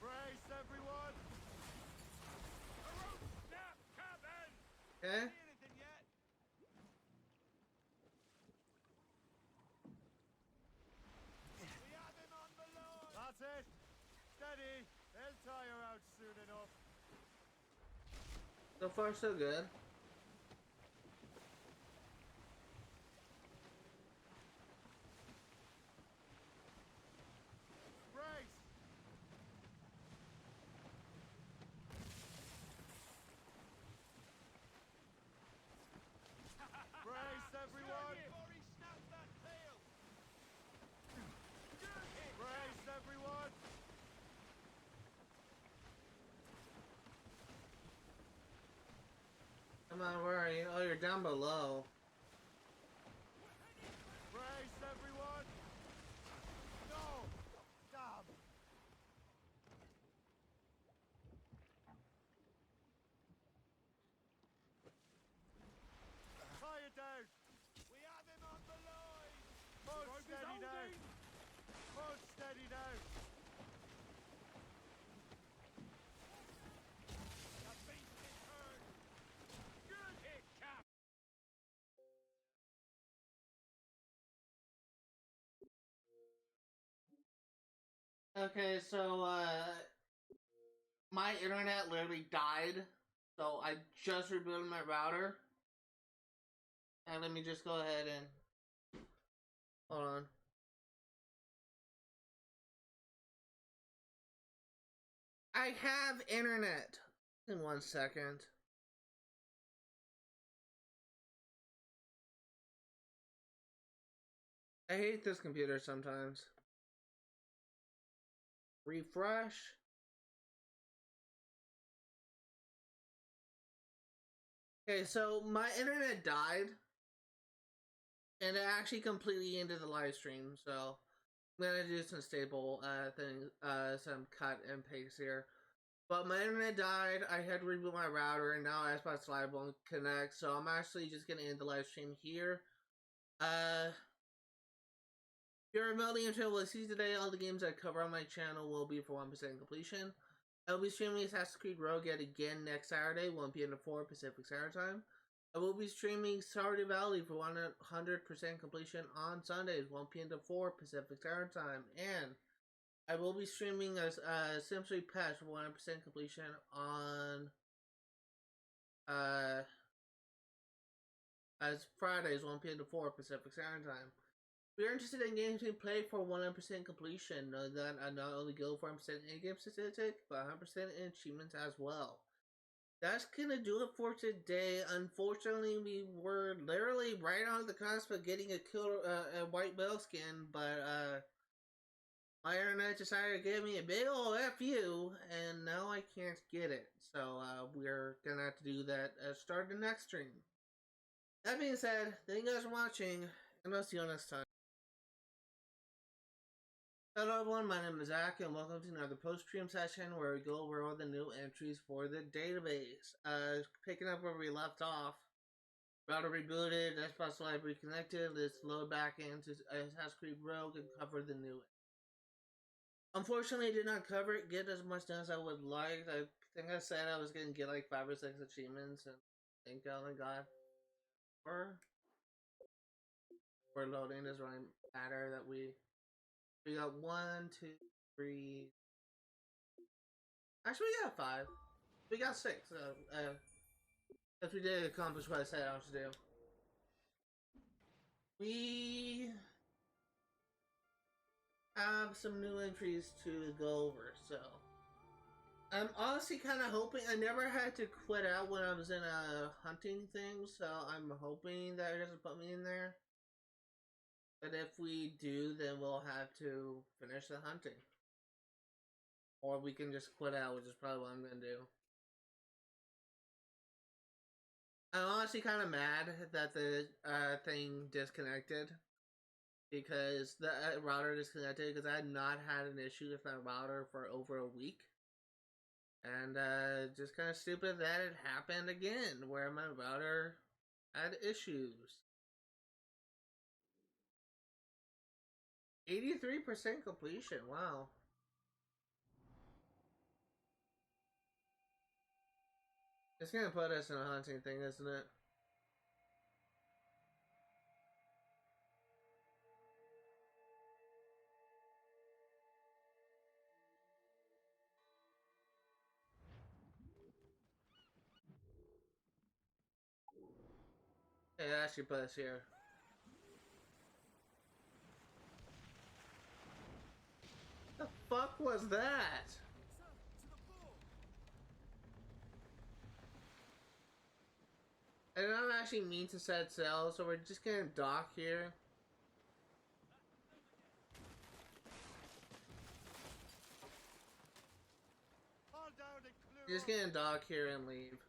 Brace, everyone! A rope snap, Captain! Okay. See anything yet? We have him on the line! That's it! Steady! They'll tire out soon enough. So far, so good. Brace! Brace, everyone! Before he snaps that tail. Brace, everyone! Come on, where are you? Oh, you're down below. Brace, everyone! No! Damn! Tie it down! We have him on the line. Hold steady now! Hold steady now! The beast is hurt! Good hit, Cap! Okay, so my internet literally died, so I just rebooted my router. And let me just go ahead and hold on. I have internet. In 1 second. I hate this computer sometimes. Refresh. Okay, so my internet died. And it actually completely ended the live stream, so I'm gonna do some stable things, some cut and paste here. But my internet died, I had to reboot my router, and now Xbox Live won't connect, so I'm actually just gonna end the live stream here. If you're remotely into what I see today, all the games I cover on my channel will be for 100% completion. I'll be streaming Assassin's Creed Rogue yet again next Saturday, 1 p.m. to 4 Pacific Standard Time. I will be streaming Stardew Valley for 100% completion on Sundays, 1 p.m. to 4 Pacific Standard Time. And I will be streaming a Simply Patch for 100% completion on as Fridays, 1 p.m. to 4 Pacific Standard Time. If you're interested in games being played for 100% completion, know that I not only go for 100% in-game statistic, but 100% in achievements as well. That's gonna do it for today. Unfortunately, we were literally right on the cusp of getting a white whale skin, but my internet decided to give me a big ol' FU, and now I can't get it. So we're gonna have to do that start the next stream. That being said, thank you guys for watching, and I'll see you next time. Hello everyone, my name is Zach, and welcome to another post-stream session where we go over all the new entries for the database. Picking up where we left off, router rebooted, Xbox Live reconnected, let's load back into Assassin's Creed Rogue and cover the new. Unfortunately, I did not cover it, get as much done as I would like. I think I said I was going to get like 5 or 6 achievements, and I think I only got 4. We're loading, doesn't really matter that we got 1, 2, 3. Actually, we got 5. We got 6. If we did accomplish what I said I was to do. We have some new entries to go over, so I'm honestly kind of hoping. I never had to quit out when I was in a hunting thing, so I'm hoping that it doesn't put me in there. But if we do, then we'll have to finish the hunting. Or we can just quit out, which is probably what I'm going to do. I'm honestly kind of mad that the thing disconnected. Because the router disconnected, because I had not had an issue with my router for over a week. And just kind of stupid that it happened again, where my router had issues. 83% completion, wow. It's gonna put us in a hunting thing, isn't it? It actually put us here. The fuck was that? I don't actually mean to set sail, so we're just gonna dock here. Just gonna dock here and leave.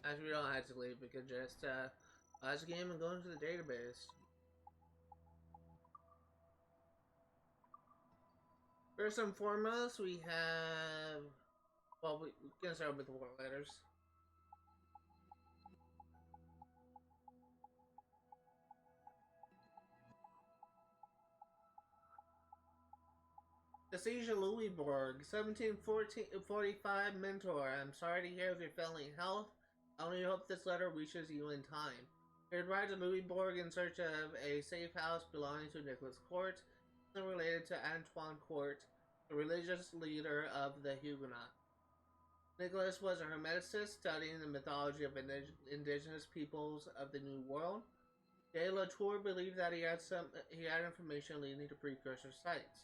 Actually, we don't have to leave. We could just pause the game and go into the database. First and foremost, we have. Well, we're gonna start with the war letters. The Siege of Louisbourg, 1745 Mentor. I'm sorry to hear of your failing health. I only hope this letter reaches you in time. He arrived at Louisbourg in search of a safe house belonging to Nicholas Court, related to Antoine Court, the religious leader of the Huguenots. Nicholas was a hermeticist studying the mythology of indigenous peoples of the New World. De la Tour believed that he had information leading to precursor sites.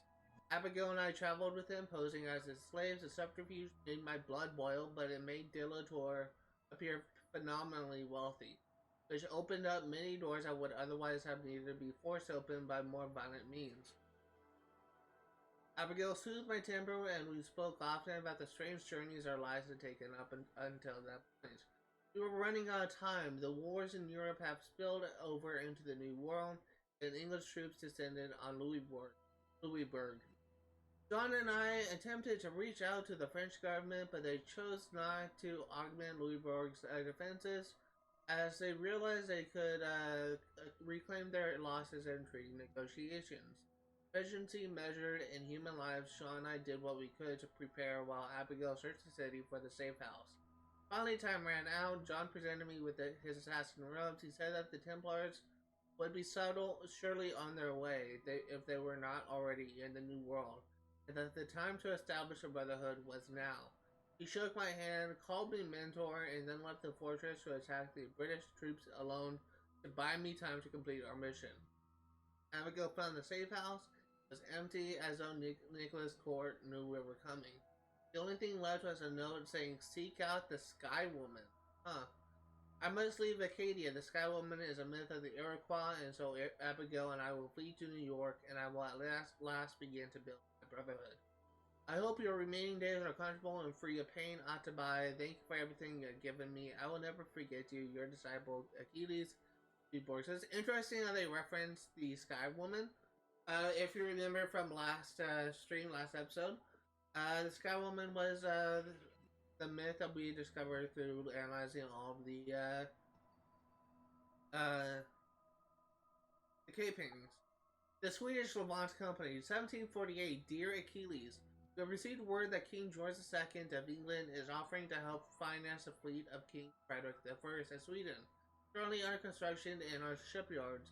Abigail and I traveled with him, posing as his slaves. The subterfuge made my blood boil, but it made De la Tour appear phenomenally wealthy, which opened up many doors that would otherwise have needed to be forced open by more violent means. Abigail soothed my temper, and we spoke often about the strange journeys our lives had taken up until that point. We were running out of time. The wars in Europe have spilled over into the New World, and English troops descended on Louisbourg. John and I attempted to reach out to the French government, but they chose not to augment Louisbourg's defenses, as they realized they could reclaim their losses in treaty negotiations. Efficiency measured in human lives, Sean and I did what we could to prepare while Abigail searched the city for the safe house. Finally, time ran out. John presented me with his assassin robes. He said that the Templars would be surely on their way if they were not already in the New World, and that the time to establish a brotherhood was now. He shook my hand, called me mentor, and then left the fortress to attack the British troops alone to buy me time to complete our mission. Abigail found the safe house was empty, as though Nicholas Court knew we were coming. The only thing left was a note saying, "Seek out the Sky Woman." Huh. I must leave Acadia. The Sky Woman is a myth of the Iroquois, and so Abigail and I will flee to New York, and I will at last begin to build my brotherhood. I hope your remaining days are comfortable and free of pain. Atabai, thank you for everything you've given me. I will never forget you, your disciple Achilles. It's interesting how they reference the Sky Woman. If you remember from last episode, the Sky Woman was the myth that we discovered through analyzing all of the cave paintings. The Swedish Levant Company, 1748. Dear Achilles, we have received word that King George II of England is offering to help finance the fleet of King Frederick I of Sweden, currently under construction in our shipyards.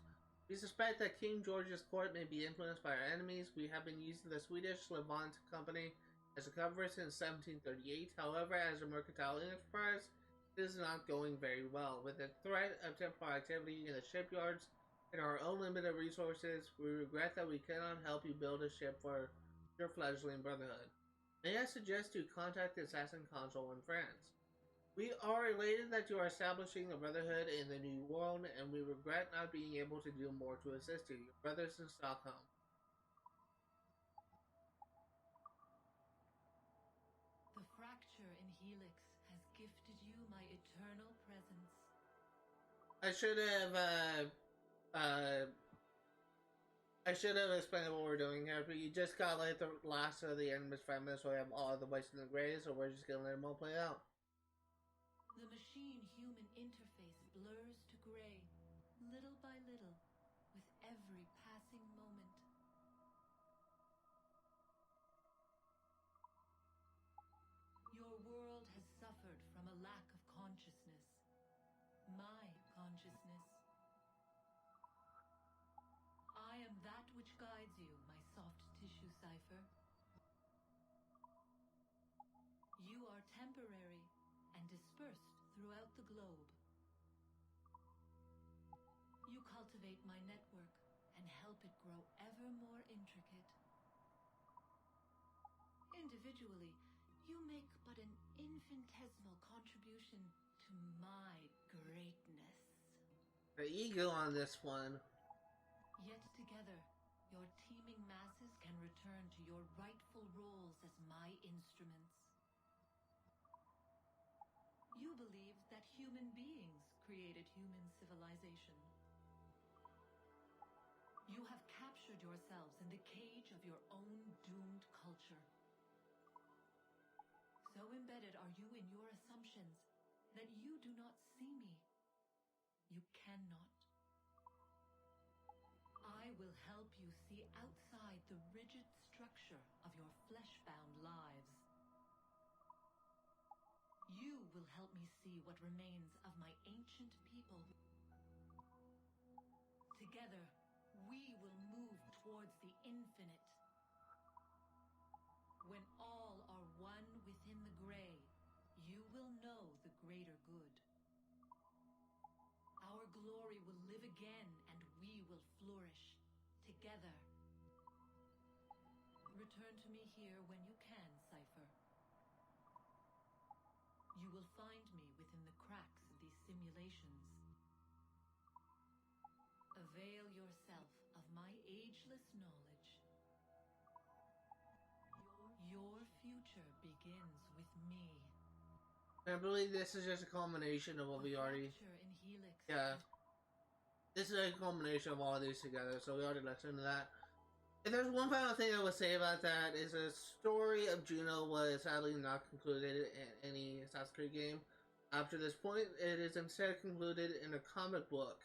We suspect that King George's court may be influenced by our enemies. We have been using the Swedish Levant Company as a cover since 1738. However, as a mercantile enterprise, it is not going very well. With the threat of temporal activity in the shipyards and our own limited resources, we regret that we cannot help you build a ship for your fledgling brotherhood. May I suggest you contact the Assassin Consul in France? We are elated that you are establishing a brotherhood in the New World, and we regret not being able to do more to assist you. Your brothers in Stockholm. The fracture in Helix has gifted you my eternal presence. I should have explained what we're doing here, but you just got like the last of the Animus Fragments, so we have all the whites and the grays, so we're just gonna let them all play out. The machine-human interface blurs to gray, little by little, with every passing moment. Your world has suffered from a lack of consciousness. My consciousness. I am that which guides you, my soft tissue cipher. You are temporary and dispersed throughout the globe. You cultivate my network and help it grow ever more intricate. Individually, you make but an infinitesimal contribution to my greatness. The ego on this one. Yet together, your teeming masses can return to your rightful roles as my instruments. You believed that human beings created human civilization. You have captured yourselves in the cage of your own doomed culture. So embedded are you in your assumptions that you do not see me. You cannot. I will help you see outside the rigid structure of your flesh-bound lives. You will help me see what remains of my ancient people. Together, we will move towards the infinite. When all are one within the gray, you will know the greater good. Our glory will live again, and we will flourish together. Return to me here when you can, Cypher. You will find me within the cracks of these simulations. Avail yourself of my ageless knowledge. Your future begins with me. I believe this is just a culmination of what we already... Yeah. This is a culmination of all these together, so we already listened to that. If there's one final thing I would say about that, is the story of Juno was sadly not concluded in any Assassin's Creed game. After this point, it is instead concluded in a comic book.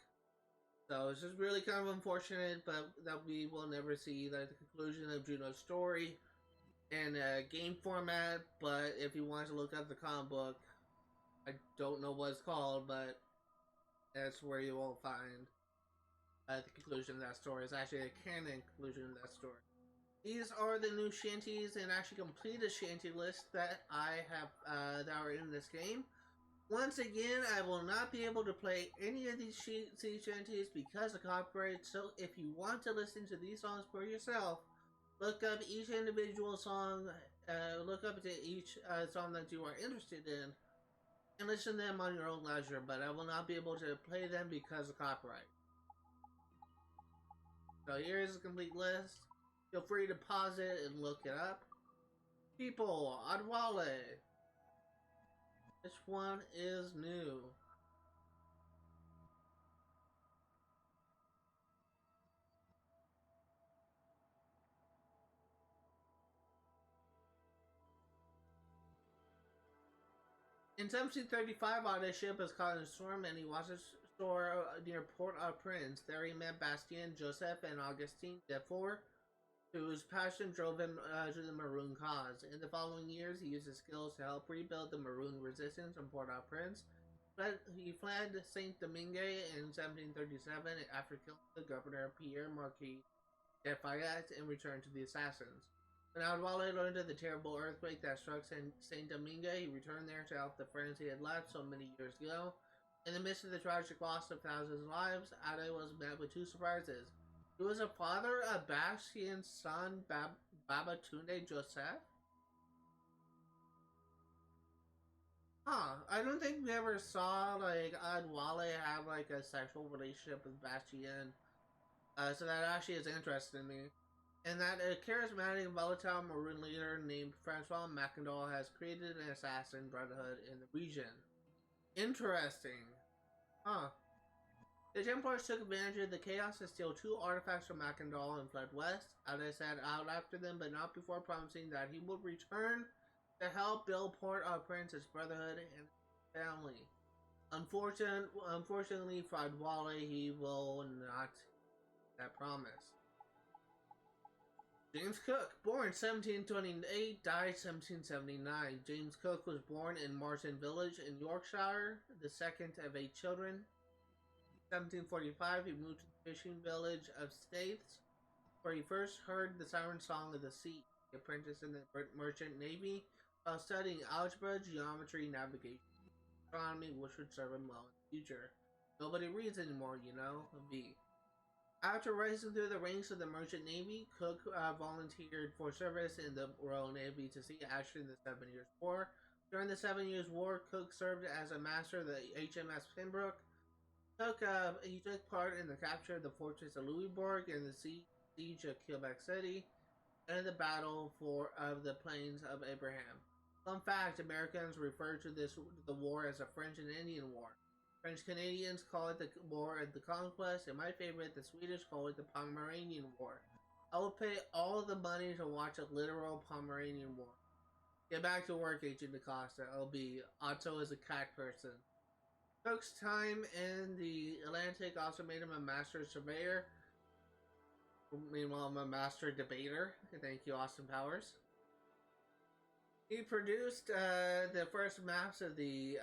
So it's just really kind of unfortunate, but that we will never see like the conclusion of Juno's story in a game format. But if you want to look up the comic book, I don't know what it's called, but that's where you will find the conclusion of that story. It's actually a canon conclusion of that story. These are the new shanties and actually complete a shanty list that I have that are in this game. Once again, I will not be able to play any of these sea shanties because of copyright, so if you want to listen to these songs for yourself, look up each individual song, look up to each song that you are interested in, and listen to them on your own leisure, but I will not be able to play them because of copyright. So here's a complete list. Feel free to pause it and look it up. People, Adwale. Which one is new? In 1735, on a ship was caught in a storm, and he was a store near Port-au-Prince. There he met Bastien, Joseph, and Augustine Defour, whose passion drove him to the Maroon cause. In the following years, he used his skills to help rebuild the Maroon resistance in Port-au-Prince. He fled Saint-Domingue in 1737 after killing the governor Pierre Marquis de Fayette and returned to the Assassins. When Adwale learned of the terrible earthquake that struck Saint-Domingue, he returned there to help the friends he had left so many years ago. In the midst of the tragic loss of thousands of lives, Ade was met with two surprises. He was a father of Bastien's son, Babatunde Joseph. Huh, I don't think we ever saw, like, Adwale have, like, a sexual relationship with Bastien. So that actually is interesting to me. And that a charismatic, volatile Maroon leader named Francois Macandal has created an assassin brotherhood in the region. Interesting. Huh. The Templars took advantage of the chaos to steal two artifacts from Macandal and fled west. Ade set out after them, but not before promising that he would return to help build Port-au-Prince's brotherhood and family. Unfortunately for Adwale, he will not keep that promise. James Cook, born 1728, died 1779. James Cook was born in Martin Village in Yorkshire, the second of 8 children. In 1745, he moved to the fishing village of Staithes, where he first heard the siren song of the sea. He apprenticed in the merchant navy while studying algebra, geometry, navigation, astronomy, which would serve him well in the future. Nobody reads anymore, you know. B. After rising through the ranks of the merchant navy, Cook volunteered for service in the Royal Navy to see action in the 7 Years' War. During the 7 Years' War, Cook served as a master of the HMS Pembroke. He took part in the capture of the fortress of Louisbourg and the siege of Quebec City, and the battle of the Plains of Abraham. Fun fact: Americans refer to the war as a French and Indian War. French Canadians call it the War of the Conquest, and my favorite, the Swedish, call it the Pomeranian War. I will pay all the money to watch a literal Pomeranian War. Get back to work, Agent DaCosta. LB. Otto is a cat person. Cook's time in the Atlantic also made him a master surveyor. Meanwhile, I'm a master debater. Thank you, Austin Powers. He produced the first maps of the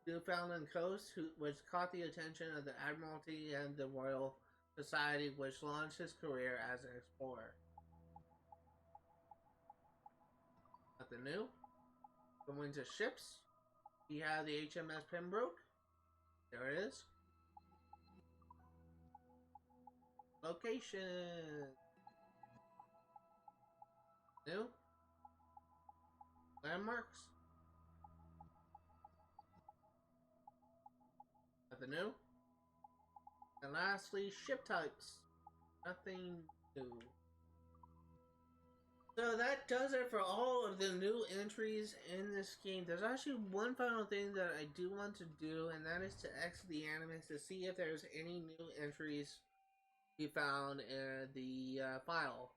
Newfoundland coast, which caught the attention of the Admiralty and the Royal Society, which launched his career as an explorer. Nothing new. Going to ships. He had the HMS Pembroke. There it is. Location. New. Landmarks. Nothing new. And lastly, ship types. Nothing new. So that does it for all of the new entries in this game. There's actually one final thing that I do want to do, and that is to exit the Animus to see if there's any new entries we found in the file.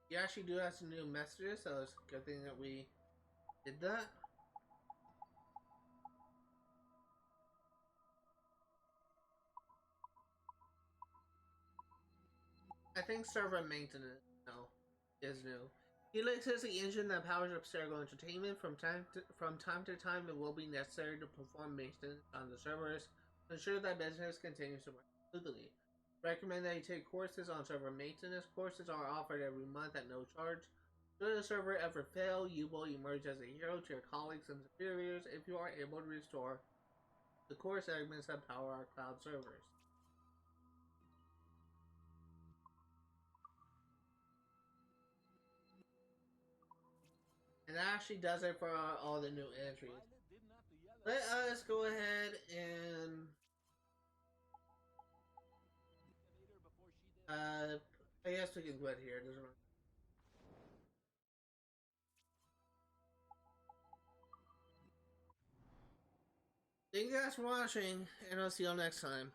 You actually do have some new messages, so it's a good thing that we did that. I think server maintenance is new. Helix is the engine that powers Abstergo Entertainment. From time to time, it will be necessary to perform maintenance on the servers to ensure that business continues to run smoothly. Recommend that you take courses on server maintenance. Courses are offered every month at no charge. Should the server ever fail, you will emerge as a hero to your colleagues and superiors if you are able to restore the core segments that power our cloud servers. And that actually does it for all the new entries. Let us go ahead and I guess we can quit here. Doesn't matter. Thank you guys for watching, and I'll see you all next time.